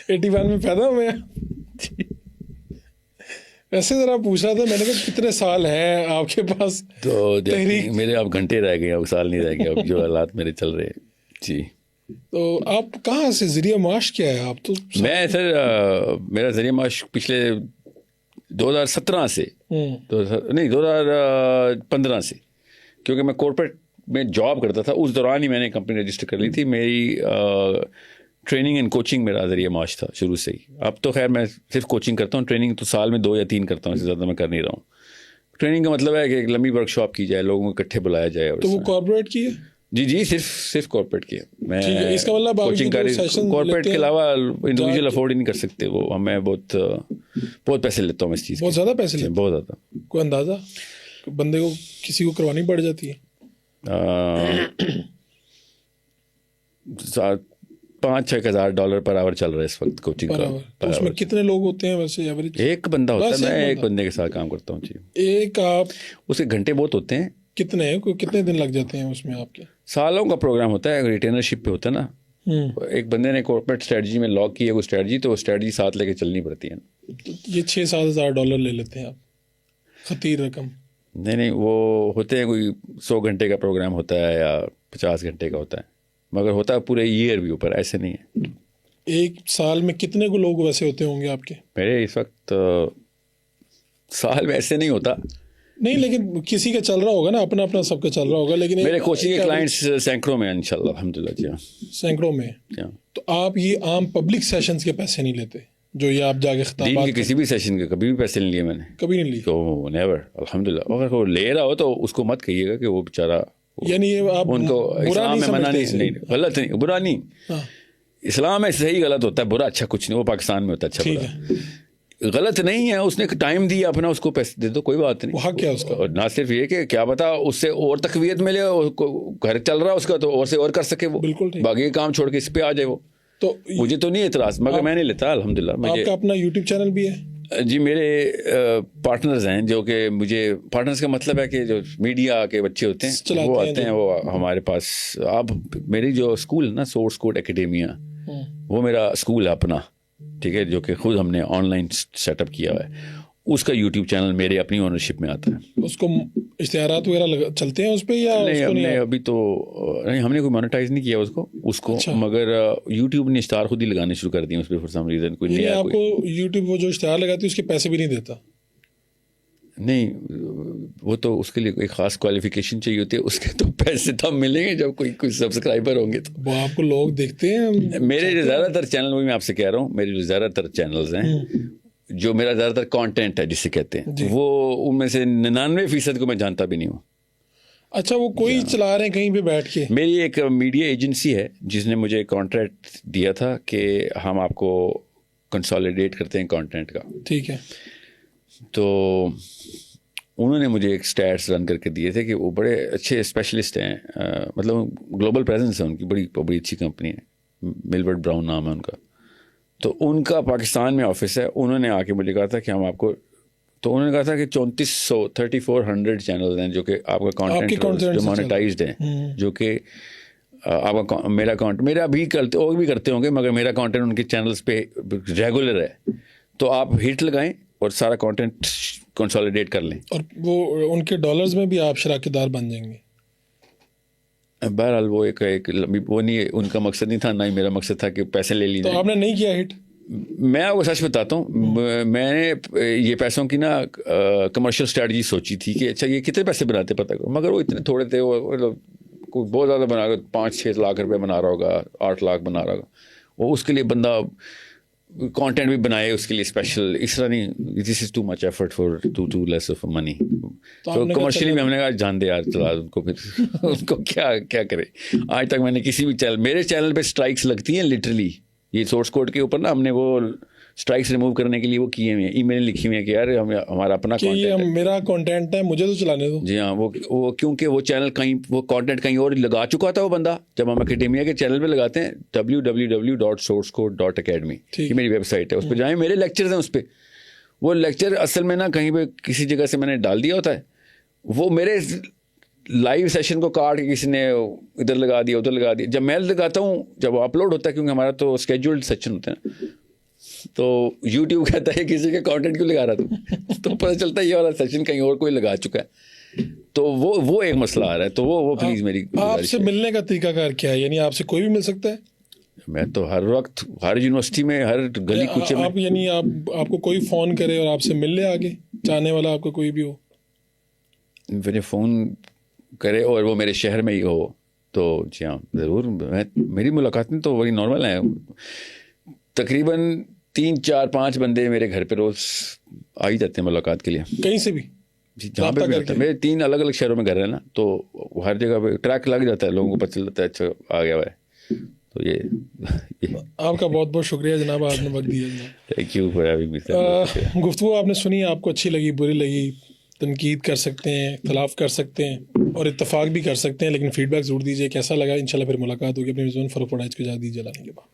A: 81 میں پیدا ہوئے ہیں. ایسے ذرا پوچھ رہا تھا میں نے کہا کتنے سال ہیں آپ کے پاس؟
B: تو میرے اب گھنٹے رہ گئے, اب سال نہیں رہ گئے, اب جو حالات میرے چل رہے. جی
A: تو آپ کہاں سے, ذریعہ معاش کیا ہے آپ تو؟
B: میں سر میرا ذریعہ معاش پچھلے 2017 سے نہیں 2015 سے, کیونکہ میں کارپوریٹ میں جاب کرتا تھا, اس دوران ہی میں نے کمپنی رجسٹر کر لی تھی. میری ٹریننگ اینڈ کوچنگ میرا ذریعہ معاش تھا شروع سے ہی. اب تو خیر میں صرف کوچنگ کرتا ہوں, ٹریننگ تو سال میں 2 یا 3 کرتا ہوں, اس سے زیادہ میں کر نہیں رہا ہوں. ٹریننگ کا مطلب ہے کہ ایک لمبی ورک شاپ کی جائے, لوگوں کو اکٹھے بلایا جائے.
A: تو وہ کارپوریٹ کی ہے؟
B: جی صرف کارپوریٹ کی ہے. میں
A: اس کا مطلب
B: کوچنگ کارپوریٹ کے علاوہ انڈیویجول افورڈ ہی نہیں کر سکتے وہ. میں بہت پیسے لیتا ہوں اس چیز.
A: بہت زیادہ پیسے لیتے؟
B: بہت زیادہ.
A: کوئی اندازہ بندے کو کسی کو کروانی پڑ جاتی ہے؟
B: 5-6 ہزار ڈالر پر آور چل رہا ہے اس وقت کوچنگ کا.
A: اس میں کتنے لوگ ہوتے ہیں ویسے ایوریج؟
B: ایک بندہ ہوتا ہے. میں ایک بندے کے ساتھ کام کرتا ہوں. جی
A: ایک آپ
B: اس کے گھنٹے بہت ہوتے ہیں.
A: کتنے دن لگ جاتے ہیں اس میں آپ کے؟
B: سالوں کا پروگرام ہوتا ہے. ریٹینرشپ پہ ہوتا ہے نا. ایک بندے نے کارپوریٹ اسٹریٹجی میں لاک کی ہے کوئی اسٹریٹجی, تو وہ اسٹریٹجی ساتھ لے کے چلنی پڑتی ہے.
A: یہ 6-7 ہزار ڈالر لے لیتے ہیں آپ؟ خطیر رقم.
B: نہیں وہ ہوتے ہیں کوئی 100 گھنٹے کا پروگرام ہوتا ہے یا 50 گھنٹے کا ہوتا ہے, مگر ہوتا ہے پورے ایئر بھی اوپر, ایسے نہیں ہے.
A: ایک سال میں کتنے کو لوگ ویسے ہوتے ہوں گے آپ کے؟
B: میرے اس وقت سال میں ایسے نہیں ہوتا.
A: نہیں لیکن کسی کا چل رہا ہوگا نا, اپنا سب کا چل رہا ہوگا. لیکن
B: میرے کوچنگ کے کلائنٹس سینکڑوں میں ان شاء اللہ الحمد للہ. جی ہاں
A: سینکڑوں میں. تو آپ یہ عام پبلک سیشنز کے پیسے نہیں لیتے جو یہ آپ جا کے
B: خطابات کے کسی بھی سیشن کے کبھی بھی پیسے نہیں لیے میں نے.
A: کبھی نہیں لیے؟
B: تو نیور الحمد للہ. اگر وہ لے رہا ہو تو اس کو مت کہیے گا کہ وہ بیچارہ,
A: یعنی آپ
B: ان کو اسلام میں منع نہیں, غلط نہیں, برا نہیں. اسلام میں صحیح غلط ہوتا ہے, برا اچھا کچھ نہیں. وہ پاکستان میں ہوتا ہے اچھا برا, غلط نہیں ہے. اس نے ٹائم دیا اپنا, اس کو پیسے دے دو, کوئی بات نہیں.
A: حق کیا اس کا؟
B: نہ صرف یہ کہ کیا پتا اس سے اور تقویت ملے, گھر چل رہا ہے اس کا تو اور سے اور کر سکے وہ.
A: بالکل
B: باقی کام چھوڑ کے اس پہ آ جائے وہ. تو مجھے تو نہیں اعتراض, مگر میں نہیں لیتا الحمد للہ.
A: آپ کا اپنا یوٹیوب چینل بھی ہے؟
B: جی میرے پارٹنرز ہیں جو کہ مجھے, پارٹنرز کا مطلب ہے کہ جو میڈیا کے بچے ہوتے ہیں وہ آتے ہیں وہ ہمارے پاس. اب میری جو اسکول ہے نا سورس کوڈ اکیڈیمیا, وہ میرا اسکول ہے اپنا, ٹھیک ہے, جو کہ خود ہم نے آن لائن سیٹ اپ کیا ہوا ہے. اس کا یوٹیوب چینل میرے اپنی اونرشپ میں آتا ہے. اس
A: کو اشتہارات وغیرہ چلتے ہیں اس پہ یا
B: نہیں؟ ہم نے ابھی تو نہیں, ہم نے کوئی مانیٹائز نہیں کیا اس کو مگر یوٹیوب نے اشتہار خود ہی لگانے شروع کر دیے اس پہ فور سم ریزن. کوئی نیا
A: آپ کو یوٹیوب وہ جو اشتہار لگاتی ہے اس کے پیسے بھی نہیں دیتا؟
B: نہیں, وہ تو اس کے لیے کوئی خاص کوالیفیکیشن چاہیے ہوتی ہے. اس کے تو پیسے تب ملیں گے جب کوئی سبسکرائبر ہوں گے. تو
A: وہ آپ کو لوگ دیکھتے ہیں.
B: میرے جو زیادہ تر چینل, وہی میں آپ سے کہہ رہا ہوں, میرے جو زیادہ تر چینلز ہیں, جو میرا زیادہ تر کانٹینٹ ہے جسے کہتے ہیں, وہ ان میں سے 99% کو میں جانتا بھی نہیں ہوں.
A: اچھا, وہ کوئی چلا رہے ہیں کہیں پہ بیٹھ کے؟
B: میری ایک میڈیا ایجنسی ہے جس نے مجھے کانٹریکٹ دیا تھا کہ ہم آپ کو کنسالیڈیٹ کرتے ہیں کانٹینٹ کا.
A: ٹھیک ہے.
B: تو انہوں نے مجھے ایک اسٹیٹس رن کر کے دیے تھے کہ وہ بڑے اچھے اسپیشلسٹ ہیں, مطلب گلوبل پریزنس ہے ان کی, بڑی اچھی کمپنی ہے, ملبرٹ براؤن نام ہے ان کا. تو ان کا پاکستان میں آفس ہے. انہوں نے آ کے مجھے کہا تھا کہ ہم آپ کو, تو انہوں نے کہا تھا کہ 3400 چینل ہیں جو کہ آپ کا کانٹینٹ جو مانیٹائزڈ ہیں, جو کہ آپ کا میرا بھی کرتے, اور بھی کرتے ہوں گے, مگر میرا کانٹینٹ ان کے چینلز پہ ریگولر ہے. تو آپ ہٹ لگائیں اور سارا کانٹینٹ کنسالیڈیٹ کر لیں,
A: اور وہ ان کے ڈالرز میں بھی آپ شراکت دار بن جائیں گے.
B: بہرحال وہ ایک وہ نہیں, ان کا مقصد نہیں تھا, نہ ہی میرا مقصد تھا کہ پیسے لے لیجیے.
A: تو آپ نے نہیں کیا ہٹ؟
B: میں آپ کو سچ بتاتا ہوں, میں نے یہ پیسوں کی نا کمرشل اسٹریٹجی سوچی تھی کہ اچھا یہ کتنے پیسے بناتے پتہ کرو, مگر وہ اتنے تھوڑے تھے. وہ کوئی بہت زیادہ بنا کر 5-6 لاکھ روپے بنا رہا ہوگا, 8 لاکھ بنا رہا ہوگا. وہ اس کے لیے بندہ کانٹینٹ بھی بنائے اس کے لیے اسپیشل, اس طرح نہیں. This is too much effort for too less of money. تو کمرشلی میں ہم نے کہا جان دے یار, چلا ان کو, پھر ان کو کیا کرے. آج تک میں نے کسی بھی چینل, میرے چینل پہ اسٹرائکس لگتی ہیں لٹرلی. یہ سورس کوڈ کے اوپر نا ہم نے وہ اسٹرائکس ریموو کرنے کے لیے وہ کیے ہوئے ہیں, ای میل لکھی ہوئی ہیں کہ یار ہمارا اپنا
A: کانٹینٹ ہے, میرا کانٹینٹ ہے, مجھے تو چلانے دو.
B: جی ہاں, وہ کیونکہ وہ چینل کہیں, وہ کانٹینٹ کہیں اور لگا چکا تھا وہ بندہ. جب ہم اکیڈیمیا کے چینل پہ لگاتے ہیں www.sourcecode.academy, یہ میری ویب سائٹ ہے, اس پہ جائیں, میرے لیکچرز ہیں اس پہ. وہ لیکچر اصل میں نا کہیں پہ کسی جگہ سے میں نے ڈال دیا ہوتا ہے, وہ میرے لائیو سیشن کو کاٹ کے کسی نے ادھر لگا دیا ادھر لگا دیا. جب میں لگاتا ہوں, جب اپلوڈ ہوتا ہے, کیونکہ ہمارا تو اسکیجولڈ سیشن ہوتا ہے, تو یوٹیوب کہتا ہے کسی کے کانٹینٹ کیوں لگا رہا تو پتہ چلتا ہے یہ والا سیشن کہیں اور کوئی لگا چکا ہے. تو وہ ایک مسئلہ آ رہا ہے. تو وہ پلیز میری
A: آپ سے ملنے کا طریقہ کار کیا ہے؟ یعنی آپ سے کوئی بھی مل سکتا ہے؟
B: میں تو ہر وقت, ہر یونیورسٹی میں, ہر گلی کوچے میں.
A: آپ یعنی آپ کو کوئی فون کرے اور آپ سے مل لے آگے, چاہنے والا آپ کا کوئی بھی ہو,
B: مجھے فون کرے اور وہ میرے شہر میں ہی ہو تو جی ہاں ضرور. میری ملاقاتیں تو وہی نارمل ہیں. تقریباً 3-4-5 بندے میرے گھر پہ روز آ ہی جاتے ہیں ملاقات کے لیے,
A: کہیں سے بھی.
B: جہاں پہ بھی ہوتا ہے. میرے 3 الگ الگ شہروں میں گھر ہے نا, تو ہر جگہ پہ ٹریک لگ جاتا ہے, لوگوں کو پتہ چلتا ہے اچھا آ گیا ہوا ہے. تو یہ
A: آپ کا بہت بہت شکریہ جناب, آپ نے وقت دیا جناب.
B: Thank you for having me.
A: گفتگو آپ نے سنی, آپ کو اچھی لگی بری لگی, تنقید کر سکتے ہیں, اختلاف کر سکتے ہیں اور اتفاق بھی کر سکتے ہیں, لیکن فیڈ بیک ضرور دیجیے کیسا لگا. انشاءاللہ پھر ملاقات ہوگی. اپنے میزبان فاروق وڈائچ کو اجازت دیجیے. اللہ کے بعد.